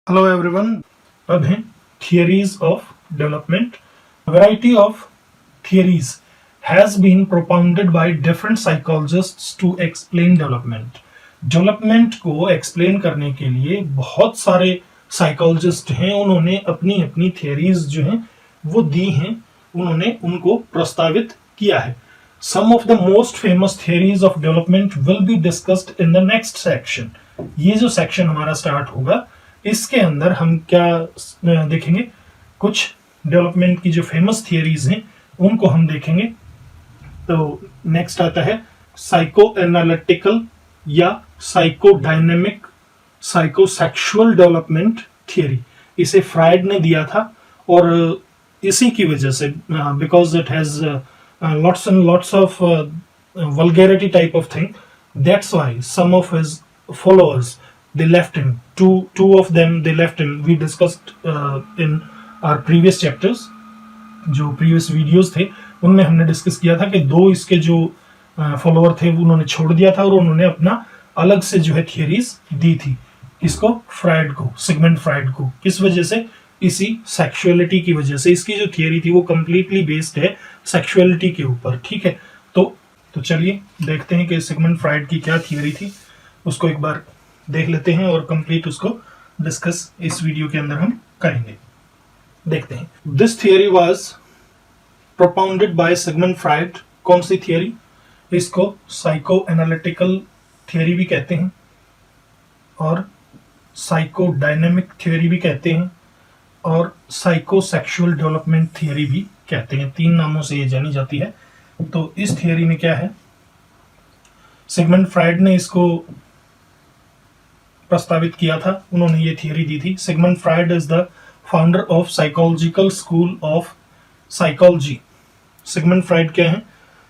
Hello everyone. अब हैं theories of development. A variety of theories has been propounded by different psychologists to explain development. Development को explain करने के लिए बहुत सारे psychologist हैं, उन्होंने अपनी अपनी theories जो हैं वो दी हैं, उन्होंने उनको प्रस्तावित किया है. Some of the most famous theories of development will be discussed in the next section. ये जो section हमारा start होगा इसके अंदर हम क्या देखेंगे, कुछ डेवलपमेंट की जो फेमस थियरीज हैं उनको हम देखेंगे. तो नेक्स्ट आता है साइको एनालिटिकल या साइकोडायनेमिक साइकोसेक्सुअल डेवलपमेंट थियरी. इसे फ्राइड ने दिया था और इसी की वजह से because it has lots and lots of vulgarity type of thing, that's why some of his followers they left him. Two of them they left him. We discussed in our previous chapters. जो previous videos थे उनमें हमने discuss किया था कि दो इसके जो फॉलोअर थे उन्होंने छोड़ दिया था और उन्होंने अपना अलग से जो है थियरीज दी थी. किसको? फ्राइड को, सिगमंड फ्राइड को. किस वजह से? इसी सेक्सुअलिटी की वजह से. इसकी जो थियरी थी वो कंप्लीटली बेस्ड है सेक्सुअलिटी के ऊपर. ठीक है, तो चलिए देखते हैं कि सिगमंड फ्राइड की क्या थियरी थी, उसको एक बार देख लेते हैं और कंप्लीट उसको डिस्कस इस वीडियो के अंदर हम करेंगे. देखते हैं. This theory was propounded bye Sigmund Freud. कौन सी थियरी? इसको साइको एनालिटिकल थियरी भी कहते हैं और साइकोडायनेमिक थियरी भी कहते हैं और साइकोसेक्सुअल डेवलपमेंट थियरी भी कहते हैं. तीन नामों से ये जानी जाती है. तो इस थियरी में क्या है, सिगमंड फ्राइड ने इसको प्रस्तावित किया था, उन्होंने ये थियरी दी थी. Sigmund Freud is the founder of psychological school of psychology. Sigmund Freud क्या है?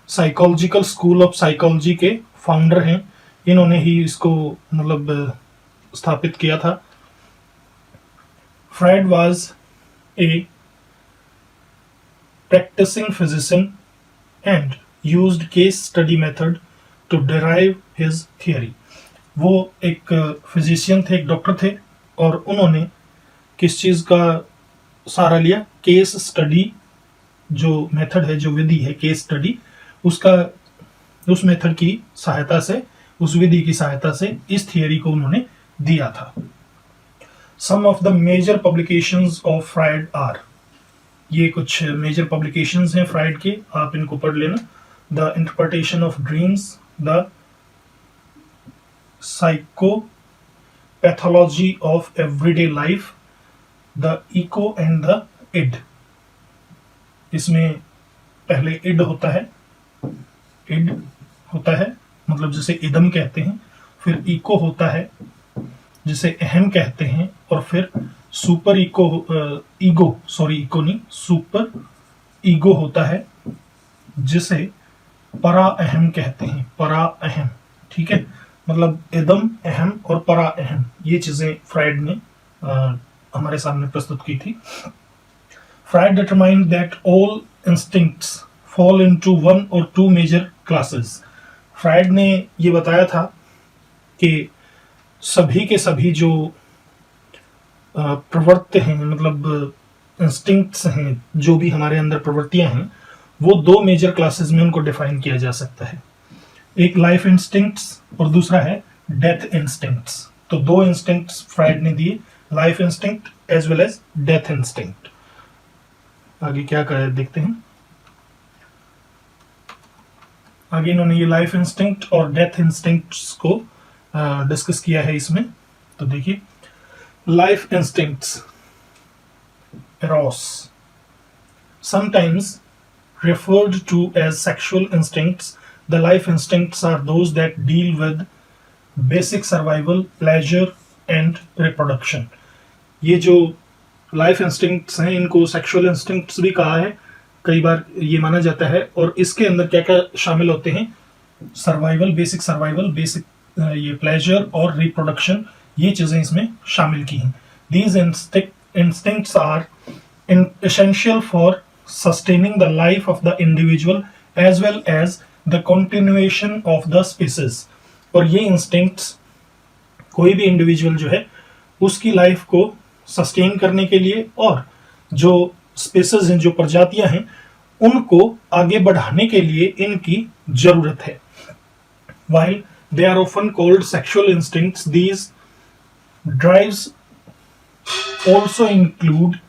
साइकोलॉजिकल स्कूल ऑफ साइकोलॉजी के फाउंडर हैं. इन्होंने ही इसको मतलब स्थापित किया था. Fried was a practicing physician and used case study method to derive his theory. वो एक फिजिशियन थे, एक डॉक्टर थे और उन्होंने किस चीज़ का सहारा लिया? Case study. जो मेथड है, जो विधि है केस स्टडी, उस मेथड की सहायता से, उस विधि की सहायता से इस थियरी को उन्होंने दिया था. Some of the major publications of Freud are. ये कुछ मेजर पब्लिकेशंस हैं फ्राइड के, आप इनको पढ़ लेना. The interpretation of dreams, the psychopathology of everyday life, the ego and the id. इसमें पहले id होता है, मतलब जिसे इदम कहते हैं, फिर ईको होता है जिसे अहम कहते हैं और फिर सुपर ईगो होता है जिसे परा अहम कहते हैं. परा अहम, ठीक है, मतलब इदम, अहम और परा अहम, ये चीजें फ्राइड ने हमारे सामने प्रस्तुत की थी. Fried determined that all instincts fall into one और टू मेजर क्लासेस. फ्राइड ने ये बताया था कि सभी के सभी जो प्रवृत्ति हैं, मतलब इंस्टिंक्ट्स हैं, जो भी हमारे अंदर प्रवृत्तियां हैं, वो दो मेजर क्लासेस में उनको डिफाइन किया जा सकता है. एक लाइफ इंस्टिंक्ट्स और दूसरा है डेथ इंस्टिंक्ट्स. तो दो इंस्टिंक्ट्स फ्राइड ने दिए, life instinct as well as death instinct. आगे क्या कहा देखते हैं. आगे इन्होंने ये लाइफ इंस्टिंक्ट और डेथ इंस्टिंक्ट्स को डिस्कस किया है इसमें. तो देखिए, life instincts, eros, sometimes referred to as sexual instincts. The life instincts are those that deal with basic survival, pleasure and reproduction. ये जो लाइफ इंस्टिंक्ट्स हैं इनको सेक्सुअल इंस्टिंक्ट्स भी कहा है, कई बार ये माना जाता है. और इसके अंदर क्या क्या शामिल होते हैं? सर्वाइवल, बेसिक ये प्लेजर और रिप्रोडक्शन, ये चीजें इसमें शामिल की हैं. These instincts are essential for sustaining the life of the individual as well as the continuation of the species. और ये instincts कोई भी इंडिविजुअल जो है उसकी लाइफ को सस्टेन करने के लिए और जो स्पेसेस हैं, जो प्रजातियां हैं, उनको आगे बढ़ाने के लिए इनकी जरूरत है. While they are often called sexual instincts, these drives also include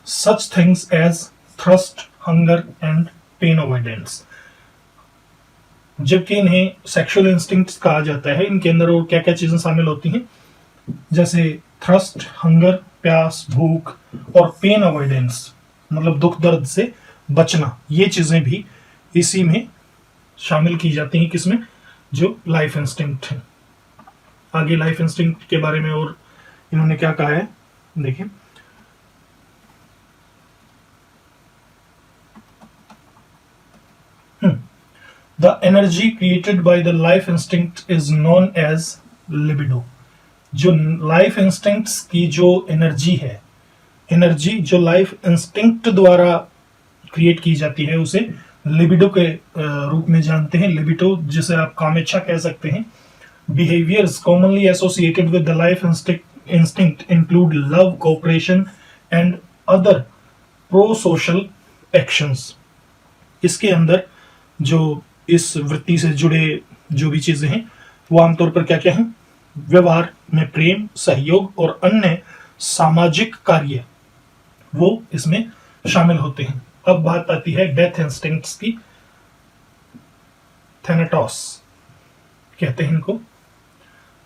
such things as thirst, hunger and pain avoidance. जबकि इन्हें सेक्सुअल इंस्टिंक्ट्स कहा जाता है, इनके अंदर और क्या क्या चीजें शामिल होती हैं, जैसे थ्रस्ट, हंगर, प्यास, भूख, और पेन अवॉइडेंस मतलब दुख दर्द से बचना, ये चीजें भी इसी में शामिल की जाती हैं. किसमें? जो लाइफ इंस्टिंक्ट है. आगे लाइफ इंस्टिंक्ट के बारे में और इन्होंने क्या कहा है देखिए. The energy created by the life instinct is known as libido. जो लाइफ इंस्टिंक्ट्स की जो एनर्जी है, एनर्जी जो लाइफ इंस्टिंक्ट द्वारा क्रिएट की जाती है, उसे लिबिडो के रूप में जानते हैं. लिबिडो जिसे आप कामेच्छा कह सकते हैं. Behaviours commonly associated with the life instinct include love, cooperation and other pro social actions. इसके अंदर जो इस वृत्ति से जुड़े जो भी चीजें हैं, वो आमतौर पर क्या क्या हैं? व्यवहार में प्रेम, सहयोग और अन्य सामाजिक कार्य वो इसमें शामिल होते हैं. अब बात आती है डेथ इंस्टिंक्ट्स की. थैनाटोस कहते हैं इनको.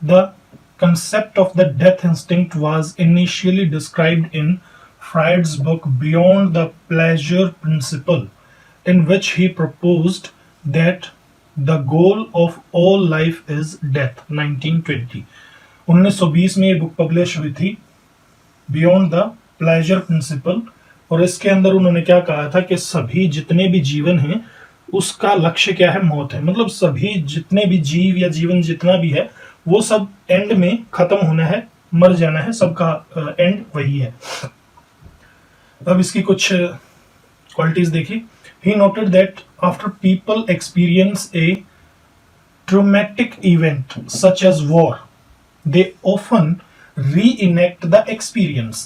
The concept of the death instinct was initially described in Freud's book Beyond the pleasure Principle, in which he proposed that the goal of all life is death. 1920 1920 में ये बुक पब्लिश हुई थी, beyond the pleasure principal. और इसके अंदर उन्होंने क्या कहा था कि सभी जितने भी जीवन हैं उसका लक्ष्य क्या है? मौत है. मतलब सभी जितने भी जीव या जीवन जितना भी है वो सब एंड में खत्म होना है, मर जाना है, सबका एंड वही है. अब इसकी कुछ क्वालिटीज देखिए. He noted that after people experience a traumatic event such as war, they often reenact the experience.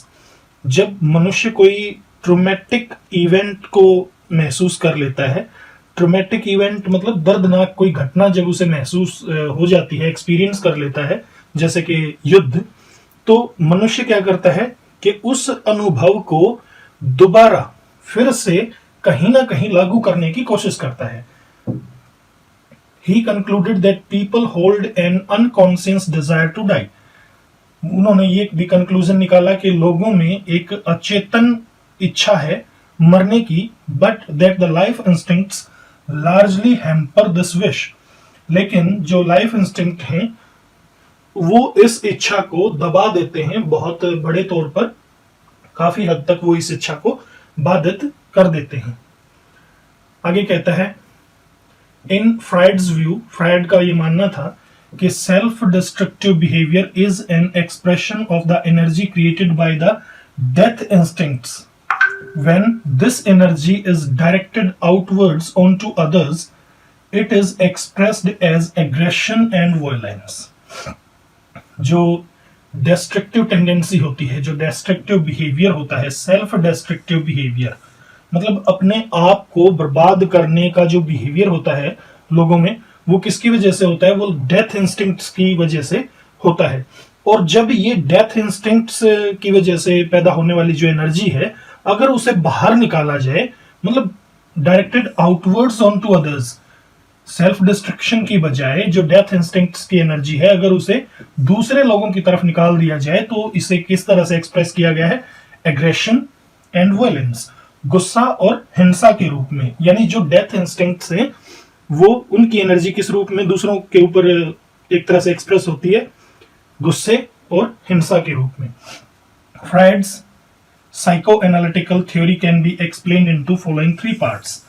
जब मनुष्य कोई ट्रोमैटिक इवेंट को महसूस कर लेता है, ट्रोमैटिक इवेंट मतलब दर्दनाक कोई घटना जब उसे महसूस हो जाती है, एक्सपीरियंस कर लेता है, जैसे कि युद्ध, तो मनुष्य क्या करता है कि उस अनुभव को दोबारा फिर से कहीं ना कहीं लागू करने की कोशिश करता है. He concluded that people hold an unconscious desire to die. उन्होंने ये भी कंक्लूजन निकाला कि लोगों में एक अचेतन इच्छा है मरने की, but that the life instincts largely hamper this wish. लेकिन जो लाइफ इंस्टिंक्ट हैं वो इस इच्छा को दबा देते हैं बहुत बड़े तौर पर, काफी हद तक वो इस इच्छा को बाधित कर देते हैं. आगे कहता है, इन फ्राइड्स व्यू, फ्राइड का ये मानना था कि self destructive behaviour is an expression of the energy created by the death instincts. When this energy is directed outwards onto others, it is expressed as aggression and violence. जो destructive tendency होती है, जो destructive behaviour होता है, self destructive behaviour मतलब अपने आप को बर्बाद करने का जो बिहेवियर होता है लोगों में, वो किसकी वजह से होता है? वो डेथ इंस्टिंक्ट्स की वजह से होता है. और जब ये डेथ इंस्टिंक्ट्स की वजह से पैदा होने वाली जो एनर्जी है, अगर उसे बाहर निकाला जाए, मतलब directed outwards on to others, self destruction की बजाय जो डेथ इंस्टिंक्ट्स की एनर्जी है, अगर उसे दूसरे लोगों की तरफ निकाल दिया जाए, तो इसे किस तरह से एक्सप्रेस किया गया है? एग्रेशन एंड वायलेंस, गुस्सा और हिंसा के रूप में. यानी जो डेथ इंस्टिंक्ट्स हैं वो उनकी एनर्जी किस रूप में दूसरों के ऊपर एक तरह से एक्सप्रेस होती है? गुस्से और हिंसा के रूप में. Freud's psychoanalytical theory can be explained into following 3 parts.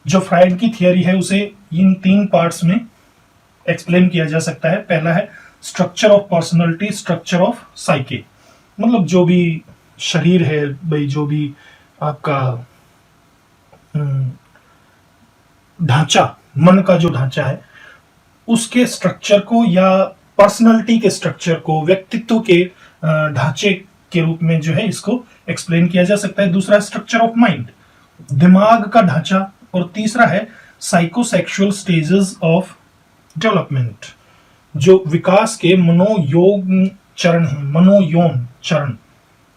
जो फ्राइड की थियरी है उसे इन 3 पार्ट्स में एक्सप्लेन किया जा सकता है. पहला है structure of personality, structure of साइके. मतलब जो भी शरीर है भाई, जो भी आपका ढांचा, मन का जो ढांचा है, उसके स्ट्रक्चर को या पर्सनालिटी के स्ट्रक्चर को, व्यक्तित्व के ढांचे के रूप में जो है इसको एक्सप्लेन किया जा सकता है। दूसरा स्ट्रक्चर ऑफ माइंड, दिमाग का ढांचा। और तीसरा है साइकोसेक्सुअल स्टेजेस ऑफ डेवलपमेंट, जो विकास के मनोयोग चरण हैं, मनोयौन चरण,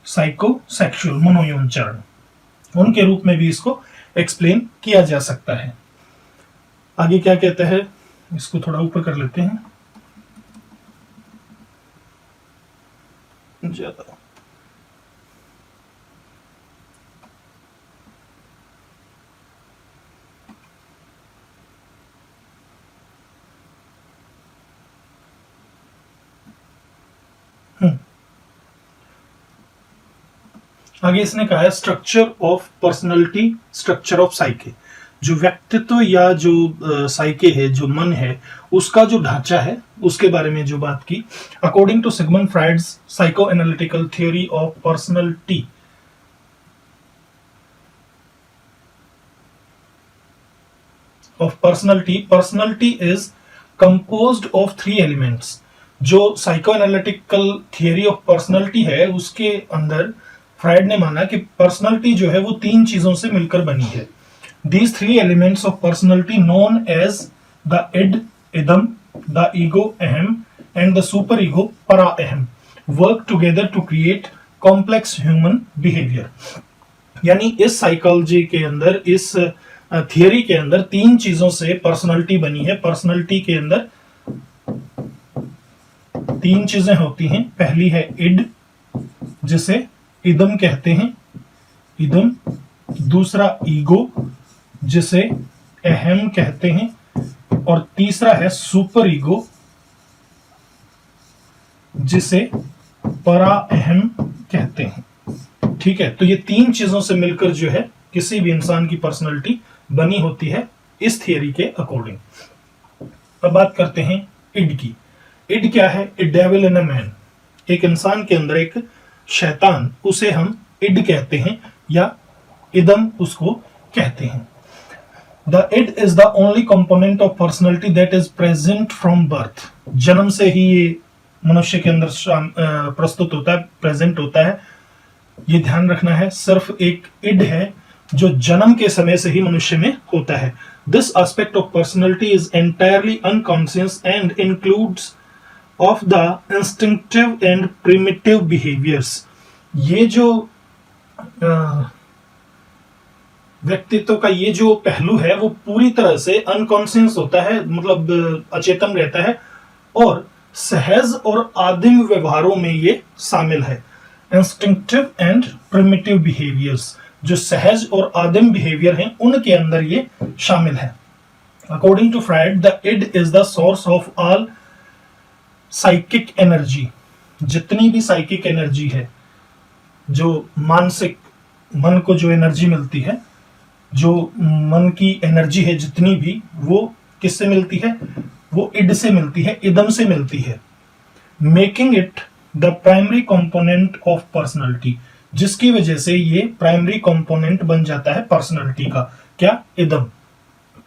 साइकोसेक्सुअल मनोयौन चरण, उनके रूप में भी इसको एक्सप्लेन किया जा सकता है। आगे क्या कहता है, इसको थोड़ा ऊपर कर लेते हैं ज्यादा। आगे इसने कहा है structure of personality, structure of साइके, जो व्यक्तित्व या जो साइके है, जो मन है, उसका जो ढांचा है, उसके बारे में जो बात की। According to Sigmund Freud's psychoanalytical theory of personality, personality is composed of 3 elements. जो psychoanalytical theory of personality है, उसके अंदर फ्राइड ने माना कि पर्सनैलिटी जो है वो 3 चीजों से मिलकर बनी है। These 3 elements of personality known as the id, idam, the ego, aham, and the superego, para aham, work together to create complex human behavior. यानी इस साइकोलॉजी के अंदर, इस थियरी के अंदर 3 चीजों से पर्सनालिटी बनी है। पर्सनालिटी के अंदर 3 चीजें होती हैं। पहली है इड, जिसे इदम कहते हैं, इदम। दूसरा ईगो, जिसे अहम कहते हैं, और तीसरा है सुपर ईगो, जिसे परा अहम कहते हैं। ठीक है, तो ये 3 चीजों से मिलकर जो है किसी भी इंसान की पर्सनालिटी बनी होती है इस थियरी के अकॉर्डिंग। अब बात करते हैं इड की। इड क्या है? ए डेविल इन अ मैन, एक इंसान के अंदर एक शैतान, उसे हम इड कहते हैं या इदम उसको कहते हैं। The id is the only component of personality that is present from birth. जन्म से ही ये मनुष्य के अंदर प्रस्तुत होता है, प्रेजेंट होता है। ये ध्यान रखना है, सिर्फ एक इड है जो जन्म के समय से ही मनुष्य में होता है। This aspect of personality is entirely unconscious and includes of the instinctive and primitive behaviors. ये जो व्यक्तित्व का ये जो पहलू है वो पूरी तरह से अनकॉन्शियस होता है, मतलब अचेतन रहता है, और सहज और आदिम व्यवहारों में ये शामिल है। इंस्टिंक्टिव एंड प्रिमिटिव बिहेवियर्स, जो सहज और आदिम बिहेवियर हैं, उनके अंदर ये शामिल है। According to Freud, the id is the source of all psychic energy. जितनी भी साइकिक एनर्जी है, जो मानसिक, मन को जो एनर्जी मिलती है, जो मन की एनर्जी है जितनी भी, वो किससे मिलती है? वो इड से मिलती है, इदम से मिलती है। Making it the primary component of personality, जिसकी वजह से ये प्राइमरी कंपोनेंट बन जाता है पर्सनालिटी का। क्या? इदम।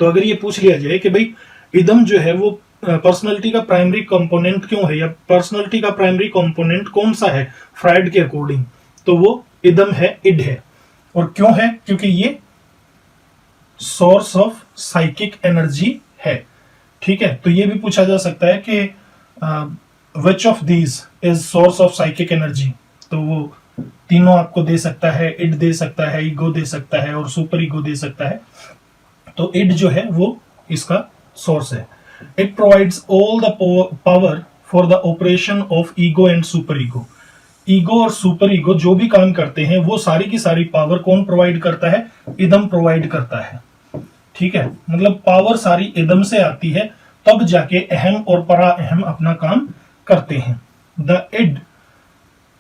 तो अगर ये पूछ लिया जाए कि भाई इदम जो है वो पर्सनालिटी का प्राइमरी कंपोनेंट क्यों है, या पर्सनालिटी का प्राइमरी कंपोनेंट कौन सा है फ्राइड के अकॉर्डिंग, तो वो इदम है, इड है। और क्यों है? क्योंकि ये सोर्स ऑफ साइकिक एनर्जी है। ठीक है, तो ये भी पूछा जा सकता है कि which of these is source of psychic energy, तो वो तीनों आपको दे सकता है, इड दे सकता है, ईगो दे सकता है, और सुपर ईगो दे सकता है। तो इड जो है वो इसका सोर्स है। It provides all the power for the operation of ego and super ego. Ego और सुपर ईगो जो भी काम करते हैं, वो सारी की सारी पावर कौन प्रोवाइड करता है? इदम प्रोवाइड करता है। ठीक है, मतलब पावर सारी इदम से आती है, तब जाके अहम और परा अहम अपना काम करते हैं। The id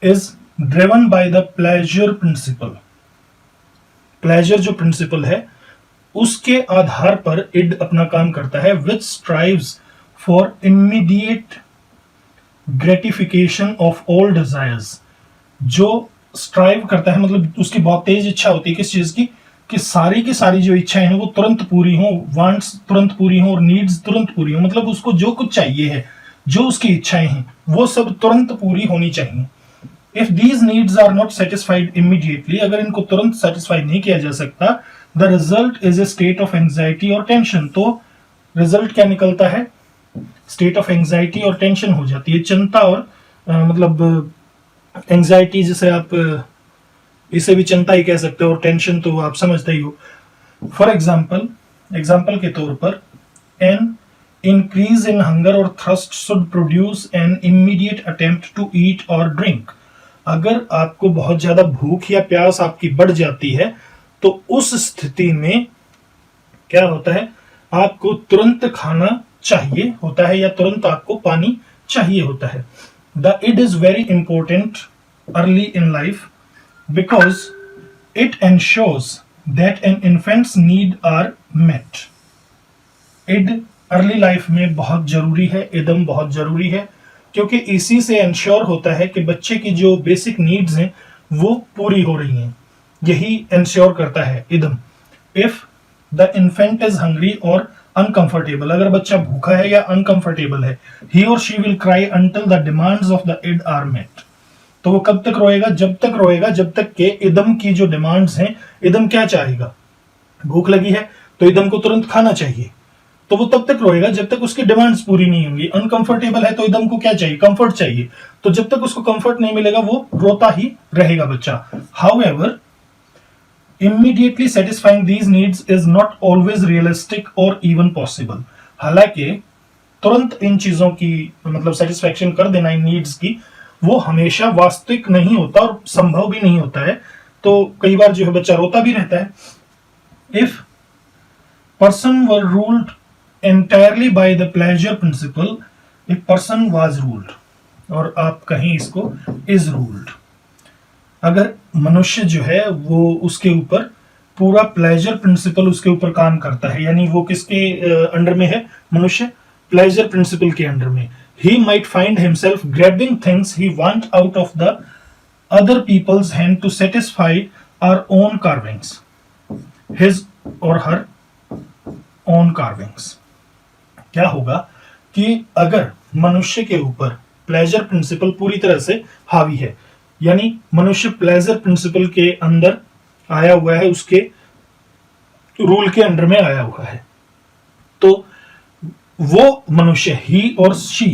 is driven by the pleasure principle. Pleasure जो प्रिंसिपल है, उसके आधार पर इड अपना काम करता है। Which strives for immediate gratification of all desires, जो स्ट्राइव करता है, मतलब उसकी बहुत तेज इच्छा होती है किस चीज की? कि सारी की सारी जो इच्छाएं हैं वो तुरंत पूरी हो, वांट्स तुरंत पूरी हो और नीड्स तुरंत पूरी हो। मतलब उसको जो कुछ चाहिए है, जो उसकी इच्छाएं हैं, वो सब तुरंत पूरी होनी चाहिए। If these needs are not satisfied immediately, अगर इनको तुरंत सेटिस्फाई नहीं किया जा सकता, the result is a state of anxiety और टेंशन। तो रिजल्ट क्या निकलता है? स्टेट ऑफ एंजाइटी और टेंशन हो जाती है, चिंता और मतलब एंजाइटी, जिसे आप इसे भी चिंता ही कह सकते हो, और टेंशन तो आप समझते ही हो। फॉर एग्जाम्पल के तौर पर, an increase in hunger or thirst should produce an immediate attempt to eat or drink. अगर आपको बहुत ज्यादा भूख या प्यास आपकी बढ़ जाती है तो उस स्थिति में क्या होता है, आपको तुरंत खाना चाहिए होता है या तुरंत आपको पानी चाहिए होता है। The id is very important early in life because it ensures that an infant's need are met. Id early life में बहुत जरूरी है, इदम बहुत जरूरी है, क्योंकि इसी से इंश्योर होता है कि बच्चे की जो बेसिक नीड्स हैं वो पूरी हो रही हैं। यही इंश्योर करता है इदम। If the infant is hungry or uncomfortable, अगर बच्चा भूखा है या अनकंफर्टेबल है, he or she will cry until the demands of the id are met. तो वो कब तक रोएगा? जब तक के इदम की जो डिमांड्स हैं, इदम क्या चाहेगा? भूख लगी है तो इदम को तुरंत खाना चाहिए, तो वो तब तक रोएगा जब तक उसकी डिमांड्स पूरी नहीं होंगी। अनकंफर्टेबल है तो इदम को क्या चाहिए? कंफर्ट चाहिए। तो जब तक उसको कंफर्ट नहीं मिलेगा वो रोता ही रहेगा बच्चा। However, immediately satisfying these needs is not always realistic or even possible। हालांकि तुरंत इन चीजों की मतलब सेटिस्फैक्शन कर देना इन नीड्स की, वो हमेशा वास्तविक नहीं होता और संभव भी नहीं होता है। तो कई बार जो है बच्चा रोता भी रहता है। If person were ruled entirely by the pleasure principle, a person was ruled, और आप कहें इसको is ruled। अगर मनुष्य जो है वो उसके ऊपर पूरा प्लेजर प्रिंसिपल उसके ऊपर काम करता है, यानी वो किसके अंडर में है? मनुष्य प्लेजर प्रिंसिपल के अंडर में। he might find himself grabbing things he want out of the other people's hand to satisfy our own carvings, his or her own carvings। क्या होगा कि अगर मनुष्य के ऊपर प्लेजर प्रिंसिपल पूरी तरह से हावी है, यानी मनुष्य प्लेजर प्रिंसिपल के अंदर आया हुआ है, उसके रूल के अंडर में आया हुआ है, तो वो मनुष्य ही और शी,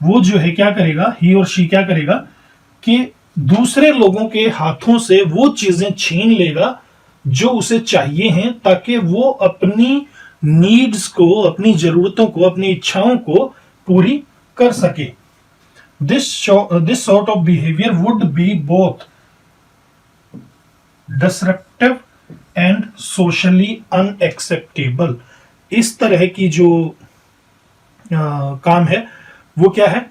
वो जो है क्या करेगा? ही और शी क्या करेगा कि दूसरे लोगों के हाथों से वो चीजें छीन लेगा जो उसे चाहिए हैं, ताकि वो अपनी नीड्स को, अपनी जरूरतों को, अपनी इच्छाओं को पूरी कर सके। This sort of behaviour would be both disruptive and socially unacceptable. इस तरह की जो काम है वो क्या है?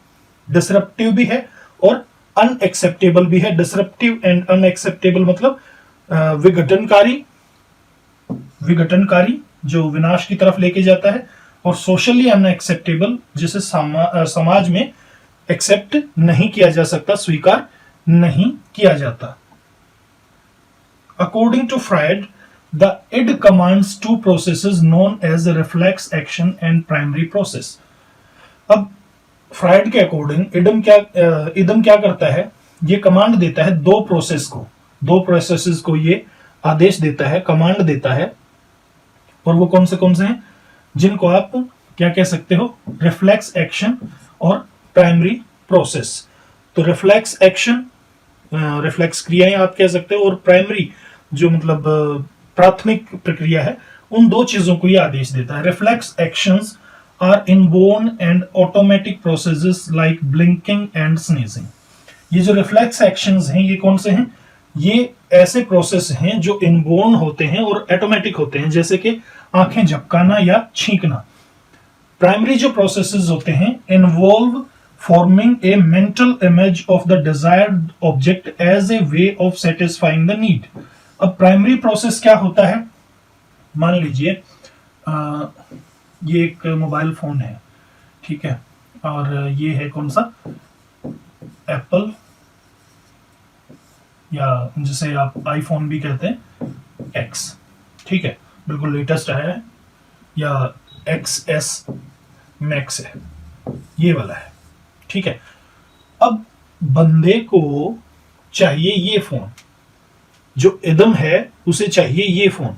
डिसरप्टिव भी है और अनएक्सेप्टेबल भी है। डिसरप्टिव एंड अनएक्सेप्टेबल मतलब विघटनकारी जो विनाश की तरफ लेके जाता है, और सोशली अनएक्सेप्टेबल जिसे समाज में एक्सेप्ट नहीं किया जा सकता, स्वीकार नहीं किया जाता। According to Freud, the id commands two processes known as reflex action and primary process. अब फ्रायड के अकॉर्डिंग इदम क्या करता है? ये कमांड देता है दो प्रोसेसेस को ये आदेश देता है, कमांड देता है, और वो कौन से हैं? जिनको आप क्या कह सकते हो? रिफ्लेक्स एक्शन और प्राइमरी प्रोसेस। तो रिफ्लेक्स एक्शन, रिफ्लेक्स क्रियाएं आप कह सकते हो, और प्राइमरी जो मतलब प्राथमिक प्रक्रिया है, उन दो चीजों को ये आदेश देता है। Reflex actions are inborn and automatic processes like blinking and sneezing. ये जो रिफ्लेक्स एक्शंस हैं ये कौन से हैं? ये ऐसे प्रोसेस हैं जो इनबोर्न होते हैं और ऑटोमेटिक होते हैं, जैसे कि आंखें झपकाना या छींकना। प्राइमरी जो प्रोसेसेस होते हैं involve forming a mental image of the desired object as a way of satisfying the need. अब प्राइमरी प्रोसेस क्या होता है? मान लीजिए ये एक मोबाइल फोन है, ठीक है, और ये है कौन सा? एप्पल, या जिसे आप आईफोन भी कहते हैं, एक्स, ठीक है, बिल्कुल लेटेस्ट आया है, या XS मैक्स है, ये वाला है, ठीक है। अब बंदे को चाहिए ये फोन, जो इदम है उसे चाहिए ये फोन।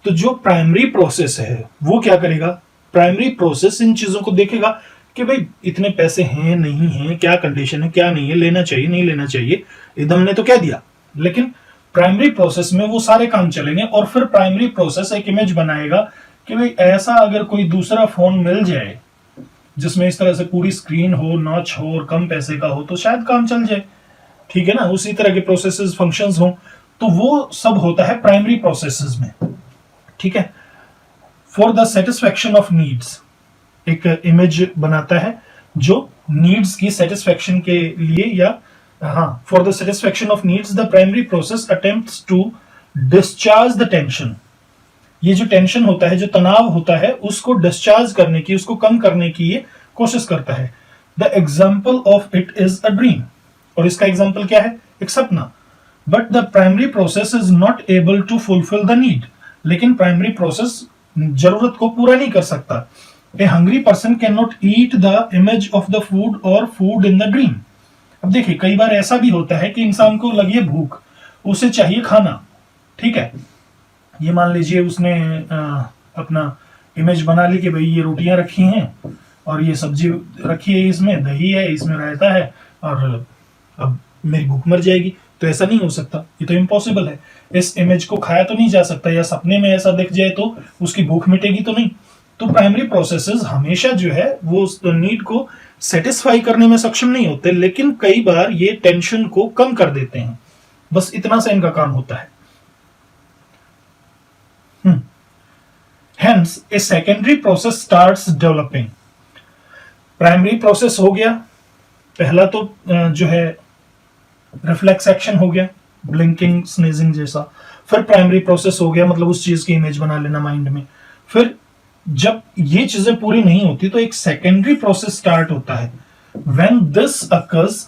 तो जो प्राइमरी प्रोसेस है वो क्या करेगा, प्राइमरी प्रोसेस इन चीजों को देखेगा कि भाई इतने पैसे हैं नहीं हैं, क्या कंडीशन है क्या नहीं है, लेना चाहिए नहीं लेना चाहिए, इदम ने तो कह दिया। लेकिन प्राइमरी प्रोसेस में वो सारे काम चलेंगे और फिर प्राइमरी प्रोसेस एक इमेज बनाएगा कि भाई ऐसा अगर कोई दूसरा फोन मिल जाए जिसमें इस तरह से पूरी स्क्रीन हो, नॉच हो और कम पैसे का हो तो शायद काम चल जाए। ठीक है ना, उसी तरह के प्रोसेसेस फंक्शंस हो, तो वो सब होता है प्राइमरी प्रोसेसेस में। ठीक है, for the satisfaction of needs एक इमेज बनाता है जो नीड्स की सेटिस्फैक्शन के लिए, या हाँ, for the satisfaction of needs the primary process attempts to discharge the tension. ये जो टेंशन होता है, जो तनाव होता है, उसको डिस्चार्ज करने की, उसको कम करने की ये कोशिश करता है। The example of it is a dream, और इसका एग्जाम्पल क्या है, एक सपना। But the primary process is not able to fulfil the need, लेकिन प्राइमरी प्रोसेस जरूरत को पूरा नहीं कर सकता। A hungry person can not eat the image of the food और फूड इन द ड्रीम। अब देखिए कई बार ऐसा भी होता है कि इंसान को लगी है भूख, उसे चाहिए खाना। ठीक है, ये मान लीजिए उसने अपना इमेज बना ली कि भाई ये रोटियां रखी हैं और ये सब्जी रखी है, इसमें दही है, इसमें रायता है, और अब मेरी भूख मर जाएगी। तो ऐसा नहीं हो सकता, ये तो इम्पॉसिबल है। इस इमेज को खाया तो नहीं जा सकता, या सपने में ऐसा दिख जाए तो उसकी भूख मिटेगी तो नहीं। तो प्राइमरी प्रोसेसेस हमेशा जो है वो नीड को सेटिस्फाई करने में सक्षम नहीं होते, लेकिन कई बार ये टेंशन को कम कर देते हैं। बस इतना सा इनका काम होता है। Hence, a secondary process starts developing. Primary process हो गया, पहला तो जो है रिफ्लेक्स एक्शन हो गया, ब्लिंकिंग स्नेजिंग जैसा। फिर प्राइमरी प्रोसेस हो गया, मतलब उस चीज की इमेज बना लेना माइंड में। फिर जब ये चीजें पूरी नहीं होती तो एक सेकेंडरी प्रोसेस स्टार्ट होता है। When this occurs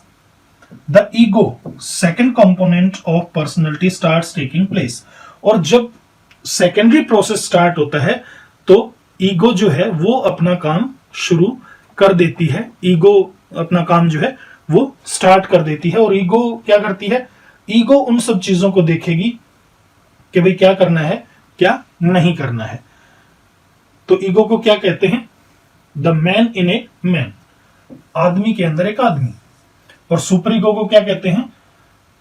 the ego, second component of personality starts taking place. और जब सेकेंडरी प्रोसेस स्टार्ट होता है तो ईगो जो है वो अपना काम शुरू कर देती है। ईगो अपना काम जो है वो स्टार्ट कर देती है। और ईगो क्या करती है, ईगो उन सब चीजों को देखेगी कि भाई क्या करना है क्या नहीं करना है। तो ईगो को क्या कहते हैं, the man in a man, आदमी के अंदर एक आदमी। और सुपर ईगो को क्या कहते हैं,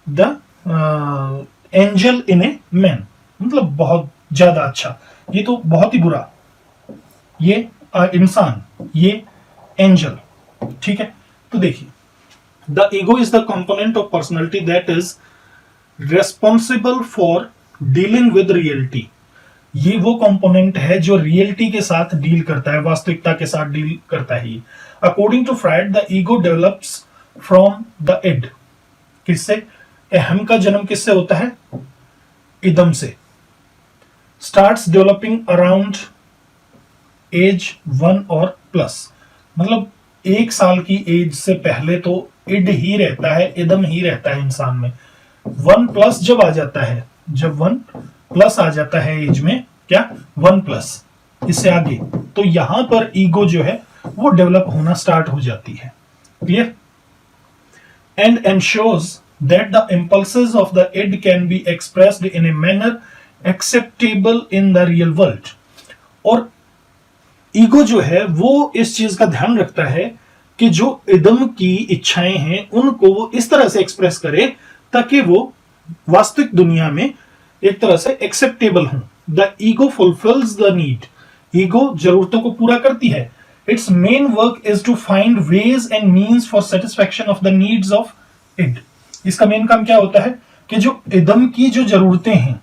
the angel in a man, मतलब बहुत ज्यादा अच्छा, ये तो बहुत ही बुरा, ये इंसान, ये एंजल। ठीक है, तो देखिए the ego is the component of personality that is responsible for dealing with reality. ये वो कंपोनेंट है जो रियलिटी के साथ डील करता है, वास्तविकता के साथ डील करता है। According to Freud the ego develops from the id. किससे, अहम का जन्म किससे होता है, इदम से। स्टार्ट्स डेवलपिंग अराउंड एज 1 और प्लस, मतलब 1 साल की एज से पहले तो इड ही रहता है, इदम ही रहता है इंसान में। 1 प्लस जब आ जाता है, जब 1 प्लस आ जाता है एज में, क्या 1 प्लस इससे आगे, तो यहां पर ईगो जो है वो डेवलप होना स्टार्ट हो जाती है। Clear, and ensures that the impulses of the id can be expressed in a manner acceptable in the real world। और ईगो जो है वो इस चीज का ध्यान रखता है कि जो इदम की इच्छाएं हैं उनको वो इस तरह से एक्सप्रेस करे ताकि वो वास्तविक दुनिया में एक तरह से एक्सेप्टेबल हों। The ego fulfils the need, ego जरूरतों को पूरा करती है। Its main work is to find ways and means for satisfaction of the needs of id. इसका मेन काम क्या होता है कि जो इदम की जो जरूरतें हैं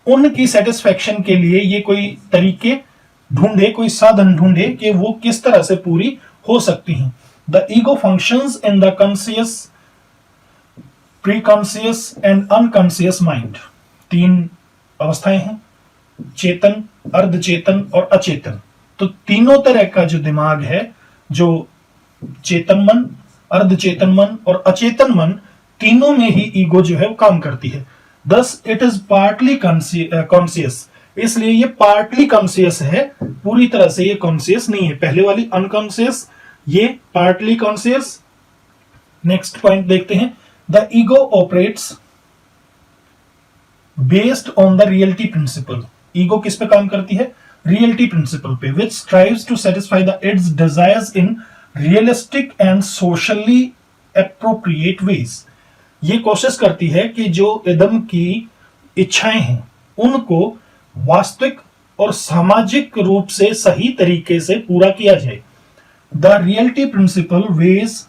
उनकी सेटिस्फैक्शन के लिए ये कोई तरीके ढूंढे, कोई साधन ढूंढे कि वो किस तरह से पूरी हो सकती हैं। The ego functions in the conscious, preconscious and unconscious mind. 3 अवस्थाएं हैं, चेतन, अर्धचेतन और अचेतन। तो तीनों तरह का जो दिमाग है, जो चेतन मन, अर्धचेतन मन और अचेतन मन, तीनों में ही ईगो जो है वो काम करती है। Thus it is partly conscious, इसलिए ये पार्टली कॉन्शियस है, पूरी तरह से ये कॉन्शियस नहीं है। पहले वाली अनकॉन्शियस, ये पार्टली कॉन्शियस, नेक्स्ट पॉइंट देखते हैं, the ego operates based on the reality principle. Ego किस पे काम करती है? रियलिटी प्रिंसिपल पे, which strives to satisfy the id's desires in realistic and socially appropriate ways. ये कोशिश करती है कि जो इदम की इच्छाएं हैं उनको वास्तविक और सामाजिक रूप से सही तरीके से पूरा किया जाए। The reality principle weighs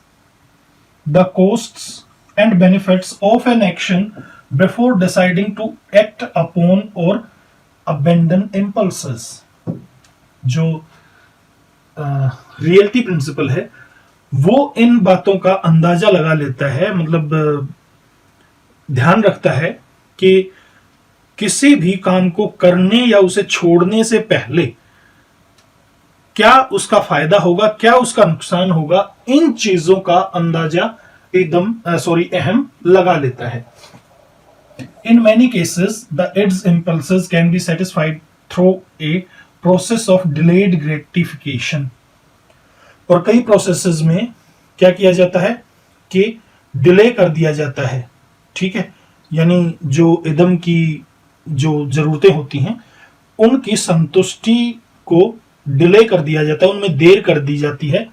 the costs and benefits of an action before deciding to act upon or abandon impulses। जो रियलिटी प्रिंसिपल है वो इन बातों का अंदाजा लगा लेता है, मतलब ध्यान रखता है कि किसी भी काम को करने या उसे छोड़ने से पहले क्या उसका फायदा होगा, क्या उसका नुकसान होगा, इन चीजों का अंदाजा एकदम अहम लगा लेता है। In many cases the it's impulses can be satisfied through a process of delayed gratification. और कई प्रोसेसेस में क्या किया जाता है कि डिले कर दिया जाता है, ठीक है, यानी जो इदम की जो जरूरतें होती हैं उनकी संतुष्टि को डिले कर दिया जाता है, उनमें देर कर दी जाती है।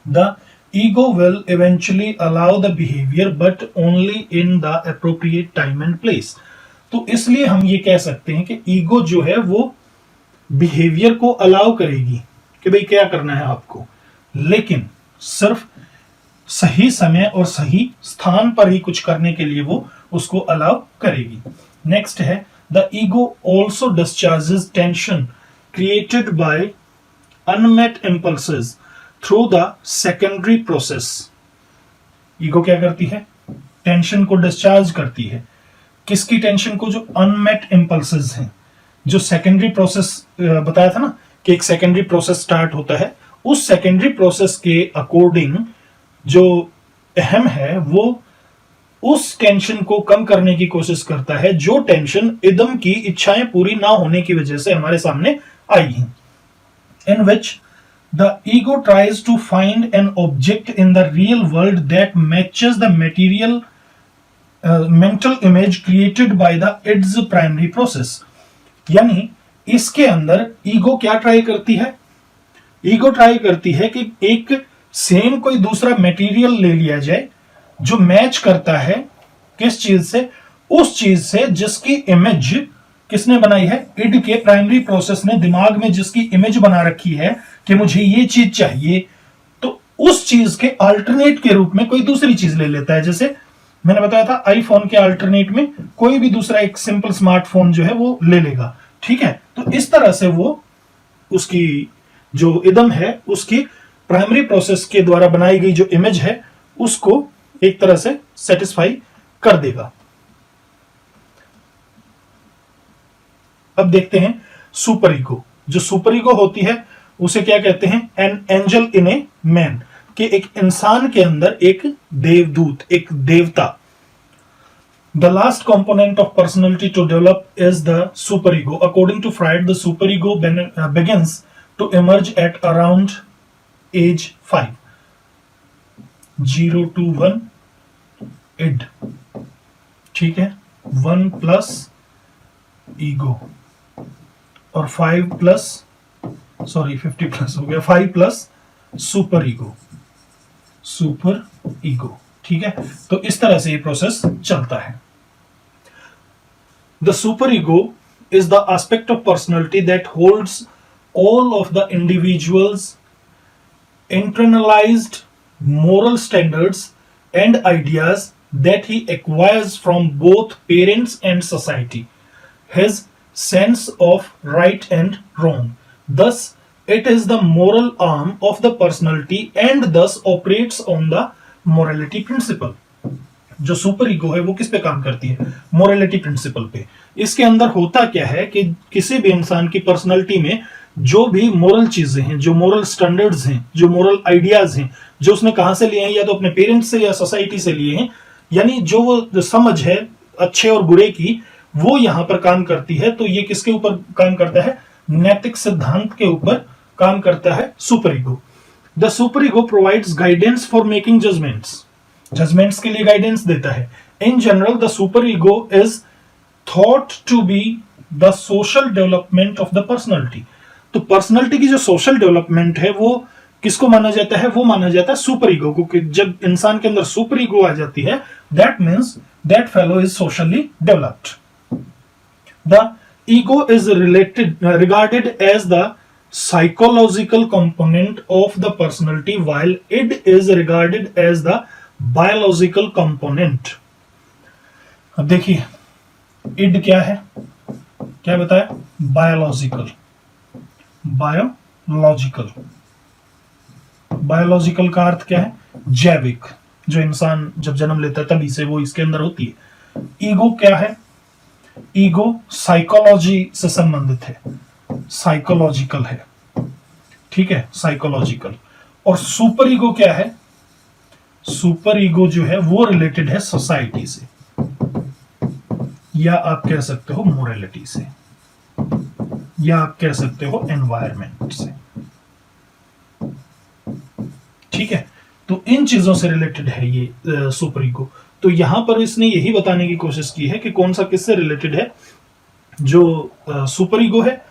The ego will eventually allow the behaviour but only in the appropriate time and place. तो इसलिए हम ये कह सकते हैं कि ईगो जो है वो बिहेवियर को अलाउ करेगी कि भाई क्या करना है आपको, लेकिन सिर्फ सही समय और सही स्थान पर ही कुछ करने के लिए वो उसको अलाउ करेगी। नेक्स्ट है, the ego also discharges tension created by unmet impulses through the secondary process. Ego क्या करती है? टेंशन को डिस्चार्ज करती है। किसकी टेंशन को? जो अनमेट इम्पल्सेस हैं। जो सेकेंडरी प्रोसेस बताया था ना कि एक सेकेंडरी प्रोसेस स्टार्ट होता है, उस सेकेंडरी प्रोसेस के अकॉर्डिंग जो अहम है वो उस टेंशन को कम करने की कोशिश करता है जो टेंशन इदम की इच्छाएं पूरी ना होने की वजह से हमारे सामने आई हैं। In which the ego tries to find an object in the real world that matches the material mental image created by the id's primary process. यानी इसके अंदर ईगो क्या ट्राई करती है? ईगो ट्राई करती है कि एक सेम कोई दूसरा मटेरियल ले लिया जाए जो मैच करता है किस चीज से? उस चीज से जिसकी इमेज किसने बनाई है? इड के प्राइमरी प्रोसेस ने दिमाग में जिसकी इमेज बना रखी है कि मुझे ये चीज चाहिए, तो उस चीज के अल्टरनेट के रूप में कोई दूसरी चीज ले लेता है। जैसे मैंने बताया था आईफोन के अल्टरनेट में कोई भी दूसरा एक सिंपल स्मार्टफोन जो है वो ले लेगा, ठीक है। तो इस तरह से वो उसकी जो इदम है उसकी प्राइमरी प्रोसेस के द्वारा बनाई गई जो इमेज है उसको एक तरह से सेटिस्फाई कर देगा। अब देखते हैं सुपर ईगो। जो सुपर ईगो होती है उसे क्या कहते हैं? An angel in a man, कि एक इंसान के अंदर एक देवदूत, एक देवता। The last component of personality to develop is the superego. According to Freud, the superego begins to emerge at around age 5. 0 to 1 id, ठीक है, 1 प्लस ईगो और 5 प्लस 50 प्लस हो गया, 5 प्लस सुपर ईगो, ठीक है। तो इस तरह से ये प्रोसेस चलता है। The superego is the aspect of personality that holds all of the individual's internalized moral standards and ideas that he acquires from both parents and society, his sense of right and wrong. Thus, it is the moral arm of the personality and thus operates on the morality principle. जो super ego है वो किस पे काम करती है? Morality principal पे। इसके अंदर होता क्या है कि किसी भी इंसान की पर्सनालिटी में जो भी मोरल चीजें हैं, जो मोरल स्टैंडर्ड्स हैं, जो मोरल आइडियाज हैं, जो उसने कहां से लिए हैं? या तो अपने पेरेंट्स से या सोसाइटी से लिए हैं। यानी जो वो जो समझ है अच्छे और बुरे की वो यहां पर काम करती है। तो ये किसके ऊपर काम करता है? नैतिक सिद्धांत के ऊपर काम करता है super ego. The super ego provides guidance for making judgments. Judgments के लिए गाइडेंस देता है। In general the super ego is thought to be the social development of the personality. तो पर्सनैलिटी की जो सोशल डेवलपमेंट है वो किसको माना जाता है? वो माना जाता है सुपर ईगो को। कि जब इंसान के अंदर सुपर ईगो आ जाती है, that means that fellow is socially developed. The ego is regarded as the psychological component of the personality while id is regarded as the biological component। अब देखिए id क्या है, क्या बताया? बायोलॉजिकल। बायोलॉजिकल बायोलॉजिकल का अर्थ क्या है? जैविक। जो इंसान जब जन्म लेता है तभी से वो इसके अंदर होती है। ईगो क्या है? ईगो साइकोलॉजी से संबंधित है, साइकोलॉजिकल है, ठीक है, साइकोलॉजिकल। और सुपर ईगो क्या है? सुपर ईगो जो है वो रिलेटेड है सोसाइटी से, या आप कह सकते हो मोरालिटी से, या आप कह सकते हो एनवायरनमेंट से, ठीक है। तो इन चीजों से रिलेटेड है ये सुपर ईगो। तो यहां पर इसने यही बताने की कोशिश की है कि कौन सा किससे रिलेटेड है। जो सुपर ईगो है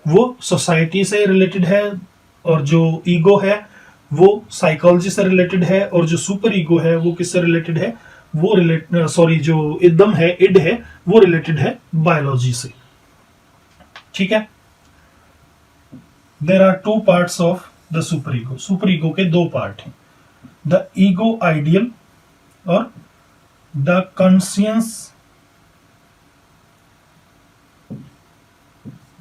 वो सोसाइटी से रिलेटेड है, और जो ईगो है वो साइकोलॉजी से रिलेटेड है, और जो सुपर ईगो है वो किससे रिलेटेड है? वो जो इदम है, इड है, वो रिलेटेड है बायोलॉजी से, ठीक है। There are two parts of the super ego. Super ego के दो पार्ट हैं, द ईगो आइडियल और the conscious.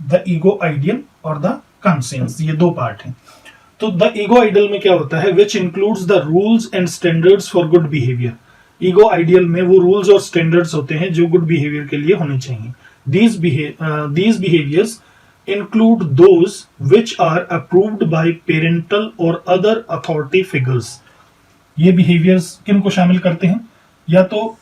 The ego ideal और द कॉन्शियस, ये दो पार्ट हैं। तो द ईगो आइडियल में क्या होता है? Which includes the rules and standards for good behaviour. Ego ideal में वो रूल्स और स्टैंडर्ड्स होते हैं जो गुड बिहेवियर के लिए होने चाहिए। these behaviors include those which are approved by parental or other authority figures। ये बिहेवियर्स किन को शामिल करते हैं? या तो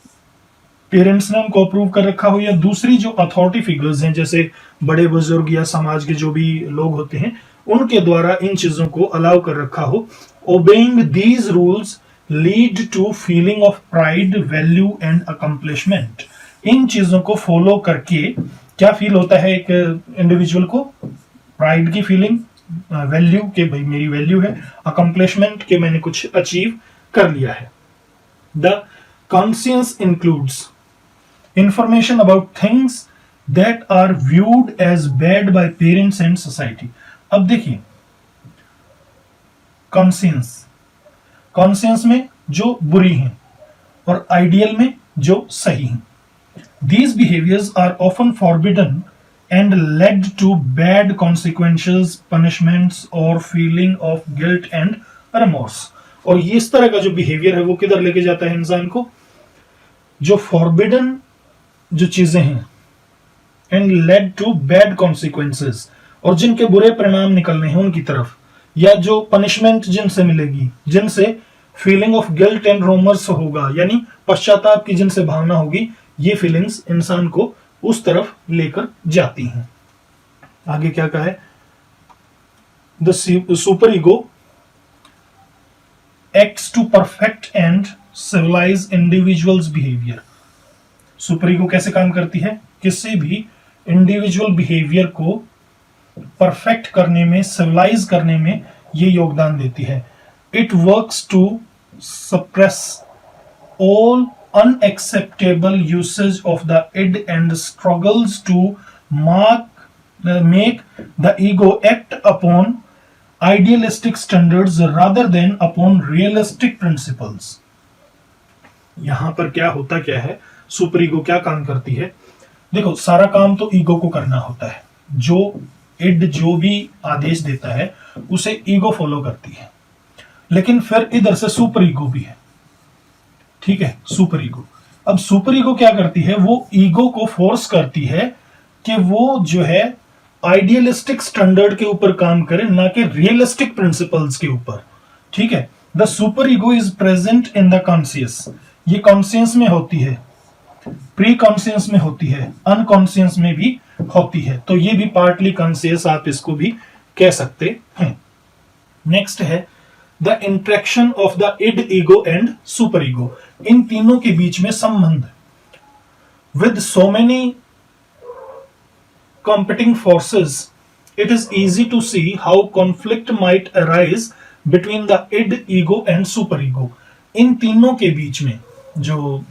पेरेंट्स ने उनको अप्रूव कर रखा हो, या दूसरी जो अथॉरिटी फिगर्स हैं जैसे बड़े बुजुर्ग या समाज के जो भी लोग होते हैं उनके द्वारा इन चीजों को अलाउ कर रखा हो। Obeying these rules lead to feeling of pride, value and accomplishment. इन चीजों को फॉलो करके क्या फील होता है एक इंडिविजुअल को? प्राइड की फीलिंग, वैल्यू के भाई मेरी वैल्यू है, अकम्प्लिशमेंट के मैंने कुछ अचीव कर लिया है। The conscious includes information about things that are viewed as bad by parents and society। अब देखिए कॉन्शियस में जो बुरी हैं और आइडियल में जो सही हैं। These behaviors are often forbidden and led to bad consequences, punishments or feeling of guilt and remorse। और ये इस तरह का जो बिहेवियर है वो किधर लेके जाता है इंसान को? जो फॉरबिडन जो चीजें हैं, and led to bad consequences, और जिनके बुरे परिणाम निकलने हैं उनकी तरफ, या जो पनिशमेंट जिनसे मिलेगी, जिनसे फीलिंग ऑफ गिल्ट एंड रोमर्स होगा, यानी पश्चाताप की जिनसे भावना होगी, ये फीलिंग्स इंसान को उस तरफ लेकर जाती हैं। आगे क्या कहा है? The super ego acts to perfect and civilize individual's behaviour. Super ego कैसे काम करती है? किसी भी इंडिविजुअल बिहेवियर को परफेक्ट करने में, सिविलाइज करने में ये योगदान देती है। It works to suppress all unacceptable usage of the id and struggles to make the ego act upon idealistic standards rather than upon realistic principles. यहां पर क्या होता क्या है? सुपर ईगो क्या काम करती है? देखो, सारा काम तो ईगो को करना होता है। जो इड जो भी आदेश देता है उसे ईगो फॉलो करती है, लेकिन फिर इधर से सुपर ईगो भी है, ठीक है, सुपर ईगो। अब सुपर ईगो क्या करती है? वो ईगो को फोर्स करती है कि वो जो है आइडियलिस्टिक स्टैंडर्ड के ऊपर काम करे, ना कि रियलिस्टिक प्रिंसिपल्स के ऊपर, ठीक है। The super ego is present in the conscious. ये कॉन्शियस में होती है, प्री कॉन्शियस में होती है, अनकॉन्शियस में भी होती है। तो ये भी पार्टली कॉन्शियस आप इसको भी कह सकते हैं। नेक्स्ट है the interaction of the id ego and superego, इन तीनों के बीच में संबंध। With so many competing forces, it is easy to see how conflict might arise between the id, ego and superego. इन तीनों के बीच में जो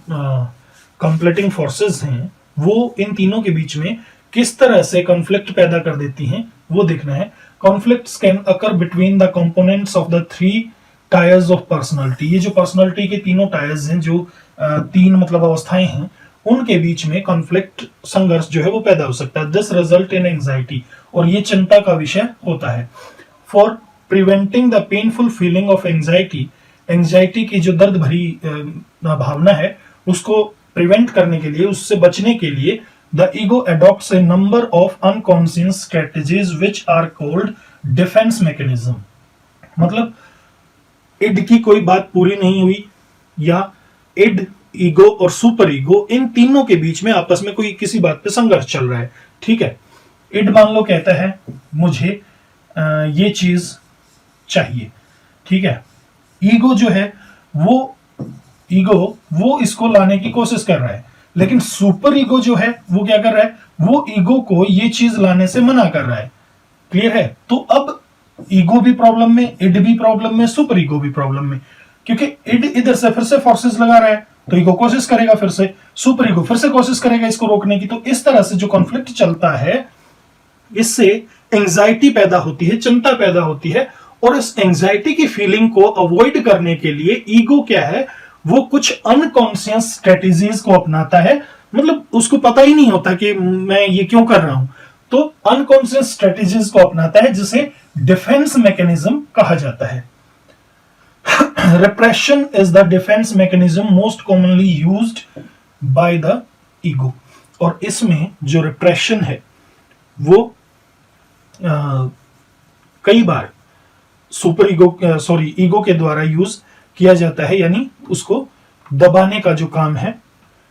competing forces हैं वो इन तीनों के बीच में किस तरह से conflict पैदा कर देती हैं वो देखना है। Conflicts can occur between the components of the three tiers of personality। ये जो personality के तीनों tiers हैं, जो तीन मतलब अवस्थाएं हैं, उनके बीच में कॉन्फ्लिक्ट, संघर्ष जो है वो पैदा हो सकता है। दिस रिजल्ट इन एंजाइटी, और ये चिंता का विषय होता है। For preventing the painful feeling of anxiety, anxiety की जो दर्द भरी भावना है उसको प्रिवेंट करने के लिए, उससे बचने के लिए the ego adopts a number of unconscious strategies which are called defence mechanism. मतलब इड की कोई बात पूरी नहीं हुई, या इड, ईगो और सुपर ईगो, इन तीनों के बीच में आपस में कोई किसी बात पे संघर्ष चल रहा है। ठीक है, इड मान लो कहता है मुझे ये चीज चाहिए, ठीक है। ईगो जो है वो इसको लाने की कोशिश कर रहा है, लेकिन सुपर ईगो जो है वो क्या कर रहा है, वो ईगो को ये चीज लाने से मना कर रहा है। क्लियर है? तो अब ईगो भी प्रॉब्लम में, इड भी प्रॉब्लम में, सुपर ईगो भी प्रॉब्लम में, क्योंकि इड इधर से फिर से फोर्सेस लगा रहा है, तो ईगो कोशिश करेगा, फिर से सुपर ईगो फिर से कोशिश करेगा इसको रोकने की। तो इस तरह से जो कॉन्फ्लिक्ट चलता है, इससे एंजाइटी पैदा होती है, चिंता पैदा होती है, और इस एंजाइटी की फीलिंग को अवॉइड करने के लिए ईगो क्या है, वो कुछ अनकॉन्शियस स्ट्रेटेजीज को अपनाता है। मतलब उसको पता ही नहीं होता कि मैं ये क्यों कर रहा हूं, तो अनकॉन्शियस स्ट्रेटेजीज को अपनाता है, जिसे डिफेंस मैकेनिज्म कहा जाता है। Repression is the defense mechanism most commonly used by the ego। और इसमें जो repression है वो कई बार ईगो के द्वारा यूज किया जाता है, यानी उसको दबाने का जो काम है।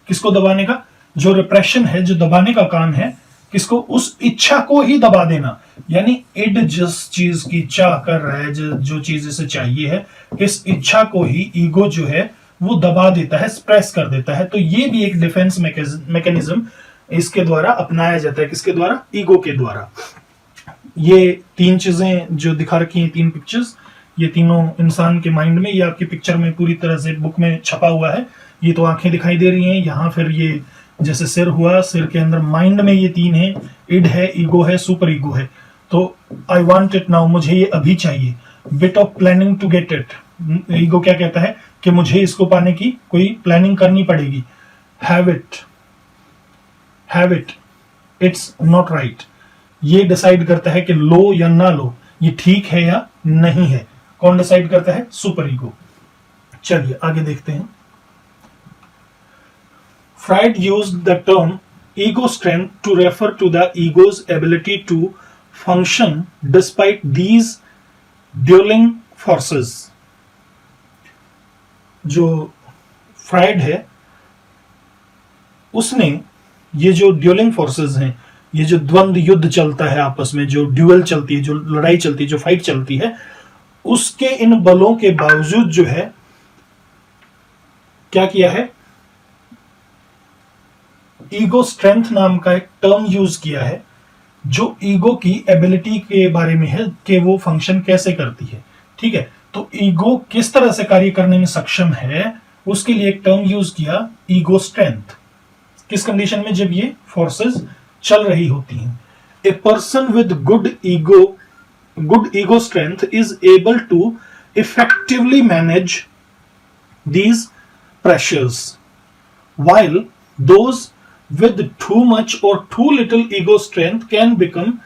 किसको दबाने का? जो रिप्रेशन है, जो दबाने का काम है, किसको? उस इच्छा को ही दबा देना। यानी इड जिस चीज की चाह कर रहा है, जो चीज इसे चाहिए है, इस इच्छा को ही ईगो जो है वो दबा देता है, स्प्रेस कर देता है। तो ये भी एक डिफेंस मैकेनिज्म इसके द्वारा अपनाया जाता है। किसके द्वारा? ईगो के द्वारा। ये तीन चीजें जो दिखा रखी हैं, तीन पिक्चर्स, ये तीनों इंसान के माइंड में, ये आपकी पिक्चर में पूरी तरह से बुक में छपा हुआ है। ये तो आंखें दिखाई दे रही हैं, यहाँ फिर ये जैसे सिर हुआ, सिर के अंदर माइंड में ये तीन है, इड है, ईगो है, सुपर ईगो है। तो आई वांट इट नाउ, मुझे ये अभी चाहिए। Bit of planning to get it, ego क्या कहता है कि मुझे इसको पाने की कोई प्लानिंग करनी पड़ेगी। Have it, it's not right, ये डिसाइड करता है कि लो या ना लो, ये ठीक है या नहीं है। कौन डिसाइड करता है? Super ego. चलिए आगे देखते हैं। Freud used the term ego strength to refer to the ego's ability to function despite these dueling forces। जो फ्राइड है उसने ये जो ड्यूलिंग फोर्सेस हैं, ये जो द्वंद्व युद्ध चलता है आपस में, जो ड्यूअल चलती है, जो लड़ाई चलती है, जो फाइट चलती है, उसके इन बलों के बावजूद जो है क्या किया है? ईगो स्ट्रेंथ नाम का एक टर्म यूज किया है, जो ईगो की एबिलिटी के बारे में है कि वो फंक्शन कैसे करती है। ठीक है, तो ईगो किस तरह से कार्य करने में सक्षम है, उसके लिए एक टर्म यूज किया, ईगो स्ट्रेंथ। किस कंडीशन में? जब ये फोर्सेस चल रही होती हैं। A person with good ego strength is able to effectively manage these pressures, while those with too much or too little ego strength can become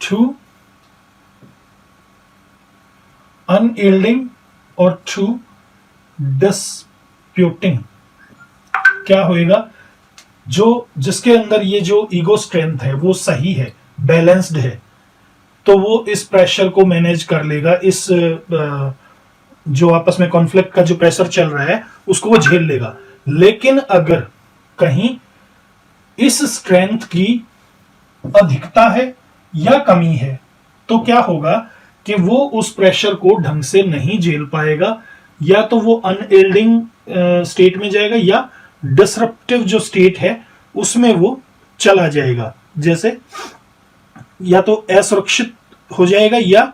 too unyielding or too disputing। क्या होएगा? जिसके अंदर ये जो ईगो स्ट्रेंथ है वो सही है, बैलेंस्ड है, तो वो इस प्रेशर को मैनेज कर लेगा। इस जो आपस में कॉन्फ्लिक्ट का जो प्रेशर चल रहा है उसको वो झेल लेगा। लेकिन अगर कहीं इस स्ट्रेंथ की अधिकता है या कमी है, तो क्या होगा कि वो उस प्रेशर को ढंग से नहीं झेल पाएगा, या तो वो अनयील्डिंग स्टेट में जाएगा या डिसरप्टिव जो स्टेट है उसमें वो चला जाएगा, जैसे या तो असुरक्षित हो जाएगा या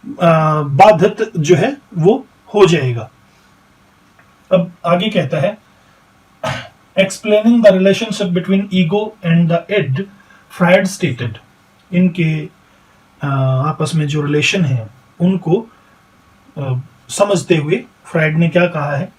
बाधित जो है वो हो जाएगा। अब आगे कहता है, explaining the relationship between ego and the id, Freud stated, इनके आपस में जो रिलेशन है उनको समझते हुए फ्रायड ने क्या कहा है,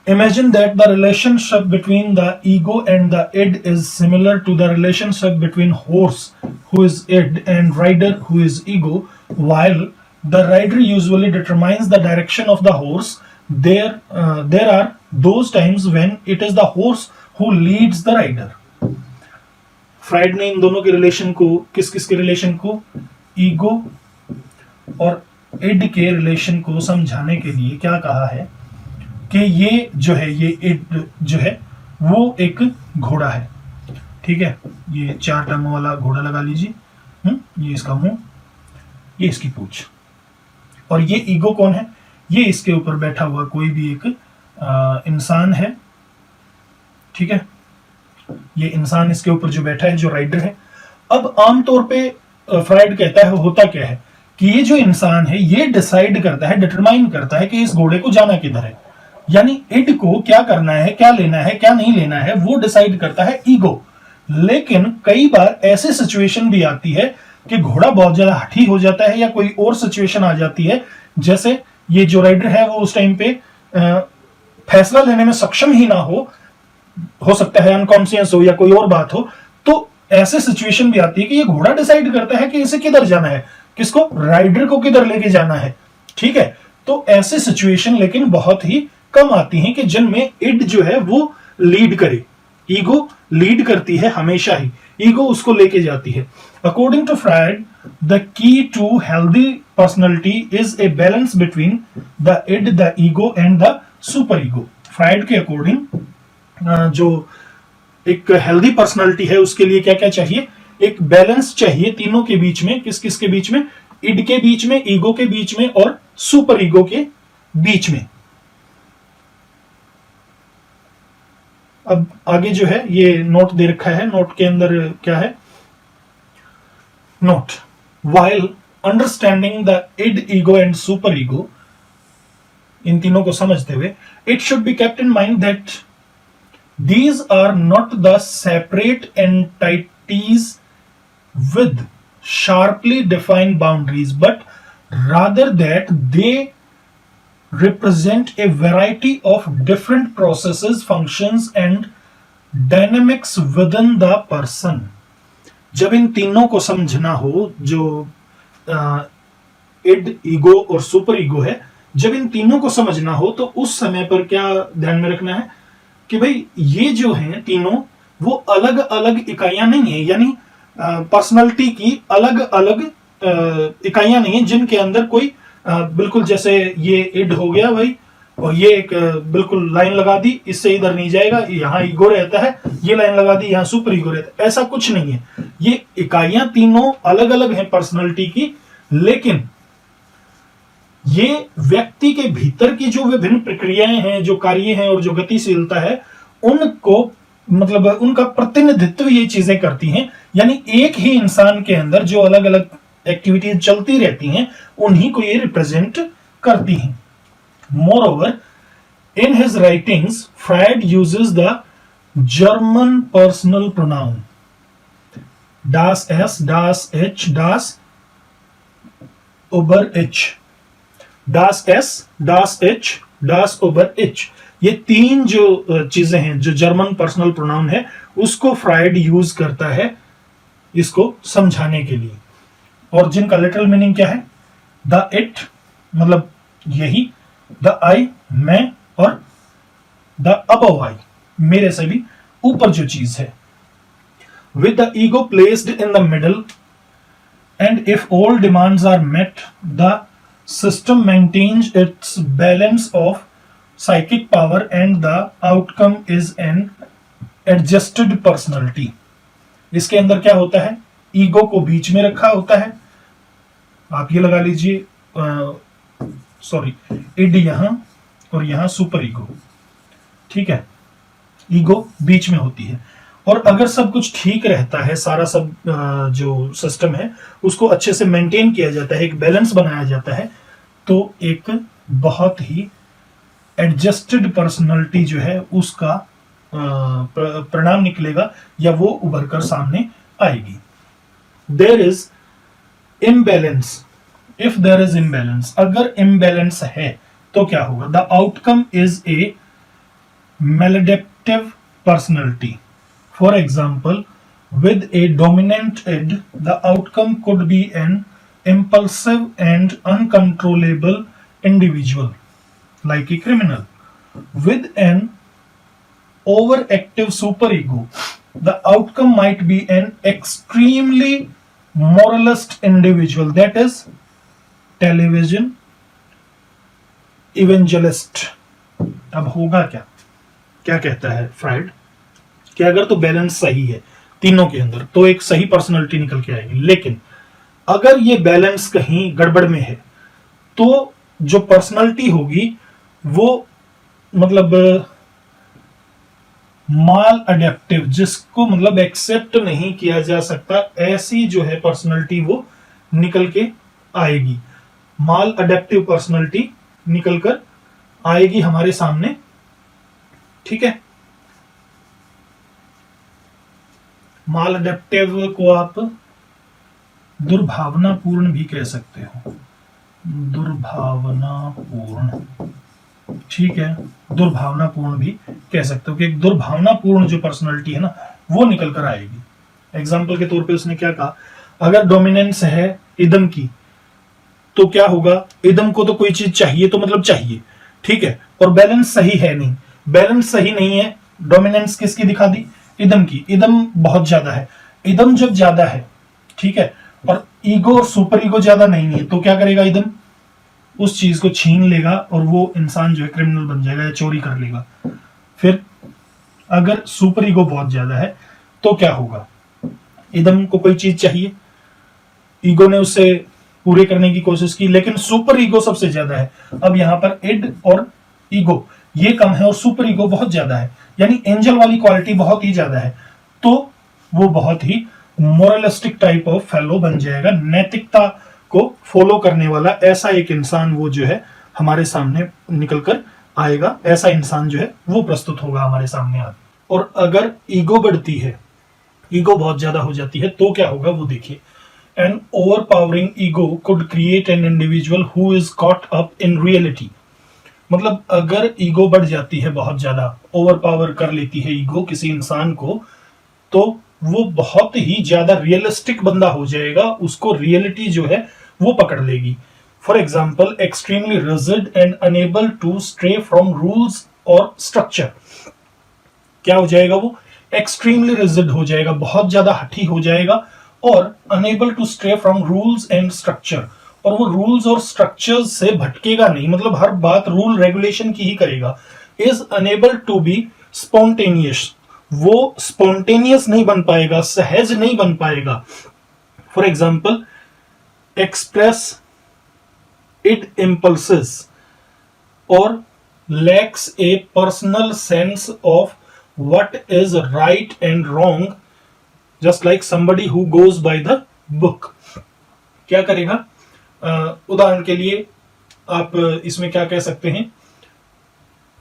Imagine that the relationship between the ego and the id is similar to the relationship between horse, who is id, and rider, who is ego. While the rider usually determines the direction of the horse, there are those times when it is the horse who leads the rider. Freud ने इन दोनों के relation को, किस किस के relation को, ego और इड के रिलेशन को समझाने के लिए क्या कहा है कि ये जो है, ये इड जो है वो एक घोड़ा है, ठीक है, ये 4 टांगों वाला घोड़ा लगा लीजिए, ये इसका मुंह, ये इसकी पूंछ, और ये ईगो कौन है, ये इसके ऊपर बैठा हुआ कोई भी एक इंसान है, ठीक है, ये इंसान इसके ऊपर जो बैठा है, जो राइडर है। अब आमतौर पे फ्रायड कहता है होता क्या है कि ये जो इंसान है ये डिसाइड करता है, डिटरमाइन करता है कि इस घोड़े को जाना किधर है, यानी इड को क्या करना है, क्या लेना है, क्या नहीं लेना है, वो डिसाइड करता है ईगो। लेकिन कई बार ऐसी सिचुएशन भी आती है कि घोड़ा बहुत ज्यादा हठी हो जाता है या कोई और सिचुएशन आ जाती है, जैसे ये जो राइडर है वो उस टाइम पे फैसला लेने में सक्षम ही ना हो सकता है अनकॉन्शियस हो या कोई और बात हो, तो ऐसे सिचुएशन भी आती है कि ये घोड़ा डिसाइड करता है कि इसे किधर जाना है, किसको, राइडर को किधर लेके जाना है, ठीक है। तो ऐसे सिचुएशन लेकिन बहुत ही कम आती हैं कि जिनमें इड जो है वो लीड करे, ईगो लीड करती है हमेशा ही, ईगो उसको लेके जाती है। According to Freud, the key to healthy personality is a balance between the id, the ego and the super ego. Freud के अकॉर्डिंग जो एक हेल्दी पर्सनालिटी है उसके लिए क्या क्या चाहिए, एक बैलेंस चाहिए तीनों के बीच में, किस किस के बीच में, इड के बीच में, ईगो के बीच में और सुपर ईगो के बीच में। अब आगे जो है ये नोट दे रखा है, नोट के अंदर क्या है, note, while understanding the id, ego and superego, इन तीनों को समझते हुए, it should be kept in mind that these are not the separate entities with sharply defined boundaries, but rather that they represent a variety of different processes, functions and dynamics within the person. जब इन तीनों को समझना हो, जो end, ego और super ego है, जब इन तीनों को समझना हो तो उस समय पर क्या ध्यान में रखना है कि भाई ये जो हैं तीनों वो अलग अलग इकाइयां नहीं है, यानी पर्सनालिटी की अलग अलग इकाइयां नहीं है जिनके अंदर कोई बिल्कुल, जैसे ये इड हो गया भाई और ये एक बिल्कुल लाइन लगा दी, इससे इधर नहीं जाएगा, यहाँ ईगो रहता है, ये लाइन लगा दी, यहाँ सुपर ईगो रहता है, ऐसा कुछ नहीं है। ये इकाइयां तीनों अलग अलग हैं पर्सनालिटी की, लेकिन ये व्यक्ति के भीतर की जो विभिन्न प्रक्रियाएं हैं, जो कार्य हैं और जो गतिशीलता है, उनको मतलब उनका प्रतिनिधित्व ये चीजें करती हैं। यानी एक ही इंसान के अंदर जो अलग अलग एक्टिविटीज चलती रहती हैं उन्हीं को ये रिप्रेजेंट करती हैं। Moreover, in his writings Freud uses the German personal pronoun das es, das ich, das über ich, das es, das ich, das über ich। ये तीन जो चीजें हैं, जो जर्मन पर्सनल प्रोनाउन है, उसको फ्रायड यूज करता है इसको समझाने के लिए, और जिनका लिटरल मीनिंग क्या है, द इट मतलब यही, द आई मैं, और द अबव आई मेरे से भी ऊपर जो चीज है, with the ego placed in the middle, and if all demands are met, the system maintains its balance of psychic power and the outcome is an adjusted personality। इसके अंदर क्या होता है, ईगो को बीच में रखा होता है, आप ये लगा लीजिए, सॉरी, इड यहां और यहां सुपर ईगो, ठीक है, ईगो बीच में होती है। और अगर सब कुछ ठीक रहता है, सारा सब जो सिस्टम है उसको अच्छे से मेंटेन किया जाता है, एक बैलेंस बनाया जाता है, तो एक बहुत ही एडजस्टेड पर्सनालिटी जो है उसका परिणाम निकलेगा या वो उभर कर सामने आएगी। There is imbalance, if there is imbalance, अगर इम्बैलेंस है तो क्या होगा? The outcome is a maladaptive personality. For example, with a dominant id, the outcome could be an impulsive and uncontrollable individual, like a criminal. With an overactive superego, the outcome might be an extremely moralist individual, that is, television evangelist. अब होगा क्या? क्या कहता है fried कि अगर तो balance सही है तीनों के अंदर तो एक सही पर्सनालिटी निकल के आएगी, लेकिन अगर ये बैलेंस कहीं गड़बड़ में है तो जो पर्सनालिटी होगी वो मतलब माल अडेप्टिव, जिसको मतलब एक्सेप्ट नहीं किया जा सकता, ऐसी जो है पर्सनालिटी वो निकल के आएगी। माल अडेप्टिव पर्सनालिटी निकल कर आएगी हमारे सामने, ठीक है। माल अडेप्टिव को आप दुर्भावनापूर्ण भी कह सकते हो, दुर्भावनापूर्ण, ठीक है, दुर्भावनापूर्ण भी कह सकते हो कि एक दुर्भावनापूर्ण जो पर्सनालिटी है ना वो निकल कर आएगी। एग्जाम्पल के तौर पे उसने क्या कहा, अगर डोमिनेंस है इदम की तो क्या होगा? इदम को तो कोई चीज चाहिए तो मतलब चाहिए, ठीक है, और बैलेंस सही है नहीं, बैलेंस सही नहीं है, डोमिनेंस किसकी दिखा दी? इदम की। इदम बहुत ज्यादा है, इदम जब ज्यादा है, ठीक है, और ईगो और सुपर ईगो ज्यादा नहीं है, तो क्या करेगा इदम? उस चीज को छीन लेगा और वो इंसान जो है क्रिमिनल बन जाएगा या चोरी कर लेगा। फिर अगर सुपर ईगो बहुत ज्यादा है तो क्या होगा? इदम को कोई चीज चाहिए, ईगो ने उससे पूरे करने की कोशिश की, लेकिन सुपर ईगो सबसे ज्यादा है। अब यहां पर इड और ईगो ये कम है और सुपर ईगो बहुत ज्यादा है, यानी एंजल वाली क्वालिटी बहुत ही ज्यादा है, तो वो बहुत ही मोरलिस्टिक टाइप ऑफ फेलो बन जाएगा, नैतिकता को फॉलो करने वाला ऐसा एक इंसान वो जो है हमारे सामने निकल कर आएगा, ऐसा इंसान जो है वो प्रस्तुत होगा हमारे सामने आज। और अगर ईगो बढ़ती है, ईगो बहुत ज्यादा हो जाती है तो क्या होगा वो देखिए। An overpowering ego could create an individual who is caught up in reality. मतलब अगर ईगो बढ़ जाती है, बहुत ज्यादा ओवरपावर कर लेती है ईगो किसी इंसान को, तो वो बहुत ही ज्यादा रियलिस्टिक बंदा हो जाएगा, उसको रियलिटी जो है वो पकड़ लेगी। For example, extremely rigid and unable to stray from rules और स्ट्रक्चर। क्या हो जाएगा वो? एक्सट्रीमली रिजिड हो जाएगा, बहुत ज्यादा हठी हो जाएगा, और unable to stray from rules and structure, और वो रूल्स और स्ट्रक्चर्स से भटकेगा नहीं, मतलब हर बात रूल रेगुलेशन की ही करेगा। Is unable to be spontaneous, वो स्पॉन्टेनियस नहीं बन पाएगा, सहज नहीं बन पाएगा। For example, express id impulses और lacks a personal sense of what is right and wrong, just like somebody who goes by the book। क्या करेगा? उदाहरण के लिए आप इसमें क्या कह सकते हैं,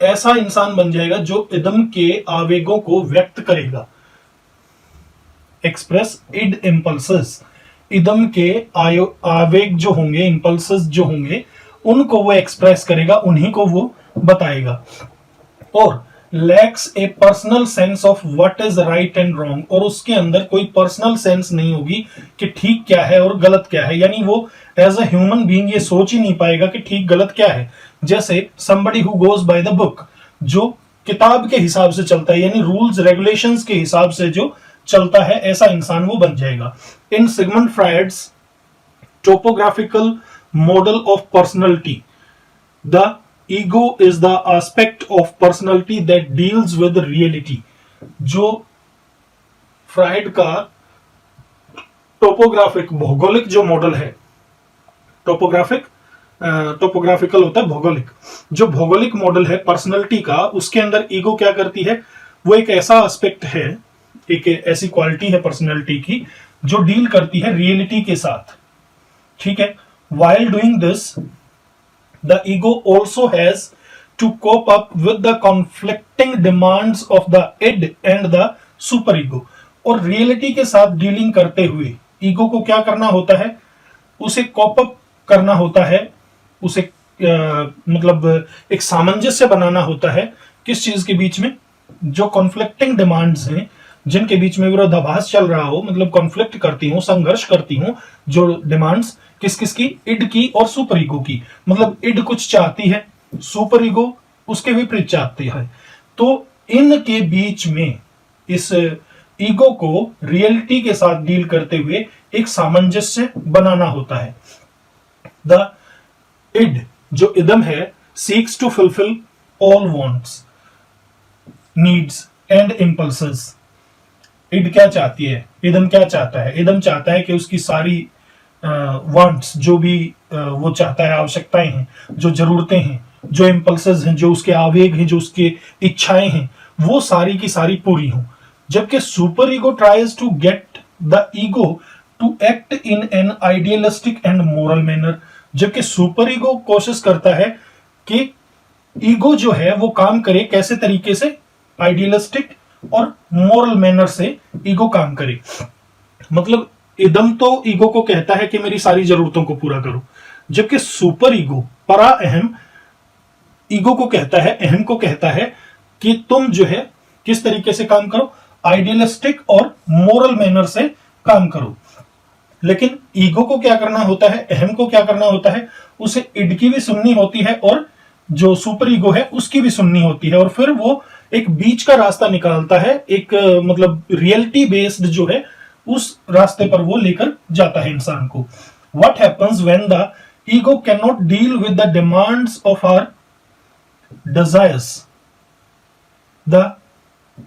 ऐसा इंसान बन जाएगा जो इदम के आवेगों को व्यक्त करेगा। एक्सप्रेस इड इम्पल्सेस, इदम के आवेग जो होंगे, इम्पल्सेस जो होंगे, उनको वो एक्सप्रेस करेगा, उन्हीं को वो बताएगा। और lacks a personal sense of what is right and wrong, और उसके अंदर कोई पर्सनल सेंस नहीं होगी कि ठीक क्या है और गलत क्या है, यानी वो एज अ ह्यूमन बीइंग ये सोच ही नहीं पाएगा कि ठीक गलत क्या है। जैसे somebody who goes by the book, जो किताब के हिसाब से चलता है, यानी रूल्स रेगुलेशंस के हिसाब से जो चलता है, ऐसा इंसान वो बन जाएगा। In Sigmund Freud's topographical model of personality, the ego is the aspect of personality that deals with reality. जो फ्राइड का टोपोग्राफिक भौगोलिक जो मॉडल है, टोपोग्राफिकल होता है भौगोलिक। जो भौगोलिक मॉडल है पर्सनैलिटी का, उसके अंदर ईगो क्या करती है, वो एक ऐसा एस्पेक्ट है, एक ऐसी क्वालिटी है पर्सनैलिटी की जो डील करती है रियलिटी के साथ, ठीक है। While doing this the ego also has to cope up with the conflicting demands of the id and the super ego. और रियलिटी के साथ डीलिंग करते हुए ईगो को क्या करना होता है, उसे कॉप अप करना होता है, उसे मतलब एक सामंजस्य बनाना होता है किस चीज के बीच में, जो कॉन्फ्लिक्टिंग डिमांड्स हैं, जिनके बीच में विरोधाभास चल रहा हो, मतलब कॉन्फ्लिक्ट करती हूं, संघर्ष करती हूं, जो डिमांड्स किस किस की, इड की और सुपर ईगो की। मतलब इड कुछ चाहती है, सुपर ईगो उसके विपरीत चाहती है। तो इनके बीच में इस ईगो को रियलिटी के साथ डील करते हुए एक सामंजस्य बनाना होता है। द इड जो इदम है seeks to fulfil all wants, needs and impulses. Id क्या चाहती है, इदम क्या चाहता है, इदम चाहता है कि उसकी सारी वांट्स, जो भी वो चाहता है, आवश्यकताएं हैं, जो जरूरतें हैं, जो इंपल्सेस हैं, जो उसके आवेग हैं, जो उसके इच्छाएं हैं, वो सारी की सारी पूरी हों। जबकि super ego tries to get the ego to act in an idealistic and moral manner. जबकि सुपर ईगो कोशिश करता है कि ईगो जो है वो काम करे कैसे तरीके से, आइडियलिस्टिक और मोरल मैनर से ईगो काम करे। मतलब इदम तो ईगो को कहता है कि मेरी सारी जरूरतों को पूरा करो, जबकि सुपर ईगो, परा अहम, ईगो को कहता है, अहम को कहता है कि तुम जो है किस तरीके से काम करो, आइडियलिस्टिक और मोरल मैनर से काम करो। लेकिन ईगो को क्या करना होता है, अहम को क्या करना होता है, उसे इड की भी सुननी होती है और जो सुपर ईगो है उसकी भी सुननी होती है, और फिर वो एक बीच का रास्ता निकालता है, एक मतलब रियलिटी बेस्ड जो है उस रास्ते पर वो लेकर जाता है इंसान को। What happens when the ego can not deal with the demands of our desires, the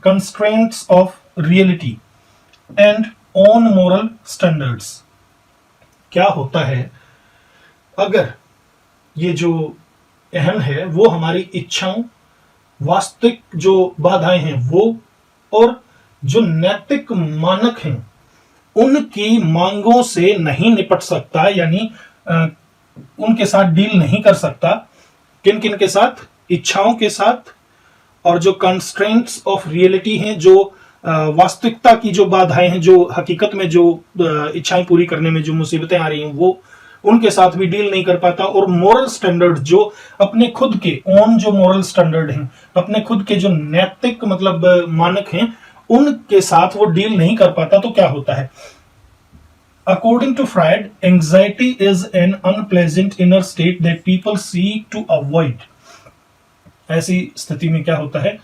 constraints of reality and on moral standards. क्या होता है अगर ये जो अहम है वो हमारी इच्छाओं, वास्तविक जो बाधाएं हैं वो, और जो नैतिक मानक हैं उनकी मांगों से नहीं निपट सकता, यानी उनके साथ डील नहीं कर सकता। किन किन के साथ, इच्छाओं के साथ, और जो कंस्ट्रेंट्स ऑफ रियलिटी हैं, जो वास्तविकता की जो बाधाएं हैं, जो हकीकत में जो इच्छाएं पूरी करने में जो मुसीबतें आ रही हैं, वो उनके साथ भी डील नहीं कर पाता। और मोरल स्टैंडर्ड, जो अपने खुद के ओन जो मोरल स्टैंडर्ड हैं, अपने खुद के जो नैतिक मतलब मानक हैं, उनके साथ वो डील नहीं कर पाता। तो क्या होता है, according to Freud, anxiety is an unpleasant inner state that people seek to avoid. ऐसी स्थिति में क्या होता है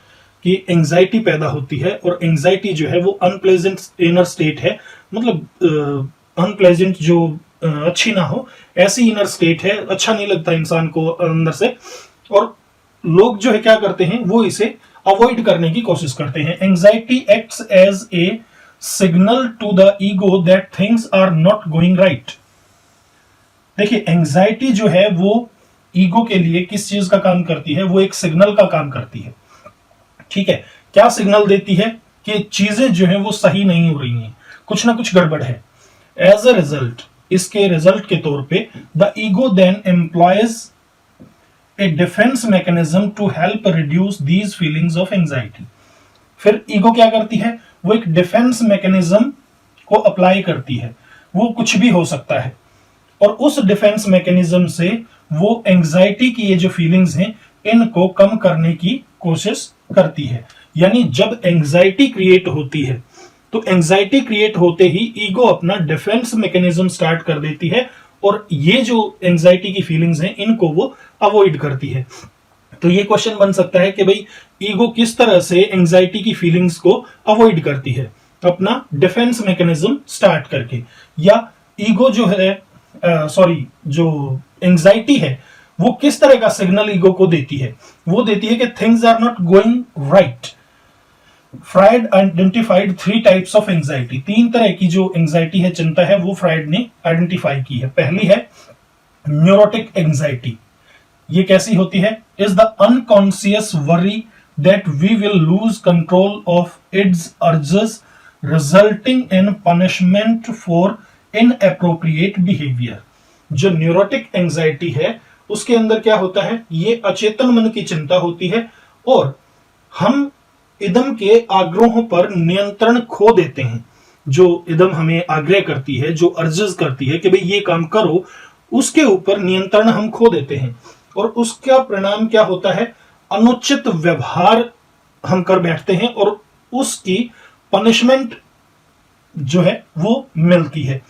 कि एंजाइटी पैदा होती है, और एंजाइटी जो है वो अनप्लेजेंट इनर स्टेट है, मतलब अनप्लेजेंट जो अच्छी ना हो, ऐसी इनर स्टेट है, अच्छा नहीं लगता इंसान को अंदर से, और लोग जो है क्या करते हैं, वो इसे अवॉइड करने की कोशिश करते हैं। Anxiety acts as a signal to the ego that things are not going right. देखिए, एंजाइटी जो है वो ईगो के लिए किस चीज का काम करती है, वो एक सिग्नल का काम करती है, ठीक है। क्या सिग्नल देती है कि चीजें जो है वो सही नहीं हो रही हैं, कुछ ना कुछ गड़बड़ है। एज अ रिजल्ट, इसके रिजल्ट के तौर पे, the ego then employs a defence mechanism to help reduce these feelings of anxiety. फिर ईगो क्या करती है, वो एक डिफेंस मैकेनिज्म को अप्लाई करती है, वो कुछ भी हो सकता है, और उस डिफेंस मैकेनिज्म से वो एंजाइटी की ये जो फीलिंग्स हैं इनको कम करने की कोशिश करती है। यानी जब एंजाइटी क्रिएट होती है, तो एंजाइटी क्रिएट होते ही ईगो अपना डिफेंस मैकेनिज्म स्टार्ट कर देती है, और ये जो एंजाइटी की फीलिंग्स हैं इनको वो अवॉइड करती है। तो ये क्वेश्चन बन सकता है कि भाई ईगो किस तरह से एंजाइटी की फीलिंग्स को अवॉइड करती है, अपना डिफेंस मैकेनिज्म स्टार्ट करके, या ईगो जो है जो एंजाइटी है वो किस तरह का सिग्नल ईगो को देती है, वो देती है कि things are not going right. Freud identified 3 types of anxiety. 3 तरह की जो एंजाइटी है, चिंता है, वो फ्रायड ने आइडेंटिफाई की है। पहली है न्यूरोटिक एंजाइटी ये कैसी होती है? Is the unconscious worry that we will lose control of its urges resulting in punishment for inappropriate behaviour. जो न्यूरोटिक एंजाइटी है उसके अंदर क्या होता है? ये अचेतन मन की चिंता होती है और हम इदम के आग्रहों पर नियंत्रण खो देते हैं। जो इदम हमें आग्रह करती है, जो अर्जेस करती है कि भाई ये काम करो, उसके ऊपर नियंत्रण हम खो देते हैं और उसका परिणाम क्या होता है? अनुचित व्यवहार हम कर बैठते हैं और उसकी पनिशमेंट जो है वो मिलती है।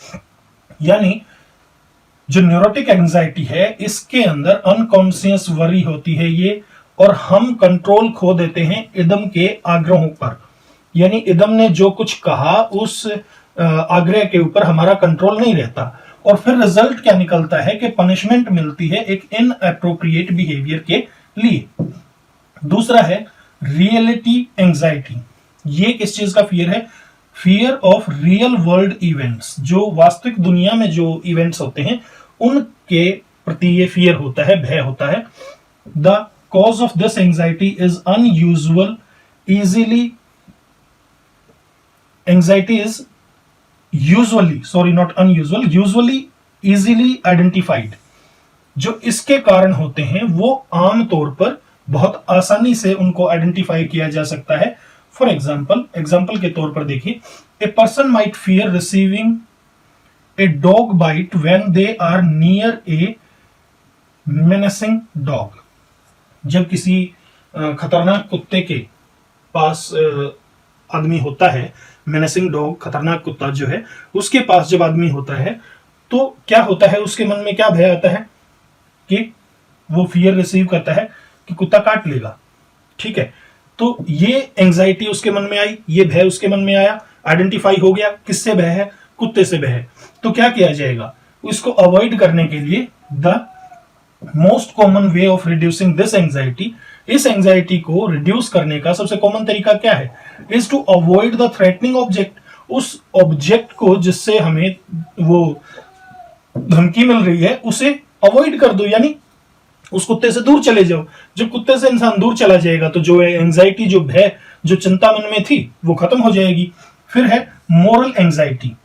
यानी जो न्यूरोटिक एंजाइटी है इसके अंदर अनकॉन्शियस वरी होती है ये, और हम कंट्रोल खो देते हैं इदम के आग्रहों पर। यानी इदम ने जो कुछ कहा उस आग्रह के ऊपर हमारा कंट्रोल नहीं रहता और फिर रिजल्ट क्या निकलता है कि पनिशमेंट मिलती है एक इनएप्रोप्रिएट बिहेवियर के लिए। दूसरा है रियलिटी एंजाइटी। ये किस चीज का फियर है? Fear of real world events. जो वास्तविक दुनिया में जो इवेंट्स होते हैं उनके प्रति ये फियर होता है, भय होता है। The cause of this anxiety is usually easily identified। जो इसके कारण होते हैं वो आम तौर पर बहुत आसानी से उनको आइडेंटिफाई किया जा सकता है। फॉर एग्जाम्पल के तौर पर देखिए, a person might fear receiving a dog bite when they are near a menacing dog. जब किसी खतरनाक कुत्ते के पास आदमी होता है, मेनेसिंग डॉग, खतरनाक कुत्ता जो है, उसके पास जब आदमी होता है तो क्या होता है? उसके मन में क्या भय आता है कि वो फियर रिसीव करता है कि कुत्ता काट लेगा। ठीक है, तो ये एंजाइटी उसके मन में आई, ये भय उसके मन में आया, आइडेंटिफाई हो गया किससे भय है? कुत्ते से भय है। तो क्या किया जाएगा? इसको अवॉइड करने के लिए the most common way of reducing this anxiety, इस एंजाइटी को रिड्यूस करने का सबसे कॉमन तरीका क्या है? Is to avoid the threatening object. उस ऑब्जेक्ट को जिससे हमें वो धमकी मिल रही है उसे अवॉइड कर दो, यानी उस कुत्ते से दूर चले जाओ। जब कुत्ते से इंसान दूर चला जाएगा तो जो एंजाइटी, जो भय, जो चिंता मन में थी वो खत्म हो जाएगी। फिर है मोरल एंजाइटी।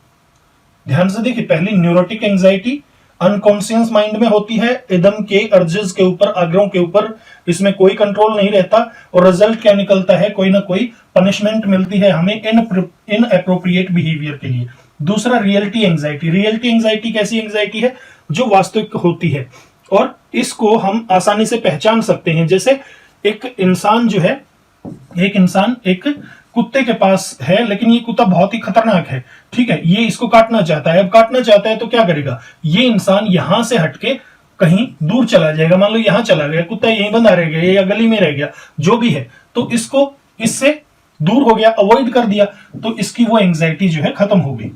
ध्यान से देखिए, पहली न्यूरोटिक एंजाइटी अनकॉन्शियस माइंड में होती है, इदम के अर्जेस के ऊपर, आग्रहों के ऊपर इसमें कोई कंट्रोल नहीं रहता और रिजल्ट क्या निकलता है? कोई ना कोई पनिशमेंट मिलती है हमें इनएप्रोप्रिएट बिहेवियर के लिए। दूसरा रियलिटी एंजाइटी। रियलिटी एंजाइटी कैसी एंजाइटी है? जो वास्तविक होती है और इसको हम आसानी से पहचान सकते हैं। जैसे एक इंसान जो है, एक कुत्ते के पास है, लेकिन ये कुत्ता बहुत ही खतरनाक है। ठीक है, ये इसको काटना चाहता है। अब काटना चाहता है तो क्या करेगा? ये इंसान यहां से हटके कहीं दूर चला जाएगा। मान लो यहां चला गया, कुत्ता यहीं बंधा रह गया या गली में रह गया, जो भी है, तो इसको इससे दूर हो गया, अवॉइड कर दिया, तो इसकी वो एंजाइटी जो है खत्म हो गई।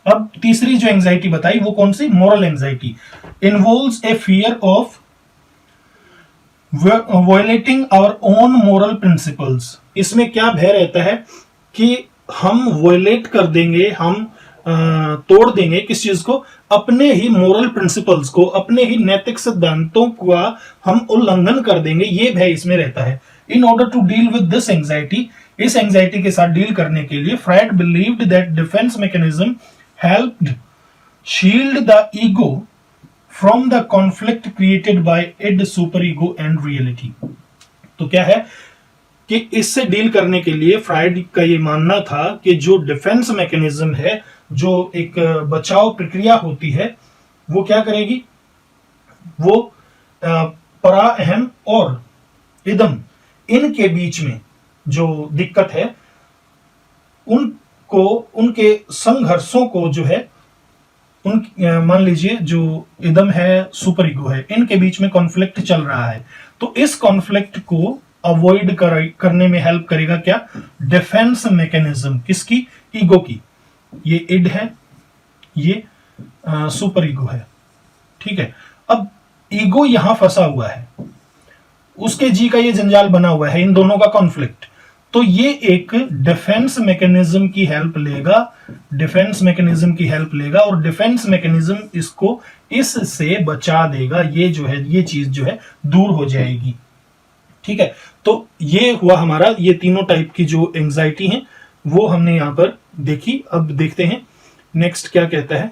अब तीसरी जो एंजाइटी बताई वो कौन सी? Moral anxiety. Involves a fear of violating our own moral principles. इसमें क्या भय रहता है कि हम वायलेट कर देंगे, हम तोड़ देंगे किस चीज को? अपने ही मोरल प्रिंसिपल्स को, अपने ही नैतिक सिद्धांतों का हम उल्लंघन कर देंगे, ये भय इसमें रहता है। In order to deal with this anxiety, इस एंजाइटी के साथ डील करने के लिए Freud believed that defence mechanism helped shield the ego from the conflict created by id, super ego and reality. तो क्या है कि इससे डील करने के लिए फ्रायड का ये मानना था कि जो डिफेंस मैकेनिज्म है, जो एक बचाव प्रक्रिया होती है, वो क्या करेगी? वो परा अहम और इदम, इनके बीच में जो दिक्कत है उनको, उनके संघर्षों को जो है, उन मान लीजिए जो इदम है, सुपर ईगो है, इनके बीच में कॉन्फ्लिक्ट चल रहा है, तो इस कॉन्फ्लिक्ट को अवॉइड करने में हेल्प करेगा क्या? Defence mechanism. किसकी? ईगो की। ये इड है, ये सुपर ईगो है। ठीक है, अब ईगो यहां फंसा हुआ है, उसके जी का ये जंजाल बना हुआ है, इन दोनों का कॉन्फ्लिक्ट। तो ये एक डिफेंस मैकेनिज्म की हेल्प लेगा, डिफेंस मैकेनिज्म की हेल्प लेगा, और डिफेंस मैकेनिज्म इसको इससे बचा देगा, ये जो है ये चीज जो है दूर हो जाएगी। ठीक है, तो ये हुआ हमारा, ये तीनों टाइप की जो एंजाइटी हैं वो हमने यहां पर देखी। अब देखते हैं नेक्स्ट क्या कहता है।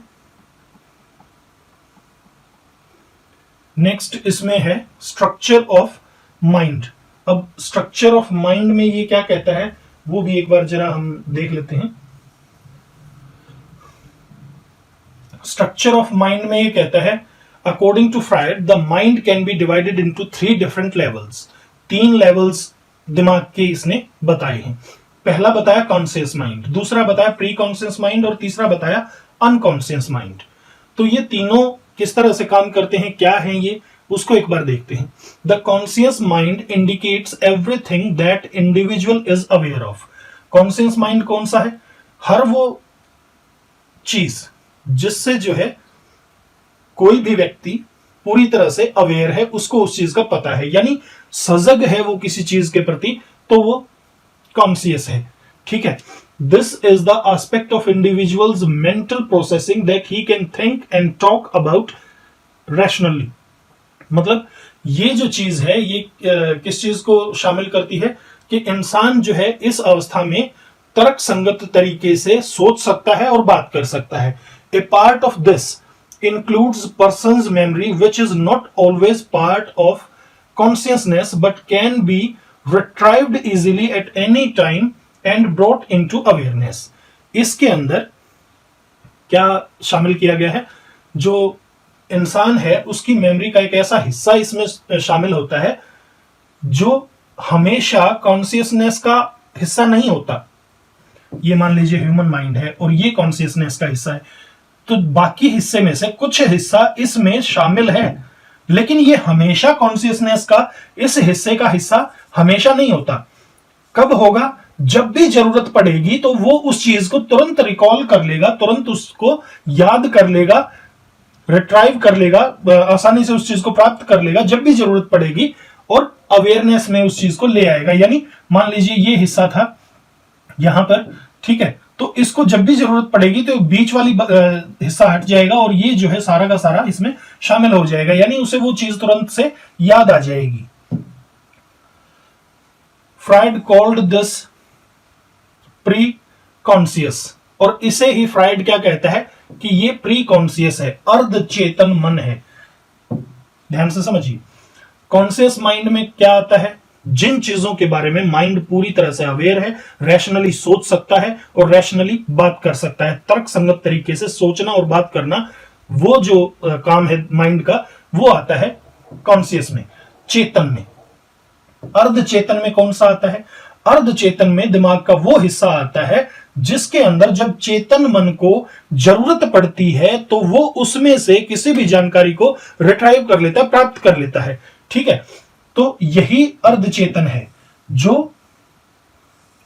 नेक्स्ट इसमें है स्ट्रक्चर ऑफ माइंड। अब स्ट्रक्चर ऑफ माइंड में ये क्या कहता है वो भी एक बार जरा हम देख लेते हैं। स्ट्रक्चर ऑफ माइंड में ये कहता है, according to Freud the mind can be divided into 3 different levels. 3 levels दिमाग के इसने बताए हैं। पहला बताया कॉन्शियस माइंड, दूसरा बताया प्री कॉन्शियस माइंड, और तीसरा बताया अनकॉन्शियस माइंड। तो ये तीनों किस तरह से काम करते हैं, क्या है ये, उसको एक बार देखते हैं। The conscious mind indicates everything that individual is aware of. Conscious mind कौन सा है, हर वो चीज जिससे जो है कोई भी व्यक्ति पूरी तरह से अवेयर है, उसको उस चीज का पता है, यानी सजग है वो किसी चीज के प्रति, तो वो कॉन्शियस है। ठीक है, this is the aspect of individuals mental processing that he can think and talk about rationally. मतलब ये जो चीज है ये किस चीज को शामिल करती है कि इंसान जो है इस अवस्था में तर्क संगत तरीके से सोच सकता है और बात कर सकता है। A part of this includes person's memory which is not always part of consciousness but can be retrieved easily at any time and brought into awareness। इसके अंदर क्या शामिल किया गया है, जो इंसान है उसकी मेमोरी का एक ऐसा हिस्सा इसमें शामिल होता है जो हमेशा कॉन्शियसनेस का हिस्सा नहीं होता। ये मान लीजिए ह्यूमन माइंड है और ये कॉन्शियसनेस का हिस्सा है, तो बाकी हिस्से में से कुछ हिस्सा इसमें शामिल है, लेकिन ये हमेशा कॉन्शियसनेस का इस हिस्से का हिस्सा हमेशा नहीं होता। कब होगा, जब भी जरूरत पड़ेगी तो वो उस चीज को तुरंत रिकॉल कर लेगा, तुरंत उसको याद कर लेगा, रिट्राइव कर लेगा, आसानी से उस चीज को प्राप्त कर लेगा जब भी जरूरत पड़ेगी, और अवेयरनेस में उस चीज को ले आएगा। यानी मान लीजिए ये हिस्सा था यहां पर, ठीक है, तो इसको जब भी जरूरत पड़ेगी तो बीच वाली हिस्सा हट जाएगा और ये जो है सारा का सारा इसमें शामिल हो जाएगा, यानी उसे वो चीज तुरंत से याद आ जाएगी। Fried called this pre conscious, और इसे ही फ्राइड क्या कहता है कि ये प्री कॉन्शियस है, अर्ध चेतन मन है। ध्यान से समझिए, कॉन्शियस माइंड में क्या आता है, जिन चीजों के बारे में माइंड पूरी तरह से अवेयर है, रैशनली सोच सकता है और रैशनली बात कर सकता है, तर्क संगत तरीके से सोचना और बात करना, वो जो काम है माइंड का, वो आता है कॉन्शियस में, चेतन में। अर्ध चेतन में कौन सा आता है, अर्ध चेतन में दिमाग का वो हिस्सा आता है जिसके अंदर जब चेतन मन को जरूरत पड़ती है तो वो उसमें से किसी भी जानकारी को रिट्राइव कर लेता है, प्राप्त कर लेता है। ठीक है, तो यही अर्धचेतन है जो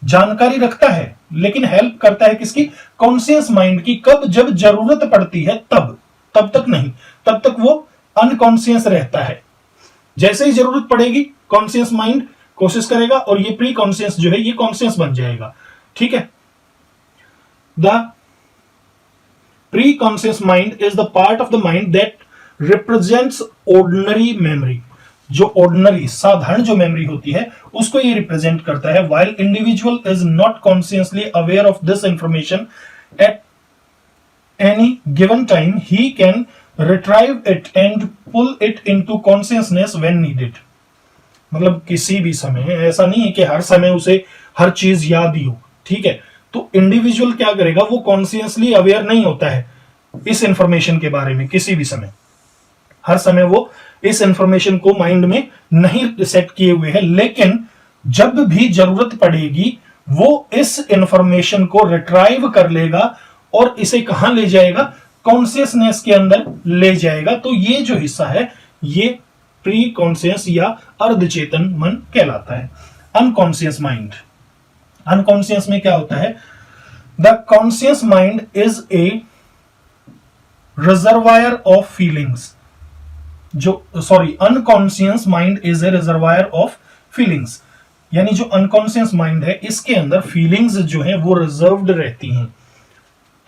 जानकारी रखता है लेकिन हेल्प करता है किसकी, कॉन्शियस माइंड की। कब, जब जरूरत पड़ती है तब, तब तक नहीं, तब तक वो अनकॉन्शियस रहता है। जैसे ही जरूरत पड़ेगी कॉन्शियस माइंड कोशिश करेगा और ये प्री कॉन्शियस जो है ये कॉन्शियस बन जाएगा। ठीक है, the pre conscious mind is the part of the mind that represents ordinary memory. जो ऑर्डिनरी साधारण जो मेमोरी होती है उसको ये रिप्रेजेंट करता है। While individual is not consciously aware of this information at any given time, he can retrieve it and pull it into consciousness when needed. मतलब किसी भी समय, ऐसा नहीं है कि हर समय उसे हर चीज याद ही हो। ठीक है, तो इंडिविजुअल क्या करेगा, वो कॉन्शियसली अवेयर नहीं होता है इस इंफॉर्मेशन के बारे में किसी भी समय, हर समय वो इस इंफॉर्मेशन को माइंड में नहीं सेट किए हुए है, लेकिन जब भी जरूरत पड़ेगी वो इस इंफॉर्मेशन को रिट्राइव कर लेगा और इसे कहां ले जाएगा, कॉन्शियसनेस के अंदर ले जाएगा। तो ये जो हिस्सा है ये प्री कॉन्शियस या अर्धचेतन मन कहलाता है। अनकॉन्शियस माइंड, अनकॉन्शियस में क्या होता है, the conscious mind is a reservoir of feelings. जो unconscious mind is a reservoir of feelings, यानी जो अनकॉन्शियस माइंड है इसके अंदर फीलिंग्स जो है वो रिजर्व्ड रहती हैं,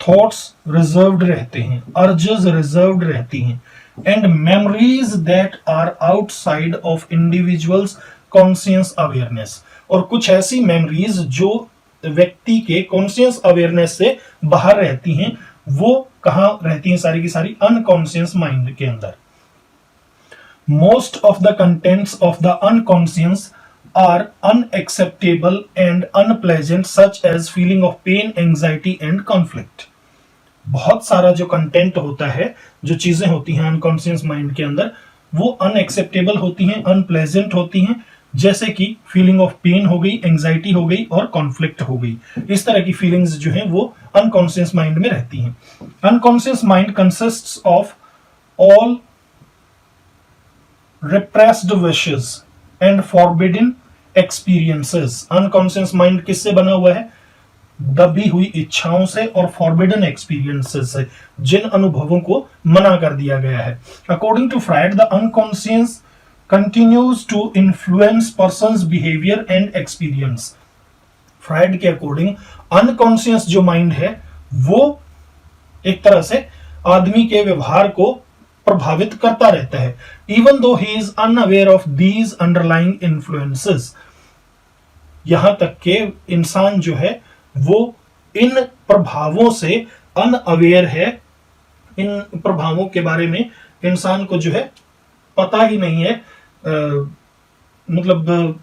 थॉट्स रिजर्व्ड रहते हैं, अर्जेस रिजर्व्ड रहती हैं, and memories that are outside of individual's conscious awareness, और कुछ ऐसी मेमोरीज जो व्यक्ति के कॉन्शियस अवेयरनेस से बाहर रहती हैं, वो कहां रहती हैं? सारी की सारी अनकॉन्शियस माइंड के अंदर। Most of the contents of the unconscious are unacceptable and unpleasant such as feeling of pain, anxiety and conflict। बहुत सारा जो कंटेंट होता है, जो चीजें होती हैं अनकॉन्शियस माइंड के अंदर, वो अनएक्सेप्टेबल होती हैं, अनप्लेजेंट होती हैं, जैसे कि फीलिंग ऑफ पेन हो गई, एंजाइटी हो गई और कॉन्फ्लिक्ट हो गई। इस तरह की फीलिंग्स जो हैं वो अनकॉन्शियस माइंड में रहती हैं। Unconscious mind consists of all repressed wishes and forbidden experiences। Unconscious mind किससे बना हुआ है? दबी हुई इच्छाओं से और फॉरबिडन एक्सपीरियंसेस से, जिन अनुभवों को मना कर दिया गया है। According to Freud, the unconscious continues to influence person's behavior and experience। Freud के अकॉर्डिंग अनकॉन्शियस जो माइंड है वो एक तरह से आदमी के व्यवहार को प्रभावित करता रहता है, even though he is unaware of these underlying influences. यहां तक के इंसान जो है वो इन प्रभावों से अनअवेयर है, इन प्रभावों के बारे में इंसान को जो है पता ही नहीं है, मतलब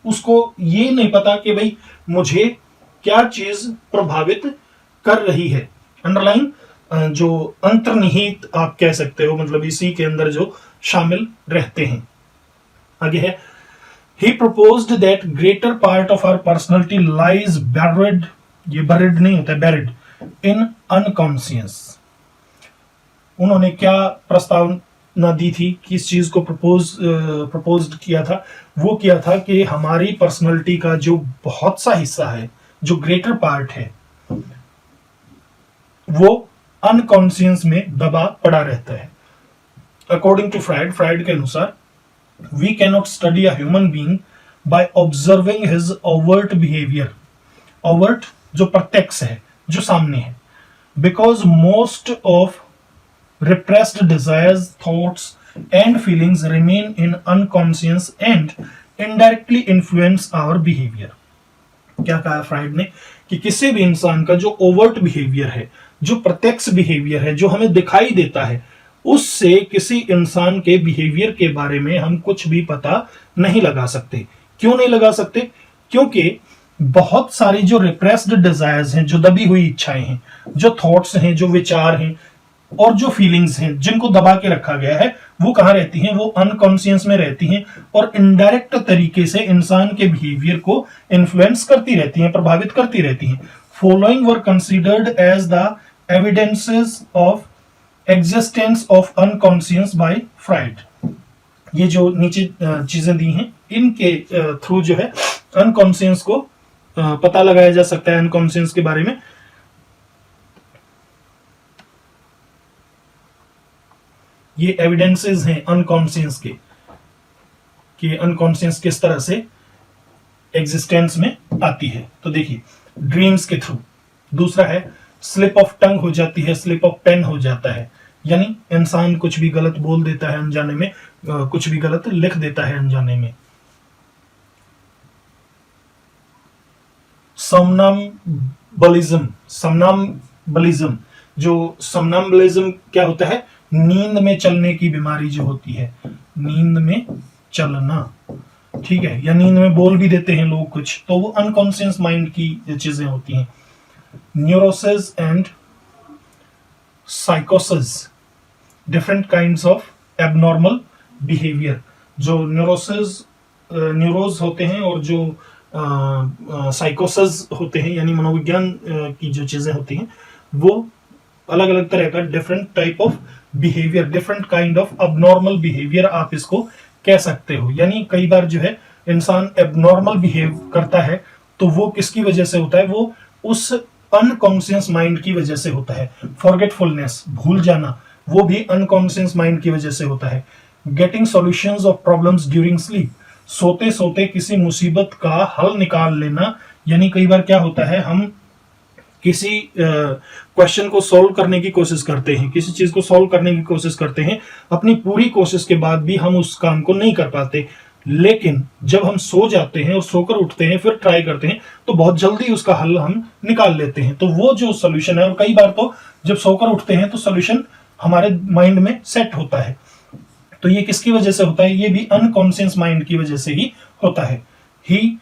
उसको ये नहीं पता कि भाई मुझे क्या चीज प्रभावित कर रही है। अंडरलाइन जो अंतर्निहित आप कह सकते हो, मतलब इसी के अंदर जो शामिल रहते हैं। आगे है, he proposed that greater part of our personality lies buried, ये buried नहीं होता, buried in unconscious। उन्होंने क्या प्रस्तावना दी थी, किस चीज को प्रपोज किया था? वो किया था कि हमारी पर्सनालिटी का जो बहुत सा हिस्सा है, जो ग्रेटर पार्ट है, वो अनकॉन्शियस में दबा पड़ा रहता है। अकॉर्डिंग टू फ्राइड के अनुसार, we cannot study a human being by observing his overt behaviour. Overt जो प्रत्यक्ष है, जो सामने है, because most of repressed desires, thoughts and feelings remain in unconscious and indirectly influence our behavior। क्या कहा फ्राइड ने कि किसी भी इंसान का जो ओवर्ट बिहेवियर है, जो प्रत्यक्ष बिहेवियर है, जो हमें दिखाई देता है, उससे किसी इंसान के बिहेवियर के बारे में हम कुछ भी पता नहीं लगा सकते। क्यों नहीं लगा सकते? क्योंकि बहुत सारी जो रिप्रेस्ड डिजायर्स हैं, जो दबी हुई इच्छाएं हैं, जो थॉट्स हैं, जो विचार हैं और जो फीलिंग्स हैं, जिनको दबा के रखा गया है, वो कहां रहती हैं? वो अनकॉन्शियस में रहती हैं और इनडायरेक्ट तरीके से इंसान के बिहेवियर को इन्फ्लुएंस करती रहती हैं, प्रभावित करती रहती हैं। Following were considered as the evidences of existence of unconscious by Freud. ये जो नीचे चीजें दी हैं, इनके थ्रू जो है अनकॉन्शियस को पता लगाया जा सकता है, अनकॉन्शियस के बारे में। ये एविडेंसेस हैं अनकॉन्शियस के, कि अनकॉन्शियस किस तरह से एग्जिस्टेंस में आती है। तो देखिए, ड्रीम्स के थ्रू। दूसरा है, स्लिप ऑफ टंग हो जाती है, स्लिप ऑफ पेन हो जाता है, यानी इंसान कुछ भी गलत बोल देता है अनजाने में, कुछ भी गलत लिख देता है अनजाने में। समनाम्बलिज्म, जो समनाम्बलिज्म क्या होता है? नींद में चलने की बीमारी जो होती है, नींद में चलना, ठीक है, या नींद में बोल भी देते हैं लोग कुछ, तो वो अनकॉन्शियस माइंड की चीजें होती हैं। न्यूरोसिस एंड साइकोसिस, different kinds of abnormal behaviour. जो न्यूरोज होते हैं और जो साइकोसिस होते हैं, यानी मनोविज्ञान की जो चीजें होती हैं, वो अलग अलग तरह का different type of behaviour, different kind of abnormal behaviour आप इसको कह सकते हो। यानी कई बार जो है इंसान एबनॉर्मल बिहेव करता है, तो वो किसकी वजह से होता है? वो उस अनकॉन्शियस माइंड की वजह से होता है। फॉरगेटफुलनेस, भूल जाना, वो भी अनकॉन्शियस माइंड की वजह से होता है। Getting solutions of problems during sleep, सोते सोते किसी मुसीबत का हल निकाल लेना। यानी कई बार क्या होता है, हम किसी क्वेश्चन को सॉल्व करने की कोशिश करते हैं, किसी चीज को सॉल्व करने की कोशिश करते हैं, अपनी पूरी कोशिश के बाद भी हम उस काम को नहीं कर पाते, लेकिन जब हम सो जाते हैं और सोकर उठते हैं फिर ट्राई करते हैं तो बहुत जल्दी उसका हल हम निकाल लेते हैं। तो वो जो सोल्यूशन है, और कई बार तो जब सोकर उठते हैं तो सोल्यूशन हमारे माइंड में सेट होता है। तो ये किसकी वजह से होता है? ये भी अनकॉन्शियस माइंड की वजह से ही होता है। He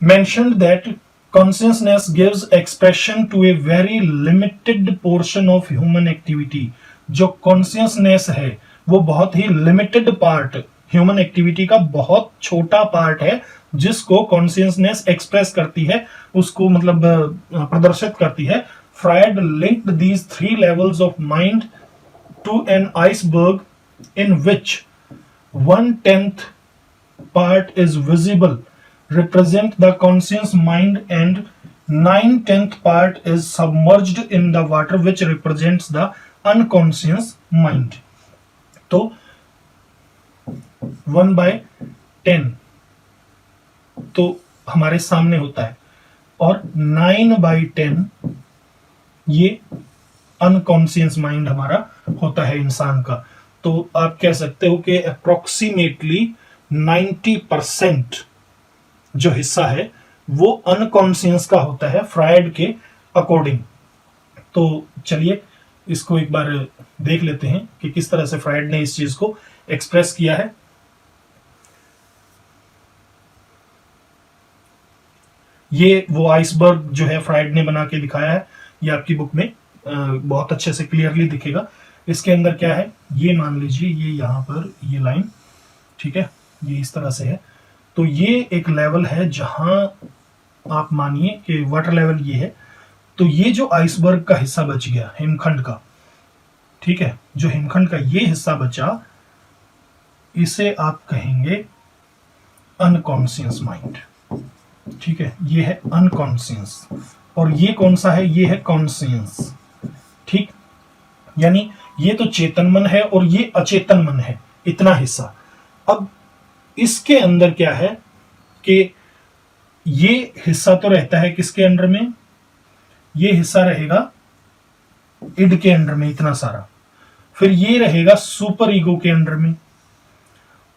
mentioned that consciousness gives expression to a very limited portion of human activity। जो consciousness है वो बहुत ही limited part, human activity का बहुत छोटा part है जिसको consciousness express करती है, उसको मतलब प्रदर्शित करती है। Freud linked these three levels of mind to an iceberg in which 1/10 part is visible, represent the conscious mind, and 9/10 part is submerged in the water which represents the unconscious mind। तो 1/10 तो हमारे सामने होता है और 9/10 ये unconscious mind हमारा होता है इंसान का। तो आप कह सकते हो कि अप्रोक्सीमेटली 90% जो हिस्सा है वो अनकॉन्शियस का होता है फ्रायड के अकॉर्डिंग। तो चलिए इसको एक बार देख लेते हैं कि किस तरह से फ्रायड ने इस चीज को एक्सप्रेस किया है। ये वो आइसबर्ग जो है फ्रायड ने बना के दिखाया है, ये आपकी बुक में बहुत अच्छे से क्लियरली दिखेगा। इसके अंदर क्या है, ये मान लीजिए ये यहाँ पर ये लाइन, ठीक है, ये इस तरह से है। तो ये एक लेवल है जहां आप मानिए कि वाटर लेवल ये है। तो ये जो आइसबर्ग का हिस्सा बच गया हिमखंड का, ठीक है, जो हिमखंड का ये हिस्सा बचा इसे आप कहेंगे अनकॉन्शियस माइंड, ठीक है, ये है अनकॉन्शियस। और ये कौन सा है? ये है कॉन्शियस, ठीक। यानी ये तो चेतन मन है और ये अचेतन मन है, इतना हिस्सा। अब इसके अंदर क्या है कि ये हिस्सा तो रहता है किसके अंडर में? ये हिस्सा रहेगा इड के अंडर में, इतना सारा। फिर ये रहेगा सुपर ईगो के अंडर में,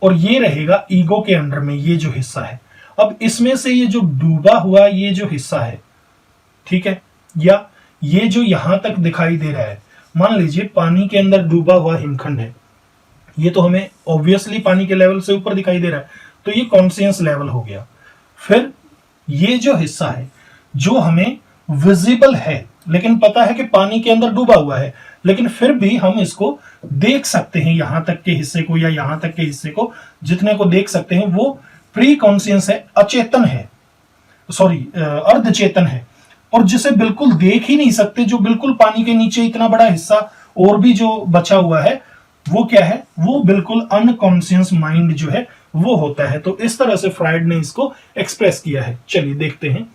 और ये रहेगा ईगो के अंडर में, ये जो हिस्सा है। अब इसमें से ये जो डूबा हुआ ये जो हिस्सा है, ठीक है, या ये जो यहां तक दिखाई दे रहा है, मान लीजिए पानी के अंदर डूबा हुआ हिमखंड है, ये तो हमें ऑब्वियसली पानी के लेवल से ऊपर दिखाई दे रहा है, तो ये कॉन्शियस लेवल हो गया। फिर ये जो हिस्सा है जो हमें विजिबल है, लेकिन पता है कि पानी के अंदर डूबा हुआ है, लेकिन फिर भी हम इसको देख सकते हैं, यहां तक के हिस्से को या यहां तक के हिस्से को जितने को देख सकते हैं, वो प्री कॉन्शियस है, अचेतन है, सॉरी अर्धचेतन है। और जिसे बिल्कुल देख ही नहीं सकते, जो बिल्कुल पानी के नीचे इतना बड़ा हिस्सा और भी जो बचा हुआ है, वो क्या है? वो बिल्कुल अनकॉन्शियस माइंड जो है वो होता है। तो इस तरह से फ्रायड ने इसको एक्सप्रेस किया है। चलिए देखते हैं।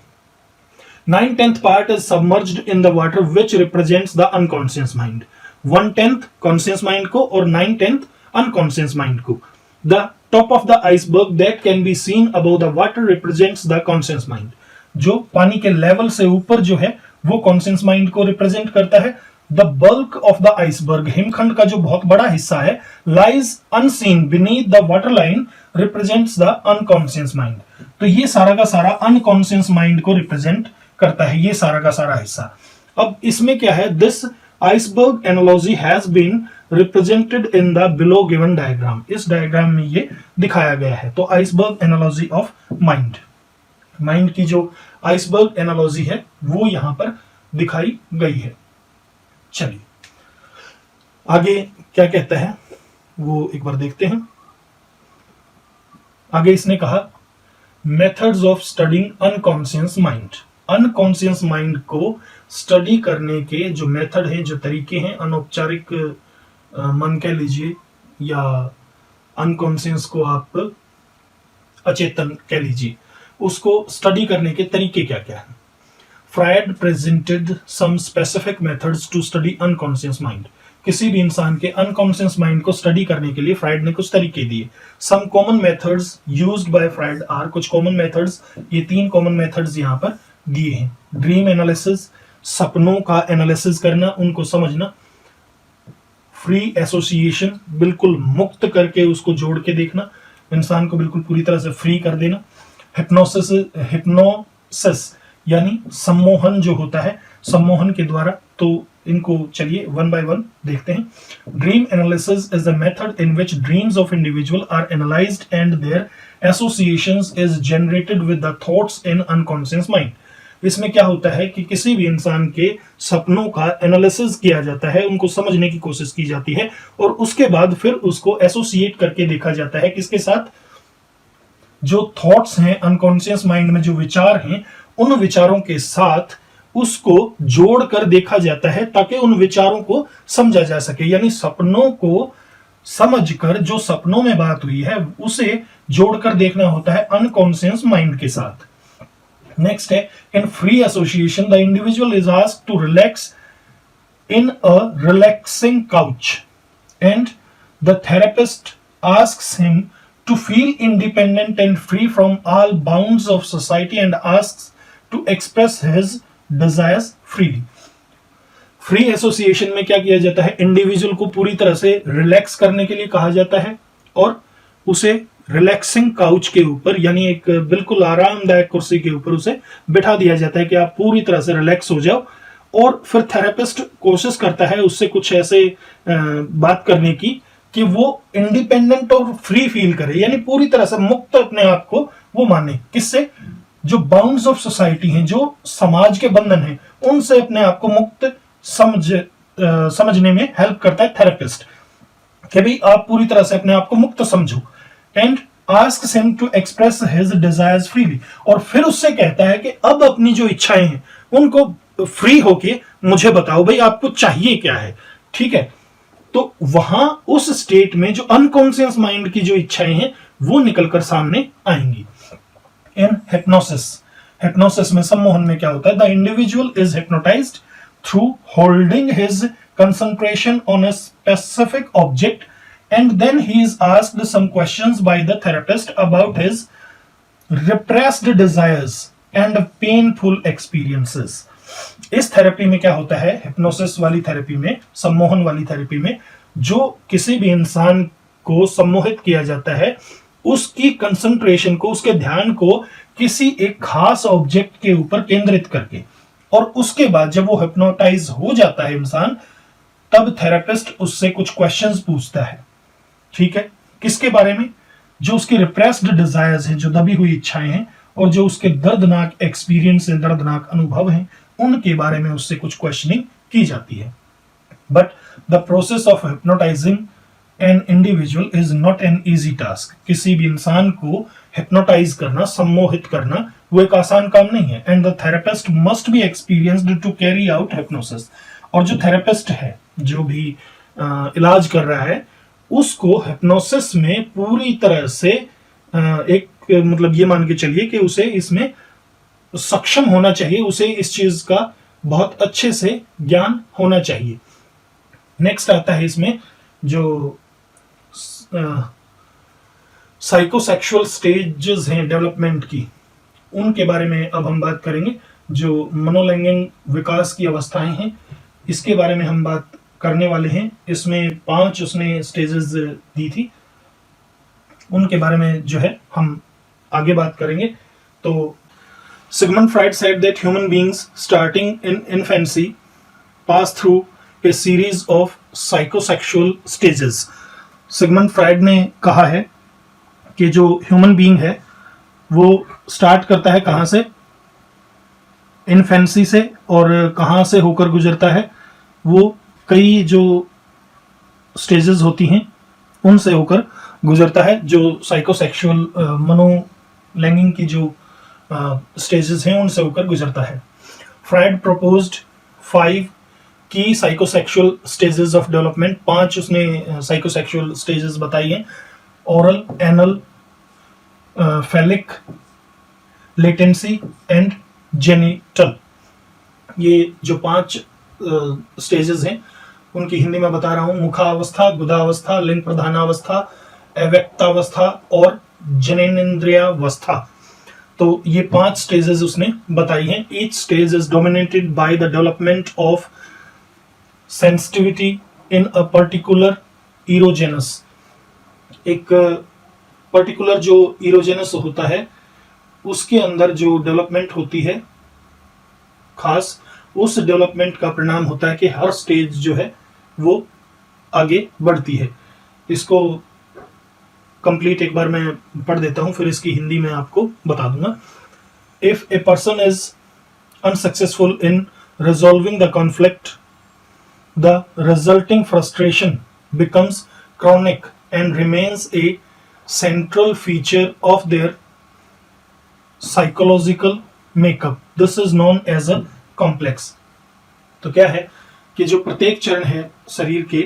9/10 part is submerged in the water which represents the unconscious mind। 1/10 conscious mind को और 9/10 unconscious mind को। The top of the iceberg that can be seen above the water represents the conscious mind। जो पानी के level से ऊपर जो है वो कॉन्शियस माइंड को रिप्रेजेंट करता है। The bulk of the iceberg, हिमखंड का जो बहुत बड़ा हिस्सा है, lies unseen beneath the water line, represents the unconscious mind. तो ये सारा का सारा अनकॉन्शियस माइंड को रिप्रेजेंट करता है, ये सारा का सारा हिस्सा। अब इसमें क्या है? This iceberg analogy has been represented in the below given diagram. इस डायग्राम में ये दिखाया गया है। तो iceberg analogy of mind, mind की जो आइसबर्ग एनालॉजी है वो यहां पर दिखाई गई है। चलिए आगे क्या कहता है वो एक बार देखते हैं। आगे इसने कहा methods of studying unconscious mind. Unconscious mind को स्टडी करने के जो मेथड है, जो तरीके हैं, अनौपचारिक मन कह लीजिए या अनकॉन्शियस को आप अचेतन कह लीजिए, उसको स्टडी करने के तरीके क्या क्या हैं। Freud presented some specific methods to study unconscious mind. किसी भी इंसान के अनकॉन्शियस माइंड को स्टडी करने के लिए फ्राइड ने कुछ तरीके दिए। Some common methods used by Freud are, कुछ कॉमन मेथड्स, ये 3 कॉमन मेथड्स यहाँ पर दिए हैं। ड्रीम एनालिसिस, सपनों का एनालिसिस करना, उनको समझना। फ्री एसोसिएशन, बिल्कुल मुक्त करके उसको जोड़ के देखना, इंसान को बिल्कुल पूरी तरह से फ्री कर देना। हिप्नोसिस यानी सम्मोहन जो होता है, सम्मोहन के द्वारा, तो इनको चलिए वन बाय वन देखते हैं। Dream analysis is the method in which dreams of individual are analysed and their associations is generated with the thoughts in unconscious mind. इसमें क्या होता है कि किसी भी इंसान के सपनों का एनालिसिस किया जाता है, उनको समझने की कोशिश की जाती है और उसके बाद फिर उसको एसोसिएट करके देखा जाता है किसके साथ, जो थॉट्स हैं अनकॉन्शियस माइंड में, जो विचार हैं, उन विचारों के साथ उसको जोड़कर देखा जाता है ताकि उन विचारों को समझा जा सके। यानी सपनों को समझकर जो सपनों में बात हुई है उसे जोड़कर देखना होता है अनकॉन्शियस माइंड के साथ। नेक्स्ट है, in free association the individual is asked to relax in a relaxing couch and the therapist asks him to feel independent and free from all bounds of society and asks to express his desires freely. Free association में क्या किया जाता है, individual को पूरी तरह से relax करने के लिए कहा जाता है और उसे रिलैक्सिंग काउच के ऊपर, यानी एक बिल्कुल आरामदायक कुर्सी के ऊपर उसे बिठा दिया जाता है कि आप पूरी तरह से रिलैक्स हो जाओ। और फिर थेरेपिस्ट कोशिश करता है उससे कुछ ऐसे बात करने की कि वो इंडिपेंडेंट और फ्री फील करे, यानी पूरी तरह से मुक्त अपने आप को वो माने। किससे, जो बाउंड्स ऑफ सोसाइटी हैं, जो समाज के बंधन हैं, उनसे अपने आप को मुक्त समझने में हेल्प करता है थेरेपिस्ट, कि भाई आप पूरी तरह से अपने आप को मुक्त समझो। And asks him to express his desires freely, और फिर उससे कहता है कि अब अपनी जो इच्छाएं हैं उनको फ्री होके मुझे बताओ, भाई आपको चाहिए क्या है, ठीक है। तो वहां उस स्टेट में जो अनकॉन्शियस माइंड की जो इच्छाएं हैं वो निकलकर सामने आएंगी। इन हिप्नोसिस में, सम्मोहन में क्या होता है, the individual is hypnotised through holding his concentration on a specific object and then he is asked some questions by the therapist about his repressed desires and painful experiences. इस थेरेपी में क्या होता है, हिप्नोसिस वाली therapy में, सम्मोहन वाली therapy में, जो किसी भी इंसान को सम्मोहित किया जाता है उसकी कंसंट्रेशन को, उसके ध्यान को किसी एक खास ऑब्जेक्ट के ऊपर केंद्रित करके, और उसके बाद जब वो हिप्नोटाइज हो जाता है इंसान, तब थेरेपिस्ट उससे कुछ क्वेश्चंस पूछता है, ठीक है, किसके बारे में, जो उसके रिप्रेस्ड डिजायर्स हैं, जो दबी हुई इच्छाएं हैं, और जो उसके दर्दनाक एक्सपीरियंस हैं, दर्दनाक अनुभव हैं, उनके बारे में उससे कुछ क्वेश्चनिंग की जाती है। But the process of hypnotising an individual is not an easy task. किसी भी इंसान को हिप्नोटाइज करना, सम्मोहित करना, वो एक आसान काम नहीं है। And the therapist must be experienced to carry out hypnosis. और जो थेरेपिस्ट है, जो भी इलाज कर रहा है, उसको हिप्नोसिस में पूरी तरह से एक मतलब ये मान के चलिए कि उसे इसमें सक्षम होना चाहिए, उसे इस चीज का बहुत अच्छे से ज्ञान होना चाहिए। नेक्स्ट आता है इसमें जो साइकोसेक्सुअल स्टेजेस हैं डेवलपमेंट की, उनके बारे में अब हम बात करेंगे। जो मनोलैंगिक विकास की अवस्थाएं हैं, इसके बारे में हम बात करने वाले हैं। इसमें 5 उसने स्टेजेस दी थी, उनके बारे में जो है हम आगे बात करेंगे। तो Sigmund Freud said that human beings starting in infancy pass through a series of psychosexual stages. Sigmund Freud ने कहा है कि जो ह्यूमन बीइंग है वो स्टार्ट करता है कहाँ से, इन्फेंसी से, और कहाँ से होकर गुजरता है, वो कई जो स्टेजेस होती हैं उनसे होकर गुजरता है। जो साइकोसेक्सुअल मनोलैंगिक की जो स्टेजेस हैं उनसे होकर गुजरता है। फ्राइड प्रपोज्ड 5 की साइकोसेक्सुअल स्टेजेस ऑफ डेवलपमेंट, 5 उसने साइकोसेक्सुअल स्टेजेस बताई हैं। Oral, anal, phallic, latency and genital. ये जो 5 स्टेजेस हैं उनकी हिंदी में बता रहा हूं, मुखावस्था, गुदावस्था, लिंग प्रधानावस्था, अव्यक्तावस्था और जननेन्द्रियावस्था। तो ये 5 स्टेजेस उसने बताई हैं। Each stage is dominated by the development of sensitivity in a particular erogenous. एक पर्टिकुलर जो इरोजेनस होता है उसके अंदर जो डेवलपमेंट होती है खास, उस डेवलपमेंट का परिणाम होता है कि हर स्टेज जो है वो आगे बढ़ती है। इसको कंप्लीट एक बार मैं पढ़ देता हूं, फिर इसकी हिंदी में आपको बता दूंगा। If a person is unsuccessful in resolving the conflict, the resulting frustration becomes chronic and remains a central feature of their psychological makeup. This is known as a complex. तो क्या है कि जो प्रत्येक चरण है शरीर के,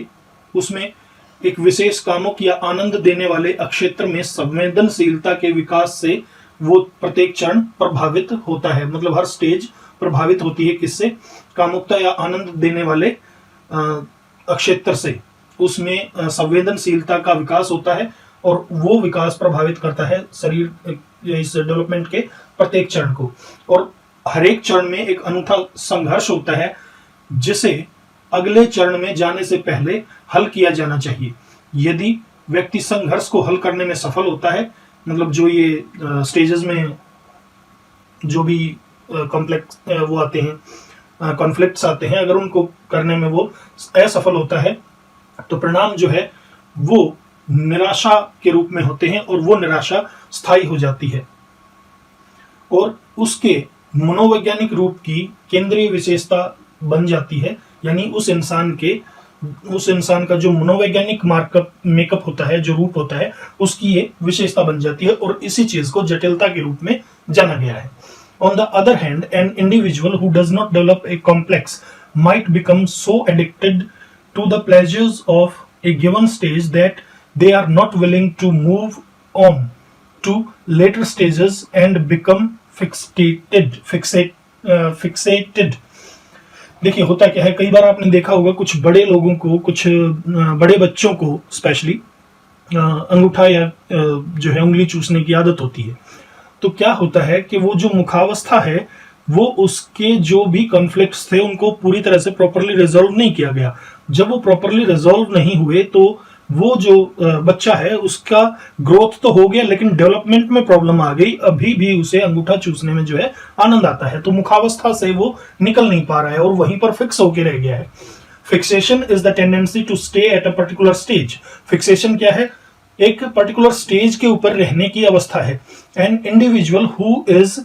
उसमें एक विशेष कामुक या आनंद देने वाले अक्षेत्र में संवेदनशीलता के विकास से वो प्रत्येक चरण प्रभावित होता है। मतलब हर स्टेज प्रभावित होती है किससे? कामुकता या आनंद देने वाले अक्षेत्र से। उसमें संवेदनशीलता का विकास होता है और वो विकास प्रभावित करता है शरीर इस डेवलपमेंट के प्रत्येक चरण को। और हर एक चरण में एक अनूठा संघर्ष होता है जिसे अगले चरण में जाने से पहले हल किया जाना चाहिए। यदि व्यक्ति संघर्ष को हल करने में सफल होता है, मतलब जो ये स्टेजेस में जो भी कॉम्प्लेक्स वो आते हैं, कॉन्फ्लिक्ट्स आते हैं, अगर उनको करने में वो असफल होता है तो परिणाम जो है वो निराशा के रूप में होते हैं और वो निराशा स्थायी हो जाती है और उसके मनोवैज्ञानिक रूप की केंद्रीय विशेषता बन जाती है। यानी उस इंसान का जो मनोवैज्ञानिक मेकअप होता है, जो रूप होता है, उसकी ये विशेषता बन जाती है और इसी चीज को जटिलता के रूप में जाना गया है। On the other hand, an individual who does not develop a complex might become so addicted to the pleasures of a given stage that they are not willing to move on to later stages and become fixated. देखिए होता क्या है, कई बार आपने देखा होगा कुछ बड़े लोगों को, कुछ बड़े बच्चों को स्पेशली अंगूठा या जो है उंगली चूसने की आदत होती है। तो क्या होता है कि वो जो मुखावस्था है वो उसके जो भी कॉन्फ्लिक्ट्स थे उनको पूरी तरह से प्रॉपरली रिजॉल्व नहीं किया गया। जब वो प्रॉपरली रिजॉल्व नहीं हुए तो वो जो बच्चा है उसका ग्रोथ तो हो गया लेकिन डेवलपमेंट में प्रॉब्लम आ गई। अभी भी उसे अंगूठा चूसने में जो है आनंद आता है, तो मुखावस्था से वो निकल नहीं पा रहा है और वहीं पर फिक्स होके रह गया है। Fixation is the tendency to stay at a particular stage. Fixation क्या है? एक पर्टिकुलर स्टेज के ऊपर रहने की अवस्था है। N individual who is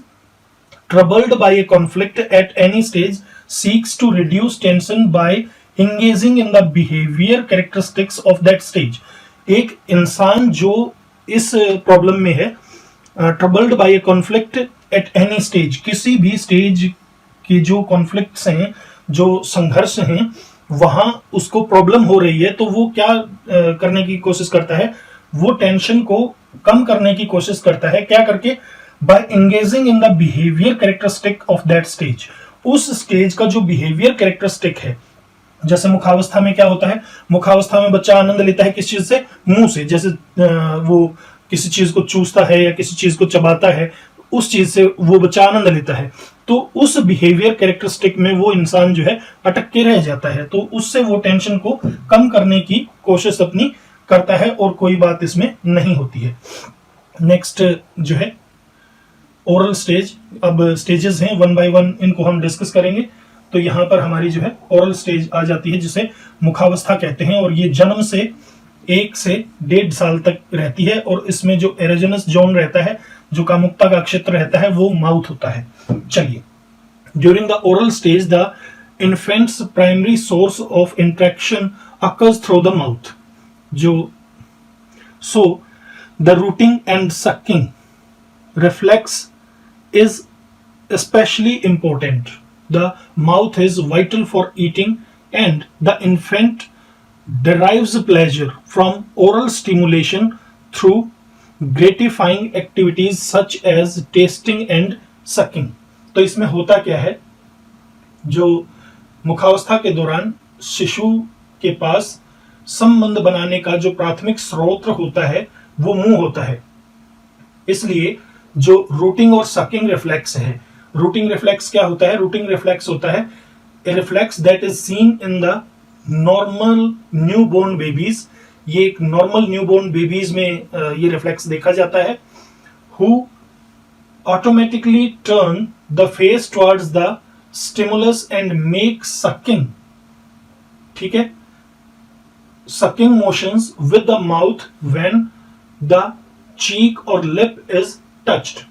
troubled by a conflict at any stage seeks to reduce tension by engaging in the behavior characteristics of that stage. एक इंसान जो इस प्रॉब्लम में है, troubled by a conflict at any stage, किसी भी stage की जो कॉन्फ्लिक्ट्स हैं, जो संघर्ष हैं, वहां उसको प्रॉब्लम हो रही है तो वो क्या करने की कोशिश करता है? वो टेंशन को कम करने की कोशिश करता है। क्या करके? by engaging in the behavior characteristic of that stage. उस स्टेज का जो बिहेवियर कैरेक्टरिस्टिक है, जैसे मुखावस्था में क्या होता है? मुखावस्था में बच्चा आनंद लेता है किस चीज से? मुंह से। जैसे वो किसी चीज को चूसता है या किसी चीज को चबाता है, उस चीज से वो बच्चा आनंद लेता है। तो उस बिहेवियर कैरेक्टरिस्टिक में वो इंसान जो है अटक के रह जाता है, तो उससे वो टेंशन को कम करने की कोशिश अपनी करता है और कोई बात इसमें नहीं होती है। नेक्स्ट जो है ओरल स्टेज। अब स्टेजेस हैं, वन बाय वन इनको हम डिस्कस करेंगे। तो यहाँ पर हमारी जो है ओरल स्टेज आ जाती है जिसे मुखावस्था कहते हैं और ये जन्म से 1 से 1.5 साल तक रहती है और इसमें जो एरोजेनस जोन रहता है, जो कामुकता का क्षेत्र रहता है, वो माउथ होता है। चलिए, during the oral stage the infants primary source of interaction occurs through the mouth. So the routing and sucking reflex is especially important. The mouth is vital for eating and the infant derives pleasure from oral stimulation through gratifying activities such as tasting and sucking. तो इसमें होता क्या है? जो मुखावस्था के दौरान शिशु के पास संबंध बनाने का जो प्राथमिक स्रोत होता है वो मुंह होता है। इसलिए जो रूटिंग और सकिंग रिफ्लेक्स है, रूटिंग रिफ्लेक्स क्या होता है? रूटिंग रिफ्लेक्स होता है a reflex that is seen in the normal newborn babies. ये एक नॉर्मल न्यूबॉर्न बेबीज में ये रिफ्लेक्स देखा जाता है। Who automatically turn the face towards the stimulus and make sucking, ठीक है, sucking motions with the mouth when the cheek or lip is touched.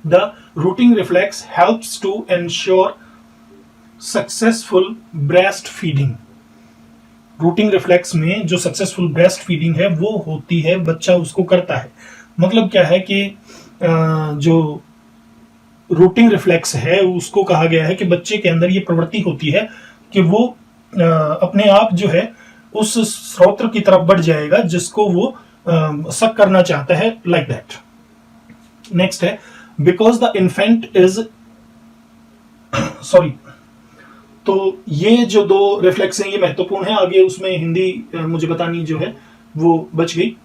The rooting reflex helps to ensure successful breastfeeding. Routing reflex में जो successful breast feeding है वो होती है, बच्चा उसको करता है। मतलब क्या है कि जो रूटिंग रिफ्लेक्स है उसको कहा गया है कि बच्चे के अंदर ये प्रवृत्ति होती है कि वो अपने आप जो है उस स्रोत की तरफ बढ़ जाएगा जिसको वो सक करना चाहता है, लाइक दैट। नेक्स्ट है because the infant is sorry. तो ये जो दो रिफ्लेक्स हैं ये महत्वपूर्ण है। आगे उसमें हिंदी मुझे बतानी जो है वो बच गई।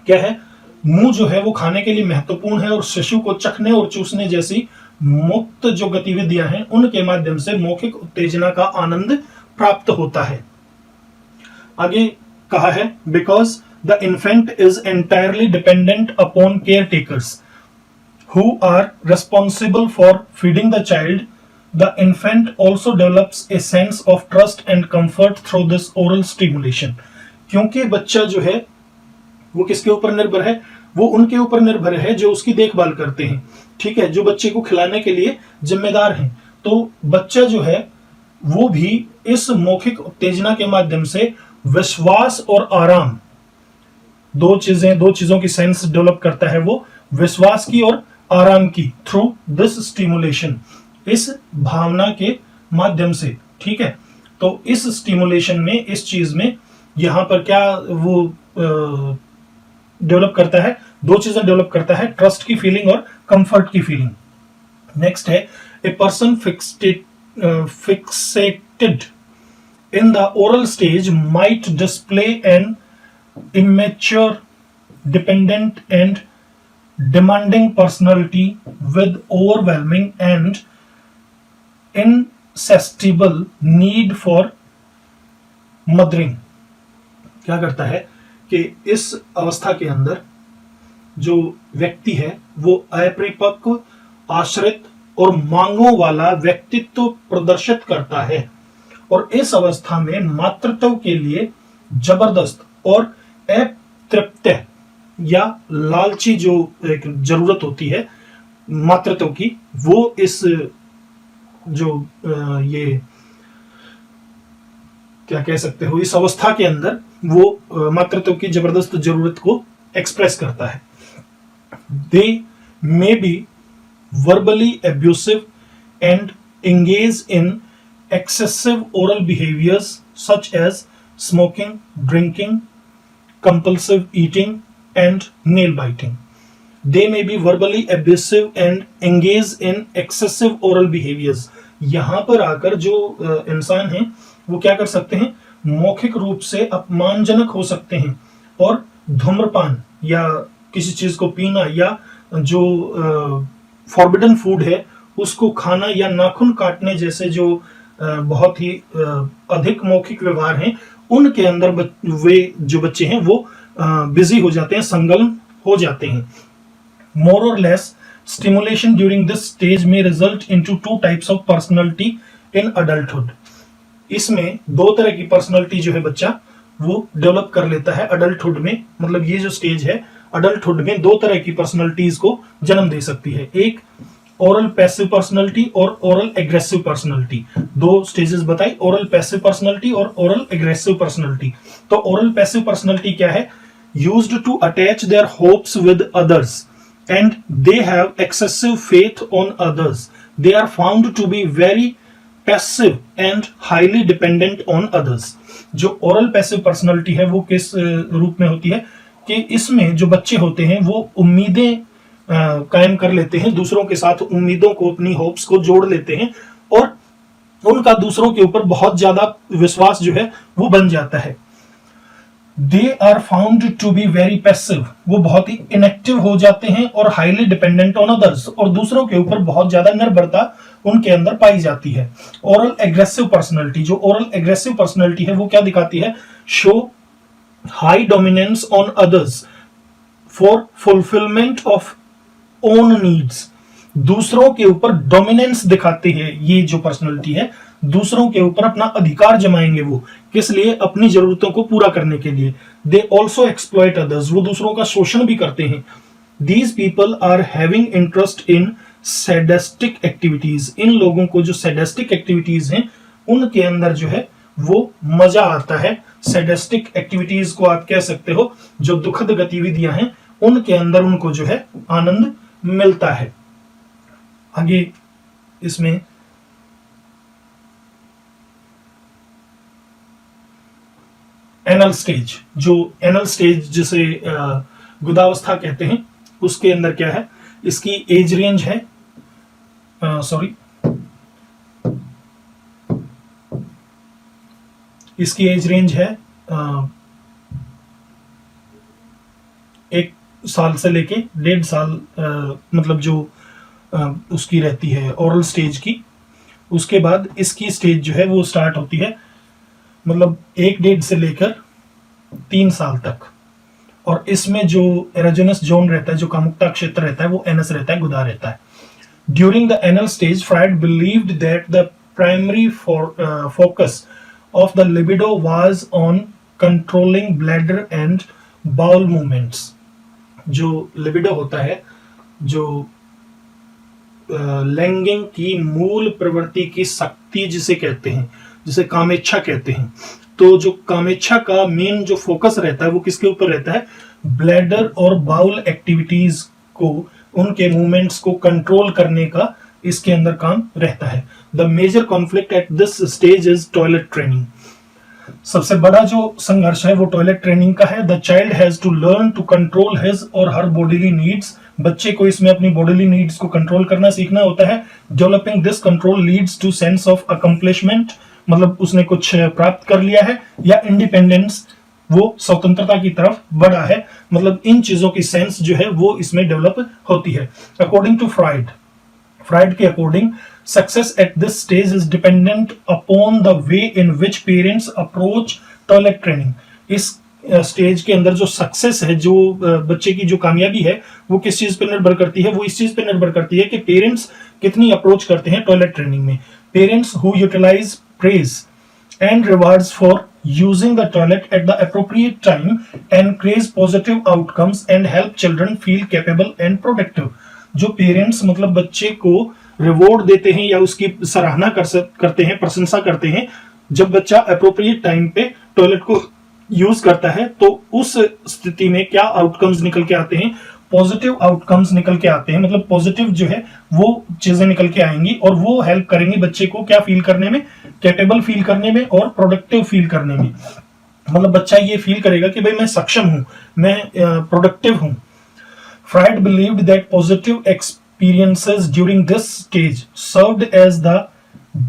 क्या है? मुंह जो है वो खाने के लिए महत्वपूर्ण है और शिशु को चखने और चूसने जैसी मुक्त जो गतिविधियां हैं उनके माध्यम से मौखिक उत्तेजना का आनंद प्राप्त होता है। आगे कहा है because the infant is entirely dependent upon caretakers who are responsible for feeding the child, the infant also develops a sense of trust and comfort through this oral stimulation. क्योंकि बच्चा जो है वो किसके ऊपर निर्भर है? वो उनके ऊपर निर्भर है जो उसकी देखभाल करते हैं, ठीक है, जो बच्चे को खिलाने के लिए जिम्मेदार हैं। तो बच्चा जो है वो भी इस मौखिक उत्तेजना के माध्यम से विश्वास और आराम, दो चीजों की सेंस डेवलप करता है, वो विश्वास की और आराम की, थ्रू दिस स्टिमुलेशन, इस भावना के माध्यम से, ठीक है। तो इस स्टिमुलेशन में, इस चीज में यहां पर क्या वो डेवलप करता है? दो चीजें डेवलप करता है, ट्रस्ट की फीलिंग और कंफर्ट की फीलिंग। नेक्स्ट है a person fixated in the oral stage might display an immature, dependent and demanding personality with overwhelming and insatiable need for mothering। क्या करता है कि इस अवस्था के अंदर जो व्यक्ति है वो अपरिपक्व, आश्रित और मांगों वाला व्यक्तित्व प्रदर्शित करता है और इस अवस्था में मातृत्व के लिए जबरदस्त और अतृप्त या लालची जो एक जरूरत होती है मातृत्व की, वो इस जो ये क्या कह सकते हो, इस अवस्था के अंदर वो मातृत्व की जबरदस्त जरूरत को एक्सप्रेस करता है। They may be verbally abusive and engage in excessive oral behaviors such as smoking, drinking, compulsive eating and nail biting. They may be verbally abusive and engage in excessive oral behaviors। यहां पर आकर जो इंसान हैं वो क्या कर सकते हैं? मौखिक रूप से अपमानजनक हो सकते हैं और धूम्रपान या किसी चीज को पीना या जो फॉरबिडन फूड है उसको खाना या नाखून काटने जैसे जो बहुत ही अधिक मौखिक व्यवहार हैं उनके अंदर वे जो बच्चे हैं वो बिजी हो जाते हैं, संलग्न हो जाते हैं। मोर और less stimulation during this stage में result into two types of personality in adulthood. इसमें दो तरह की पर्सनालिटी जो है बच्चा वो डेवलप कर लेता है अडल्टहुड में। मतलब ये जो स्टेज है अडल्टहुड में दो तरह की पर्सनालिटीज को जन्म दे सकती है, एक ओरल पैसिव पर्सनालिटी और ओरल एग्रेसिव पर्सनालिटी। दो स्टेजेस बताई, ओरल पैसिव पर्सनालिटी और ओरल एग्रेसिव पर्सनालिटी। तो ओरल पैसिव पर्सनालिटी क्या है? Used to attach their hopes with others and they have excessive faith on others. They are found to be very passive and highly dependent on others. जो oral passive personality है वो किस रूप में होती है कि इसमें जो बच्चे होते हैं वो उम्मीदें कायम कर लेते हैं, दूसरों के साथ उम्मीदों को, अपनी होप्स को जोड़ लेते हैं और उनका दूसरों के ऊपर बहुत ज्यादा विश्वास जो है वो बन जाता है। They are found to be very passive, वो बहुत ही इनएक्टिव हो जाते हैं, और हाईली डिपेंडेंट ऑन अदर्स, और दूसरों के ऊपर बहुत ज्यादा निर्भरता उनके अंदर पाई जाती है। ओरल एग्रेसिव पर्सनैलिटी, जो ओरल एग्रेसिव पर्सनैलिटी है वो क्या दिखाती है? Show high dominance on others for fulfilment of own needs, दूसरों के ऊपर डोमिनेंस दिखाते हैं। ये जो पर्सनैलिटी है दूसरों के ऊपर अपना अधिकार जमाएंगे, वो किस लिए? अपनी जरूरतों को पूरा करने के लिए। दे ऑल्सो एक्सप्लॉइट अदर्स, वो दूसरों का शोषण भी करते हैं। These people are having interest in sadistic activities, इन लोगों को जो सैडिस्टिक एक्टिविटीज हैं उनके अंदर जो है वो मजा आता है। सैडिस्टिक एक्टिविटीज को आप कह सकते हो जो दुखद गतिविधियां हैं उनके अंदर उनको जो है आनंद मिलता है। आगे इसमें एनल स्टेज, जो एनल स्टेज जिसे गुदावस्था कहते हैं, उसके अंदर क्या है? इसकी एज रेंज है इसकी एज रेंज है 1 साल से लेके 1.5 साल, मतलब जो उसकी रहती है ओरल स्टेज की। उसके बाद इसकी स्टेज जो है वो स्टार्ट होती है मतलब 1.5 से लेकर 3 साल तक, और इसमें जो एरोजेनस जोन रहता है, जो कामुकता क्षेत्र रहता है, वो एनस रहता है, गुदा रहता है। During the anal stage fright believed that the primary focus of the libido was on controlling bladder and bowel movements। जो libido होता है, जो लैंगिक की मूल प्रवृत्ति की शक्ति जिसे कहते हैं, जिसे कामेच्छा कहते हैं, तो जो कामेच्छा का मेन जो फोकस रहता है वो किसके ऊपर रहता है? ब्लैडर और बाउल एक्टिविटीज को, उनके मूवमेंट्स को कंट्रोल करने का इसके अंदर काम रहता है। The major conflict at this stage is toilet training. सबसे बड़ा जो संघर्ष है वो टॉयलेट ट्रेनिंग का है। The child has to learn to control his or her bodily needs, बच्चे को इसमें अपनी बॉडीली नीड्स को कंट्रोल करना सीखना होता है। Developing this control leads to sense of accomplishment, मतलब उसने कुछ प्राप्त कर लिया है, या इंडिपेंडेंस, वो स्वतंत्रता की तरफ बढ़ा है, मतलब इन चीजों की सेंस जो है वो इसमें डेवलप होती है। अकॉर्डिंग टू फ्राइड के according success at this stage is dependent upon the way in which parents approach toilet training. इस स्टेज के अंदर जो सक्सेस है, जो बच्चे की जो कामयाबी है, वो किस चीज पे निर्भर करती है? वो इस चीज पे निर्भर करती है कि पेरेंट्स कितनी अप्रोच करते हैं टॉयलेट ट्रेनिंग में। Parents who utilise praise and rewards for using the toilet at the appropriate time encourage positive outcomes and help children feel capable and productive। जो पेरेंट्स मतलब बच्चे को रिवॉर्ड देते हैं या उसकी सराहना करते हैं, प्रशंसा करते हैं, जब बच्चा अप्रोप्रिएट टाइम पे टॉयलेट को यूज करता है, तो उस स्थिति में क्या आउटकम्स निकल के आते हैं? पॉजिटिव आउटकम्स निकल के आते हैं, मतलब पॉजिटिव जो है वो चीजें निकल के आएंगी, और वो हेल्प करेंगी बच्चे को क्या फील करने में? कैपेबल फील करने में और प्रोडक्टिव फील करने में। मतलब बच्चा ये फील करेगा कि भाई मैं सक्षम हूं, मैं प्रोडक्टिव हूं। Freud believed that positive experiences during this stage served as the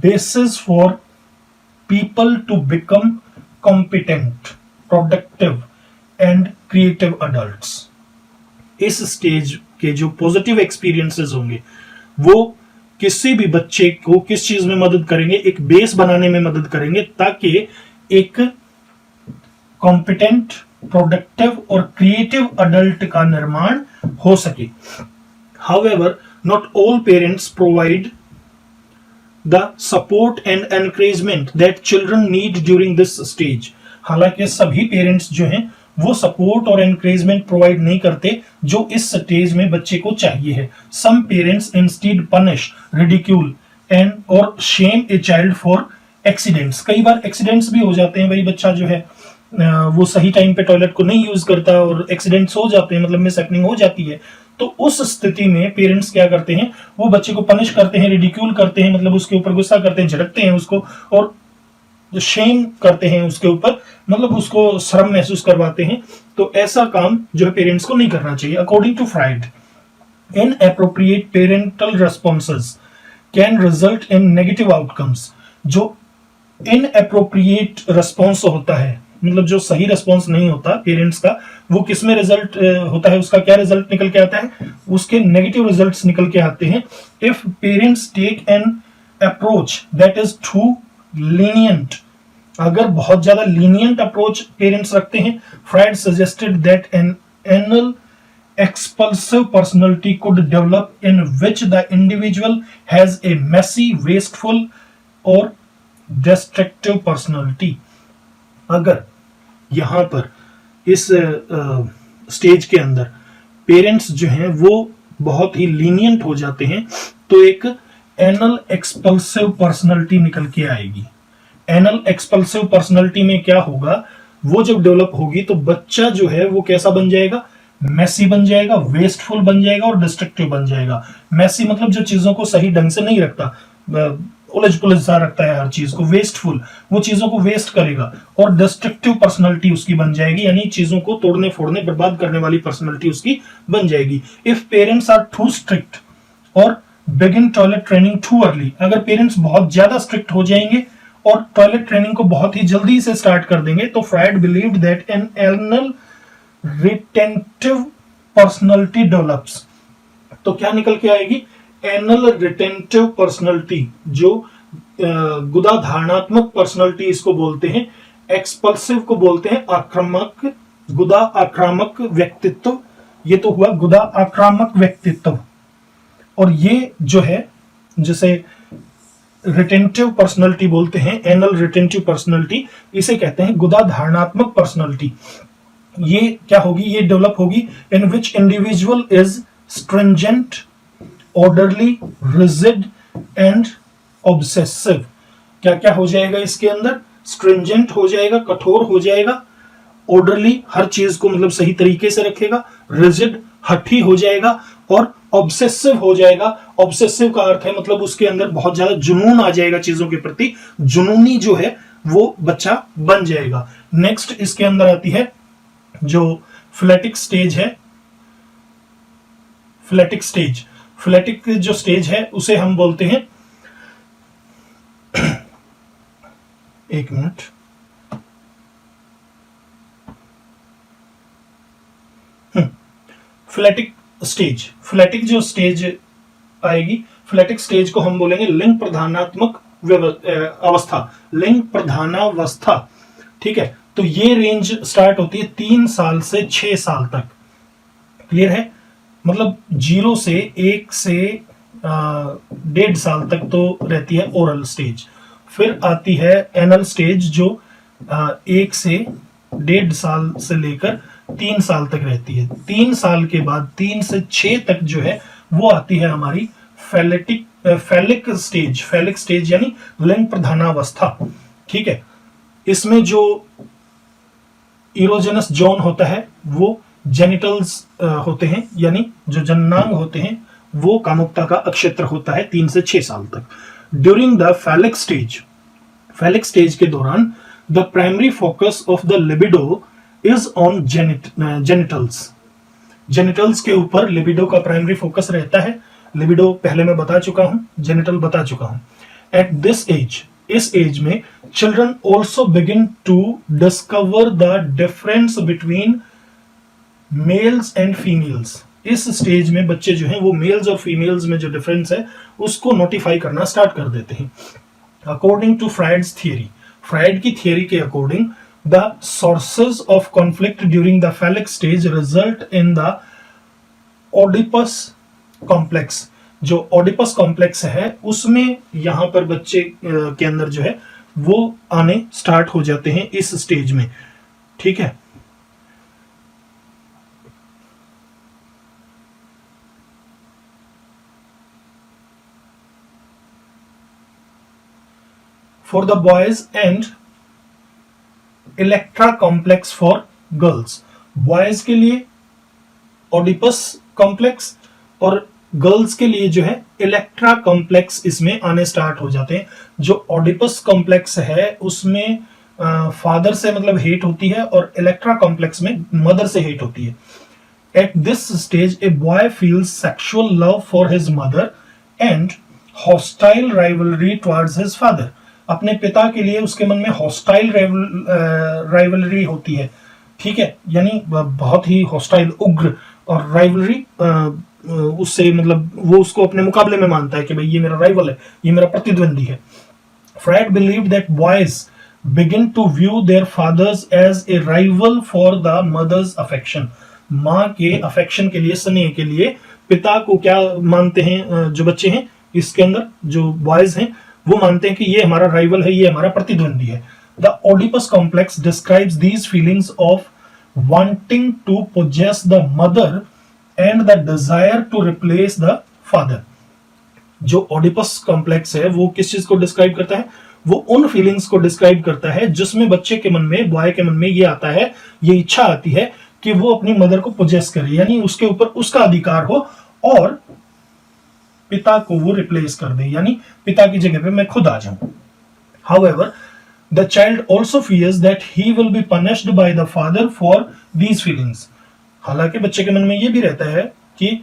basis for people to become competent, productive and creative adults. इस स्टेज के जो पॉजिटिव एक्सपीरियंसेस होंगे वो किसी भी बच्चे को किस चीज में मदद करेंगे? एक बेस बनाने में मदद करेंगे, ताकि एक कॉम्पिटेंट, प्रोडक्टिव और क्रिएटिव अडल्ट का निर्माण हो सके। However not all parents provide the support and encouragement that children need during this stage. हालांकि सभी पेरेंट्स जो हैं वो सपोर्ट और एनकरेजमेंट प्रोवाइड नहीं करते जो इस स्टेज में बच्चे को चाहिए है। Some parents instead punish, ridicule and और shame a child for accidents. कई बार एक्सीडेंट्स भी हो जाते हैं, भाई बच्चा जो है वो सही टाइम पे टॉयलेट को नहीं यूज करता और एक्सीडेंट्स हो जाते हैं, मतलब मिस हैपनिंग हो जाती है। तो उस स्थिति में पेरेंट्स क्या करते हैं? वो बच्चे को पनिश करते हैं, रिडिक्यूल करते हैं, मतलब उसके ऊपर गुस्सा करते हैं, झड़कते हैं उसको, और शेम करते हैं उसके ऊपर, मतलब उसको शर्म महसूस करवाते हैं। तो ऐसा काम जो है पेरेंट्स को नहीं करना चाहिए। According to Freud, inappropriate parental responses can result in negative outcomes. जो इनएप्रोप्रिएट रिस्पॉन्स होता है, मतलब जो सही रिस्पॉन्स नहीं होता पेरेंट्स का, वो किस में रिजल्ट होता है, उसका क्या रिजल्ट निकल के आता है, उसके नेगेटिव रिजल्ट्स निकल के आते हैं। If parents take an approach that is too lenient, अगर बहुत ज्यादा लीनियंट अप्रोच पेरेंट्स रखते हैं, Freud suggested that an anal expulsive personality could develop in which the individual has a messy, wasteful or destructive personality। अगर यहां पर इस stage के अंदर पेरेंट्स जो हैं वो बहुत ही लीनियंट हो जाते हैं, तो एक एनल एक्सपल्सिव पर्सनालिटी निकल के आएगी। एनल एक्सपल्सिव पर्सनालिटी में क्या होगा, वो जब डेवलप होगी तो बच्चा जो है वो कैसा बन जाएगा, मैसी बन जाएगा, वेस्टफुल बन जाएगा और डिस्ट्रक्टिव बन जाएगा। मैसी मतलब जो चीजों को सही ढंग से नहीं रखता, उलझ पुलझ सा रखता है हर चीज को। वेस्टफुल, वो चीजों को वेस्ट करेगा। और डिस्ट्रक्टिव पर्सनालिटी उसकी बन जाएगी, यानी चीजों को तोड़ने फोड़ने बर्बाद करने वाली पर्सनालिटी उसकी बन जाएगी। If parents are too strict और begin toilet training too early, अगर पेरेंट्स बहुत ज्यादा स्ट्रिक्ट हो जाएंगे और टॉयलेट ट्रेनिंग को बहुत ही जल्दी से स्टार्ट कर देंगे, तो Freud believed that an anal retentive personality develops. तो क्या निकल के आएगी, एनल रिटेंटिव पर्सनालिटी, जो गुदा धारणात्मक पर्सनालिटी इसको बोलते हैं। एक्सपल्सिव को बोलते हैं आक्रामक, गुदा आक्रामक व्यक्तित्व। ये तो हुआ गुदा आक्रामक व्यक्तित्व। और ये जो है, जैसे रिटेंटिव पर्सनालिटी बोलते हैं, एनल रिटेंटिव पर्सनालिटी, इसे कहते हैं गुदा धारणात्मक पर्सनालिटी। ये क्या होगी, ये डेवलप होगी in which individual is stringent, orderly, rigid and obsessive. क्या क्या हो जाएगा इसके अंदर, स्ट्रिंजेंट हो जाएगा, कठोर हो जाएगा, ऑर्डरली, हर चीज को मतलब सही तरीके से रखेगा, रिजिड, हठी हो जाएगा, और ऑब्सेसिव हो जाएगा। ऑब्सेसिव का अर्थ है मतलब उसके अंदर बहुत ज्यादा जुनून आ जाएगा चीजों के प्रति, जुनूनी जो है वो बच्चा बन जाएगा। नेक्स्ट इसके अंदर आती है जो फ्लेटिक स्टेज है। फ्लेटिक स्टेज, फ्लेटिक जो स्टेज है उसे हम बोलते हैं, एक मिनट, फ्लेटिक स्टेज। फ्लेटिक जो स्टेज आएगी, फ्लेटिक स्टेज को हम बोलेंगे लिंग प्रधानात्मक अवस्था, लिंग प्रधानावस्था। ठीक है, तो ये रेंज स्टार्ट होती है 3 साल से 6 साल तक। क्लियर है, मतलब 0 से 1 से 1.5 साल तक तो रहती है ओरल स्टेज। फिर आती है एनल स्टेज, जो 1 से 1.5 साल से लेकर 3 साल तक रहती है। 3 साल के बाद 3 से 6 तक जो है वो आती है हमारी फैलिक स्टेज। फैलिक स्टेज यानी लिंग प्रधानावस्था। ठीक है, इसमें जो इरोजेनस जोन होता है वो जेनिटल्स होते हैं, यानी जो जननांग होते हैं वो कामुकता का अक्षेत्र होता है 3 से 6 साल तक। ड्यूरिंग द फैलिक स्टेज के दौरान the primary focus of the libido is on genitals. Genitals के ऊपर लिबिडो का प्राइमरी फोकस रहता है। लिबिडो पहले मैं बता चुका हूं, जेनिटल बता चुका हूं। एट दिस एज, इस एज में children also begin to discover the difference between males and females. इस स्टेज में बच्चे जो हैं वो मेल्स और फीमेल्स में जो डिफरेंस है उसको नोटिफाई करना स्टार्ट कर देते हैं। According to Freud's theory, fried की थियरी के according, the sources of conflict during the phallic stage result in the Oedipus complex. जो ओडिपस कॉम्प्लेक्स है उसमें यहां पर बच्चे के अंदर जो है वो आने स्टार्ट हो जाते हैं इस स्टेज में। ठीक है, for the boys and Electra complex for girls. Boys के लिए ओडिपस कॉम्प्लेक्स और गर्ल्स के लिए जो है इलेक्ट्रा कॉम्प्लेक्स इसमें आने स्टार्ट हो जाते हैं। जो ओडिपस कॉम्प्लेक्स है उसमें फादर से मतलब हेट होती है और इलेक्ट्रा कॉम्प्लेक्स में मदर से हेट होती है। Eight this stage a boy feels sexual love for his mother and hostile rivalry towards his father. अपने पिता के लिए उसके मन में हॉस्टाइल राइवलरी होती है, ठीक है, यानी बहुत ही हॉस्टाइल, उग्र, और राइवलरी उससे मतलब वो उसको अपने मुकाबले में मानता है कि भाई ये मेरा राइवल है, ये मेरा प्रतिद्वंदी है। Fried believed that boys begin to view their fathers as a rival for the mother's affection। माँ के अफेक्शन के लिए, स्नेह के लिए पिता को क्या मानते हैं, जो बच्चे हैं इसके अंदर, जो बॉयज हैं, वो मानते हैं कि ये हमारा राइवल है, ये हमारा प्रतिद्वंदी है। The Oedipus complex describes these feelings of wanting to possess the mother and the desire to replace the father. जो ओडिपस कॉम्प्लेक्स है वो किस चीज को डिस्क्राइब करता है? वो उन फीलिंग्स को डिस्क्राइब करता है जिसमें बच्चे के मन में, बॉय के मन में ये आता है, ये इच्छा आती है कि वो अपनी मदर को पोजेस करे, यानी उसके ऊपर उसका अधिकार हो और पिता को वो रिप्लेस कर दे, यानी पिता की जगह पे मैं खुद आ जाऊं। However, the child also fears that he will be punished by the father for these feelings। हालांकि बच्चे के मन में ये भी रहता है कि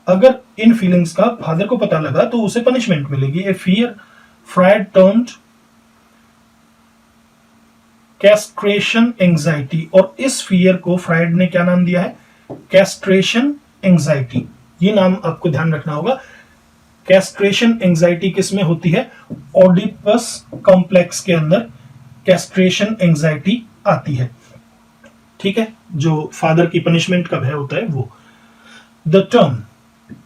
अगर इन फीलिंग्स का फादर को पता लगा तो उसे पनिशमेंट मिलेगी। A fear Freud termed castration anxiety, और इस फियर को फ्राइड ने क्या नाम दिया है? Castration anxiety. ये नाम आपको ध्यान रखना होगा। कैस्ट्रेशन एंजाइटी किस में होती है? ओडिपस कॉम्प्लेक्स के अंदर कैस्ट्रेशन एंजाइटी आती है, ठीक है, जो फादर की पनिशमेंट का भय होता है वो। द टर्म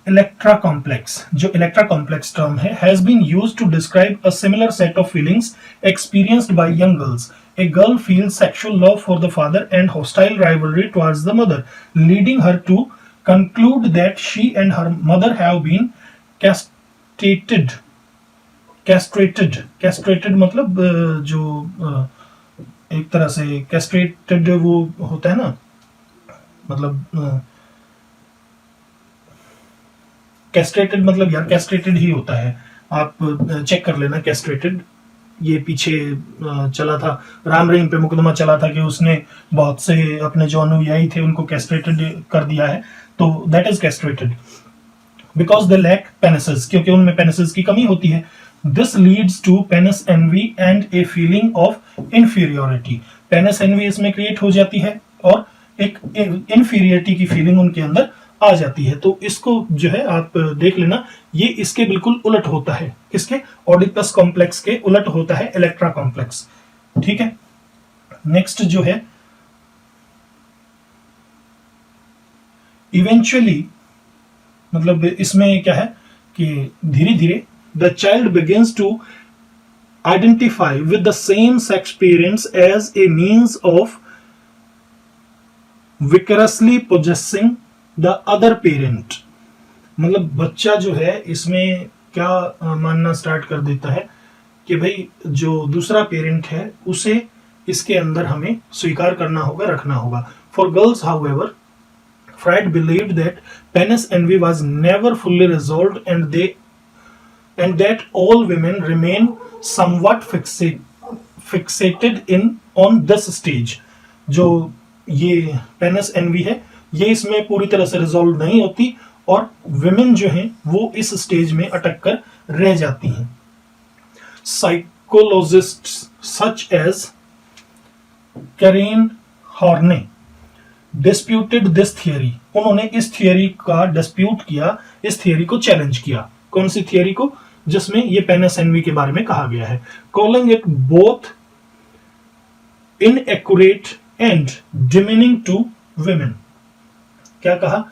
इलेक्ट्रा कॉम्प्लेक्स, जो इलेक्ट्रा कॉम्प्लेक्स टर्म है, has been used to describe a similar set of feelings experienced by young girls. A girl feels sexual love for the father and hostile rivalry towards the mother, leading her to conclude that she and her mother have been castrated। castrated मतलब जो एक तरह से castrated वो होता है ना, मतलब castrated मतलब यार castrated ही होता है, आप चेक कर लेना castrated। ये पीछे चला था, राम रहीम पे मुकदमा चला था कि उसने बहुत से अपने जो अनुयायी थे उनको कैस्ट्रेटेड कर दिया है, तो that is castrated because they lack penises, क्योंकि उनमें पेनिसेस की कमी होती है। This leads to penis envy and a feeling of inferiority. Penis envy इसमें क्रिएट हो जाती है और एक इनफीरियरिटी की फीलिंग उनके अंदर आ जाती है। तो इसको जो है आप देख लेना, ये इसके बिल्कुल उलट होता है, किसके? ओडिपस कॉम्प्लेक्स के उलट होता है इलेक्ट्रा कॉम्प्लेक्स, ठीक है। नेक्स्ट जो है इवेंचुअली, मतलब इसमें क्या है कि धीरे धीरे the child begins to identify with the same sex parents as a means of vicariously possessing the other parent. मतलब बच्चा जो है इसमें क्या मानना स्टार्ट कर देता है कि भाई जो दूसरा पेरेंट है उसे इसके अंदर हमें स्वीकार करना होगा, रखना होगा। For girls however, Freud believed that penis envy was never fully resolved and that all women remain somewhat fixated on this stage। जो ये पेनिस एनवी है ये इसमें पूरी तरह से रिजॉल्व नहीं होती और विमेन जो हैं वो इस स्टेज में अटक कर रह जाती हैं। Psychologists such as Karen Horney disputed this theory. उन्होंने इस थियरी का डिस्प्यूट किया, इस थियरी को चैलेंज किया। कौन सी थियरी को? जिसमें ये पेनिस एनवी के बारे में कहा गया है। Calling it both inaccurate and demeaning to women. क्या कहा?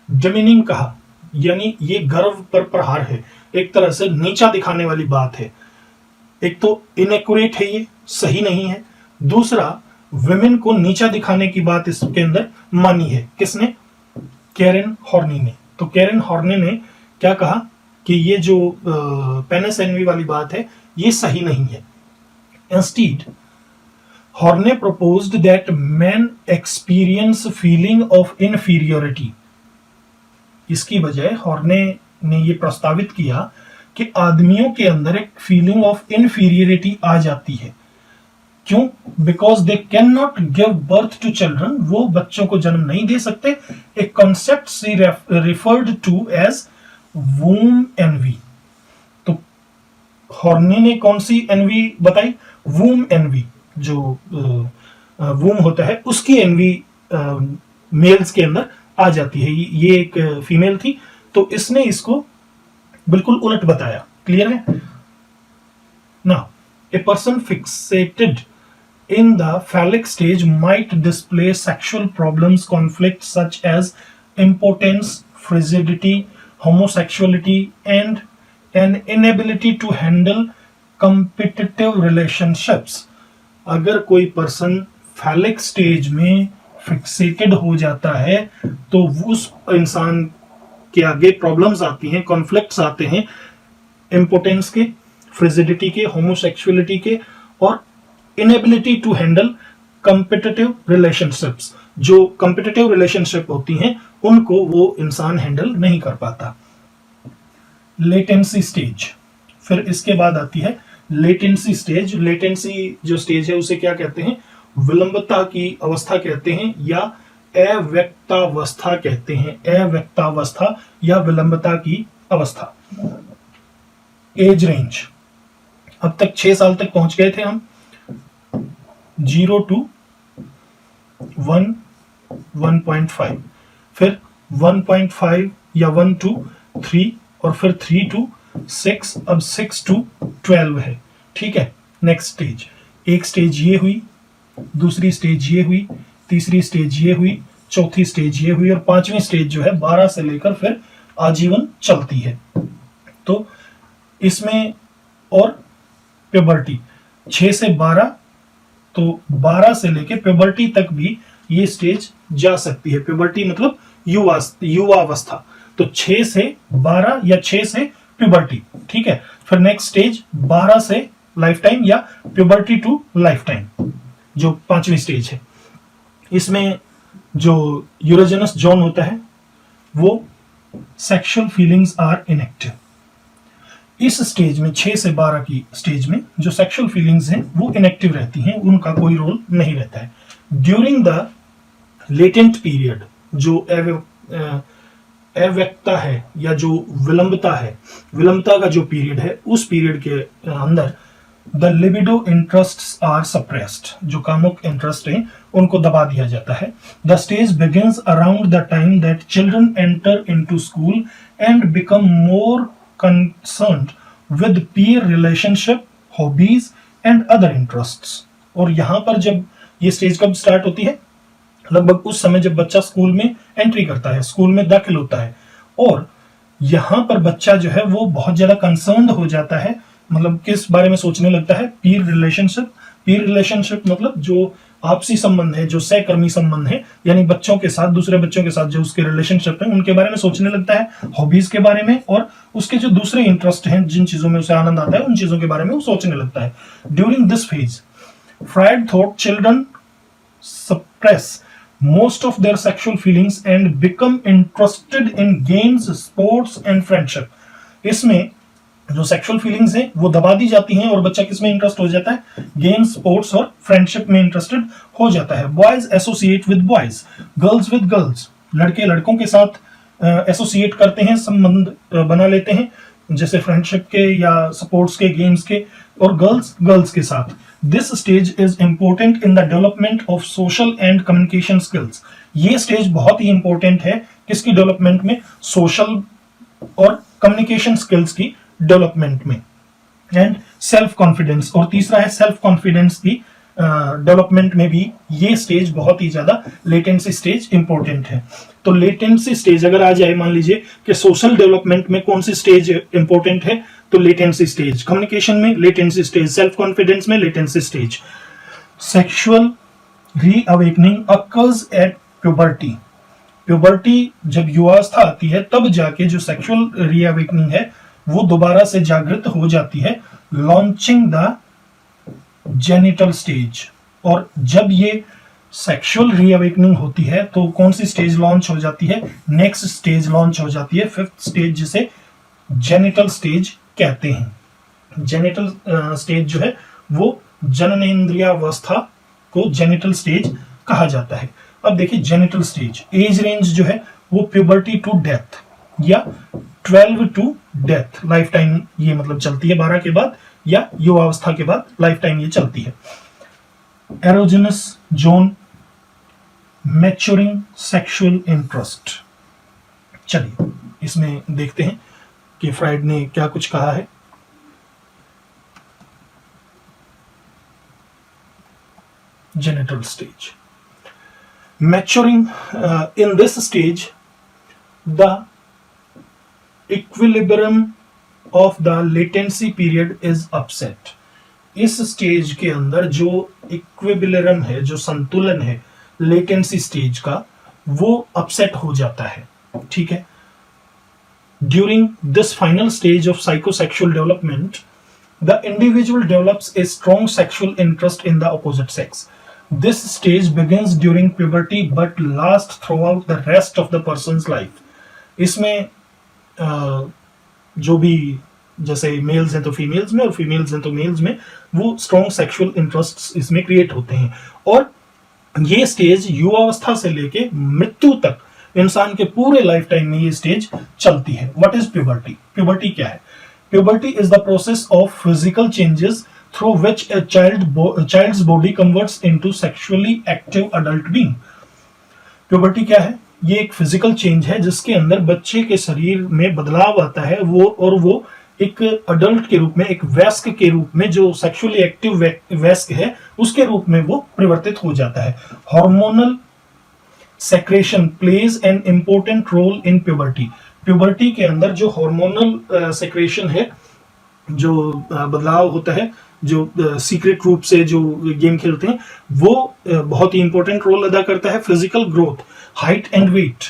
डिमीनिंग कहा, यानी ये गर्व पर प्रहार है, एक तरह से नीचा दिखाने वाली बात है। एक तो इनएक्यूरेट है, ये सही नहीं है। दूसरा, विमेन को नीचा दिखाने की बात इसके अंदर मानी है। किसने? कैरेन हॉर्नी ने। तो कैरेन हॉर्नी ने क्या कहा कि ये जो पेनिस एनवी वाली बात है ये सही नहीं है। Instead हॉर्ने proposed that men experience feeling of inferiority। इसकी बजाय हॉर्ने ने ये प्रस्तावित किया कि आदमियों के अंदर एक फीलिंग ऑफ इनफीरियरिटी आ जाती है। क्यों? Because they can not give birth to children. वो बच्चों को जन्म नहीं दे सकते। एक कॉन्सेप्ट सी referred to as womb envy. तो हॉर्नी ने कौन सी एनवी बताई? वूम एनवी, जो वूम होता है उसकी एनवी मेल्स के अंदर आ जाती है। ये एक फीमेल थी, तो इसने इसको बिल्कुल उलट बताया। क्लियर है? Now a person fixated in the phallic stage might display sexual problems, conflicts such as impotence, frigidity, homosexuality, and an inability to handle competitive relationships. अगर कोई पर्सन फैलिक स्टेज में फिक्सेटेड हो जाता है तो उस इंसान के आगे प्रॉब्लम्स आती हैं, कॉन्फ्लिक्ट्स आते हैं, इम्पोर्टेंस के, फ्रिजिडिटी के, होमोसेक्सुअलिटी के और inability to handle competitive relationships. जो कंपिटिटिव रिलेशनशिप होती हैं उनको वो इंसान हैंडल नहीं कर पाता। लेटेंसी स्टेज, फिर इसके बाद आती है लेटेंसी स्टेज। लेटेंसी जो स्टेज है उसे क्या कहते हैं? विलंबता की अवस्था कहते हैं या अव्यक्तावस्था कहते हैं। अव्यक्तावस्था या विलंबता की अवस्था। एज रेंज, अब तक 6 साल तक पहुंच गए थे हम। 0 to 1, 1.5, फिर 1.5 या 1 to 3 और फिर 3 to 6, अब 6 to 12 है। ठीक है, नेक्स्ट स्टेज। एक स्टेज ये हुई, दूसरी स्टेज ये हुई, तीसरी स्टेज ये हुई, चौथी स्टेज ये हुई और पांचवी स्टेज जो है 12 से लेकर फिर आजीवन चलती है। तो इसमें और प्यूबर्टी 6 से 12, तो 12 से लेके प्यूबर्टी तक भी ये स्टेज जा सकती है। प्यूबर्टी मतलब युवावस्था, तो 6 से 12 या 6 से प्यूबर्टी। ठीक है, फिर नेक्स्ट स्टेज 12 से लाइफ टाइम या प्यूबर्टी टू लाइफ टाइम, जो पांचवी स्टेज है। इसमें जो यूरोजेनस जोन होता है वो सेक्सुअल फीलिंग्स आर इनएक्टिव। इस स्टेज में 6 से 12 की स्टेज में जो सेक्सुअल फीलिंग्स हैं वो इनएक्टिव रहती हैं, उनका कोई रोल नहीं रहता है। ड्यूरिंग द लेटेंट पीरियड, जो अव्यक्ता है या जो विलंबता है, विलंबता का जो पीरियड है, उस पीरियड के अंदर the libido interests are suppressed, जो कामुक इंटरेस्ट हैं उनको दबा दिया जाता है। The stage begins around the time that children enter into school and become more concerned with peer relationship, hobbies and other interests। और यहां पर जब ये स्टेज कब स्टार्ट होती है? लगभग उस समय जब बच्चा स्कूल में एंट्री करता है, स्कूल में दाखिल होता है, और यहां पर बच्चा जो है वो बहुत ज्यादा कंसर्न्ड हो जाता है। मतलब किस बारे में सोचने लगता है? पीर रिलेशनशिप। पीर रिलेशनशिप मतलब जो आपसी संबंध है, जो सहकर्मी संबंध है, यानी बच्चों के साथ, दूसरे बच्चों के साथ जो उसके रिलेशनशिप है उनके बारे में सोचने लगता है, हॉबीज के बारे में और उसके जो दूसरे इंटरेस्ट हैं, जिन चीजों में उसे आनंद आता है उन चीजों के बारे में वो सोचने लगता है। During this phase Freud thought children suppress most of their sexual feelings and become interested in games, sports and friendship। इसमें जो सेक्सुअल फीलिंग्स हैं वो दबा दी जाती हैं और बच्चा किस में इंटरेस्ट हो जाता है? गेम्स, स्पोर्ट्स और फ्रेंडशिप में इंटरेस्टेड हो जाता है। Boys associate with boys, girls with girls, लड़के लड़कों के साथ एसोसिएट करते हैं, संबंध बना लेते हैं, जैसे फ्रेंडशिप के या स्पोर्ट्स के, गेम्स के, और गर्ल्स गर्ल्स के साथ। This stage is important in the development of social and communication skills. ये स्टेज बहुत ही इंपॉर्टेंट है किसकी डेवलपमेंट में? सोशल और कम्युनिकेशन स्किल्स की डेवलपमेंट में। एंड सेल्फ कॉन्फिडेंस, और तीसरा है सेल्फ कॉन्फिडेंस की डेवलपमेंट में भी ये स्टेज बहुत ही ज्यादा, लेटेंसी स्टेज इंपॉर्टेंट है। तो लेटेंसी स्टेज अगर आ जाए, मान लीजिए कि सोशल डेवलपमेंट में कौन सी स्टेज इंपॉर्टेंट है, तो लेटेंसी स्टेज। कम्युनिकेशन में लेटेंसी स्टेज, सेल्फ कॉन्फिडेंस में latency stage. Sexual reawakening occurs at puberty. Puberty जब युवावस्था आती है तब जाके जो सेक्सुअल रीअवेकनिंग है वो दोबारा से जागृत हो जाती है। लॉन्चिंग द जेनिटल स्टेज, और जब ये सेक्सुअल रीअवेकनिंग होती है तो कौन सी स्टेज लॉन्च हो जाती है? नेक्स्ट स्टेज लॉन्च हो जाती है, 5th स्टेज, जिसे जेनिटल स्टेज कहते हैं। जेनिटल स्टेज जो है वो जननेंद्रियावस्था को जेनिटल स्टेज कहा जाता है। अब देखिए जेनिटल स्टेज, एज रेंज जो है वो प्यूबर्टी टू डेथ या 12 टू डेथ, लाइफ टाइम ये मतलब चलती है 12 के बाद या युवावस्था के बाद लाइफ टाइम ये चलती है। Erogenous zone, maturing sexual interest. चलिए इसमें देखते हैं कि फ्राइड ने क्या कुछ कहा है। Genital stage. Maturing, in this stage, the equilibrium of the latency period is upset. इस स्टेज के अंदर जो इक्विलिब्रियम है, जो संतुलन है लेटेंसी स्टेज का, वो अपसेट हो जाता है। ठीक है। During this final stage of psychosexual development, the individual develops a strong sexual interest in the opposite sex. This stage begins during puberty but lasts throughout the rest of the person's life. इसमें जो भी जैसे mails हैं तो females में और females हैं तो मेल्स में वो स्ट्रॉन्ग सेक्सुअल इंटरेस्ट्स इसमें क्रिएट होते हैं और ये स्टेज युवावस्था से लेके मृत्यु तक इंसान के पूरे लाइफ टाइम में ये स्टेज चलती है। What is puberty? प्यूबर्टी क्या है? Puberty is the process of physical changes through which a child's body converts into sexually active adult being. Puberty क्या है? ये एक फिजिकल चेंज है जिसके अंदर बच्चे के शरीर में बदलाव आता है, वो एक अडल्ट के रूप में, एक वयस्क के रूप में, जो सेक्सुअली एक्टिव वयस्क है उसके रूप में वो परिवर्तित हो जाता है। Hormonal secretion plays an important role in puberty. Puberty के अंदर जो हार्मोनल सेक्रेशन है, जो बदलाव होता है, जो सीक्रेट रूप से जो गेम खेलते हैं, वो बहुत ही इंपॉर्टेंट रोल अदा करता है। Physical growth, height and weight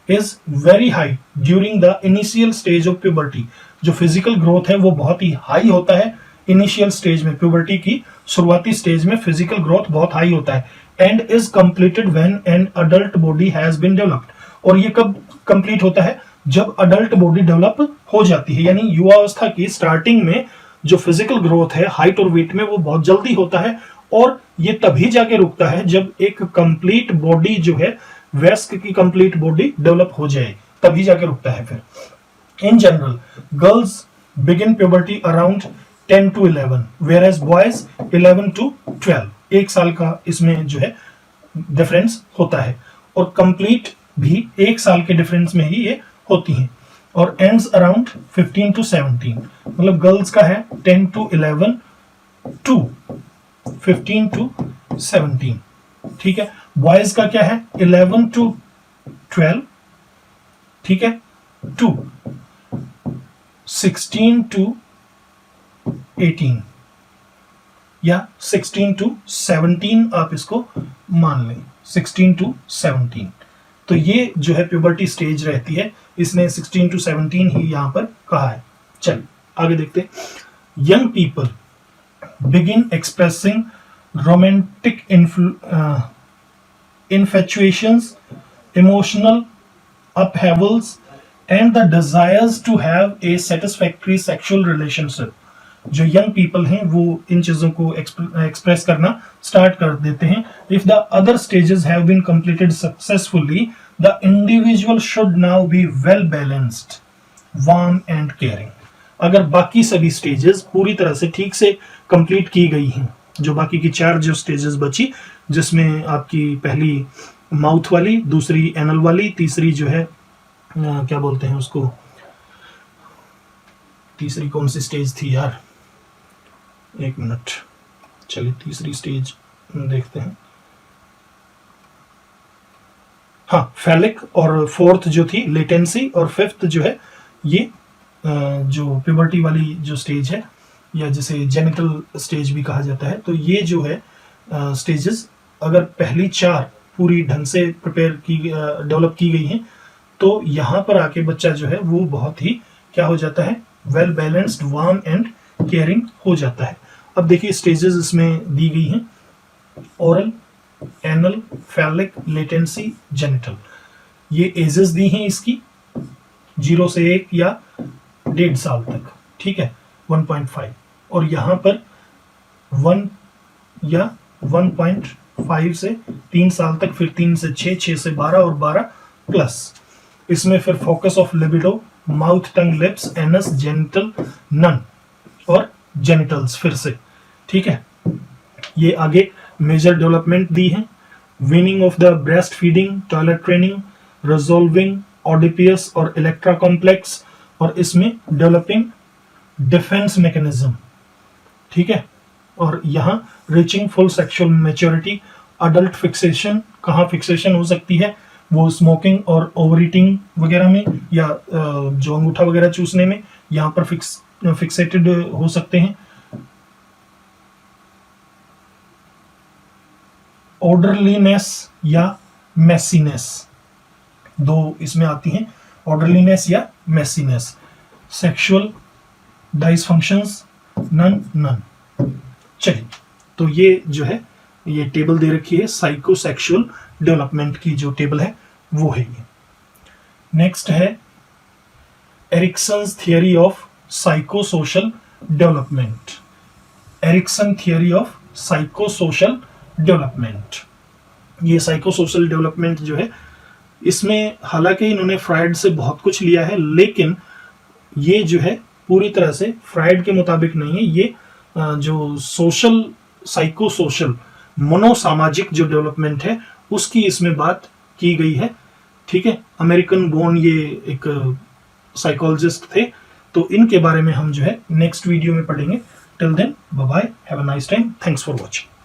is very high during the initial stage of puberty. जो फिजिकल ग्रोथ है वो बहुत ही हाई होता है इनिशियल स्टेज में, प्यूबर्टी की शुरुआती स्टेज में फिजिकल ग्रोथ बहुत हाई होता है। And is completed when an adult body has been developed. और ये कब कंप्लीट होता है? जब अडल्ट बॉडी डेवलप हो जाती है, यानी युवावस्था की स्टार्टिंग में जो फिजिकल ग्रोथ है हाइट और वेट में वो बहुत जल्दी होता है और ये तभी जाके रुकता है जब एक कंप्लीट बॉडी जो है, वयस्क की कंप्लीट बॉडी डेवलप हो जाए, तभी जाके रुकता है। फिर in general girls begin puberty around 10 to 11 whereas boys 11 to 12। एक साल का इसमें जो है डिफरेंस होता है और कंप्लीट भी एक साल के डिफरेंस में ही ये होती हैं और एंड्स अराउंड 15 to 17। मतलब गर्ल्स का है 10 to 11 टू 15 to 17। ठीक है। बॉयज का क्या है? 11 to 12, ठीक है, टू 16 to 18 या 16 to 17 आप इसको मान लें, 16 to 17। तो ये जो है प्यूबर्टी स्टेज रहती है, इसने 16 to 17 ही यहां पर कहा है। चलिए आगे देखते हैं। Young people begin expressing romantic infatuations, emotional upheavals, and the desires to have a satisfactory sexual relationship। जो यंग पीपल हैं वो इन चीजों को एक्सप्रेस करना स्टार्ट कर देते हैं। If the other stages have been completed successfully, the individual should now be well balanced, warm and caring. अगर बाकी सभी स्टेजेस पूरी तरह से ठीक से कंप्लीट की गई हैं, जो बाकी की 4 जो स्टेजेस बची, जिसमें आपकी पहली माउथ वाली, दूसरी एनल वाली, तीसरी जो है क्या बोलते हैं उसको, तीसरी कौन सी स्टेज थी यार, एक मिनट, चलिए तीसरी स्टेज देखते हैं। हाँ, फैलिक, और फोर्थ जो थी लेटेंसी, और फिफ्थ जो है ये जो प्यूबर्टी वाली जो स्टेज है, या जिसे जेनिटल स्टेज भी कहा जाता है। तो ये जो है स्टेजेस, अगर पहली 4 पूरी ढंग से प्रिपेयर की, डेवलप की गई हैं, तो यहाँ पर आके बच्चा जो है वो बहुत ही क्या हो जाता है, well balanced, warm and caring हो जाता है। अब देखिए स्टेजेस इसमें दी गई हैं, oral, anal, phallic, latency, genital. ये एजेस दी हैं इसकी 0 से 1 या 1.5 साल तक, ठीक है, 1.5, और यहाँ पर 1 या 1.5 से 3 साल तक, फिर 3 से 6, 6 से 12 और 12 प्लस। इसमें फिर focus of libido mouth, tongue, lips, anus, genital, none और जेनिटल्स फिर से, ठीक है। ये आगे मेजर डेवलपमेंट दी है, weaning of the breast feeding, toilet training, resolving Oedipus और इलेक्ट्रा कॉम्प्लेक्स, और इसमें डेवलपिंग डिफेंस मैकेनिज्म, ठीक है। और यहाँ reaching full sexual maturity, adult fixation, कहाँ फिक्सेशन हो सकती है, वो स्मोकिंग और ओवर ईटिंग वगैरह में, या जो अंगूठा वगैरह चूसने में, यहाँ पर फिक्सेटेड हो सकते हैं। ऑर्डरलीनेस या मेसीनेस, दो इसमें आती हैं, ऑर्डरलीनेस या मेसीनेस। Sexual डाइसफंक्शंस, none. चलिए, तो ये जो है ये टेबल दे रखी है, साइकोसेक्सुअल डेवलपमेंट की जो टेबल है वो है ये। नेक्स्ट है Erikson's theory of psychosocial development. Erikson theory of psychosocial development, ये साइकोसोशल डेवलपमेंट जो है, इसमें हालांकि इन्होंने फ्रायड से बहुत कुछ लिया है, लेकिन ये जो है पूरी तरह से फ्रायड के मुताबिक नहीं है। ये जो सोशल, साइकोसोशल, मनोसामाजिक जो डेवलपमेंट है उसकी इसमें बात की गई है, ठीक है। अमेरिकन बोर्न ये एक साइकोलॉजिस्ट थे, तो इनके बारे में हम जो है नेक्स्ट वीडियो में पढ़ेंगे। Till then bye bye, have a nice time, thanks for watching.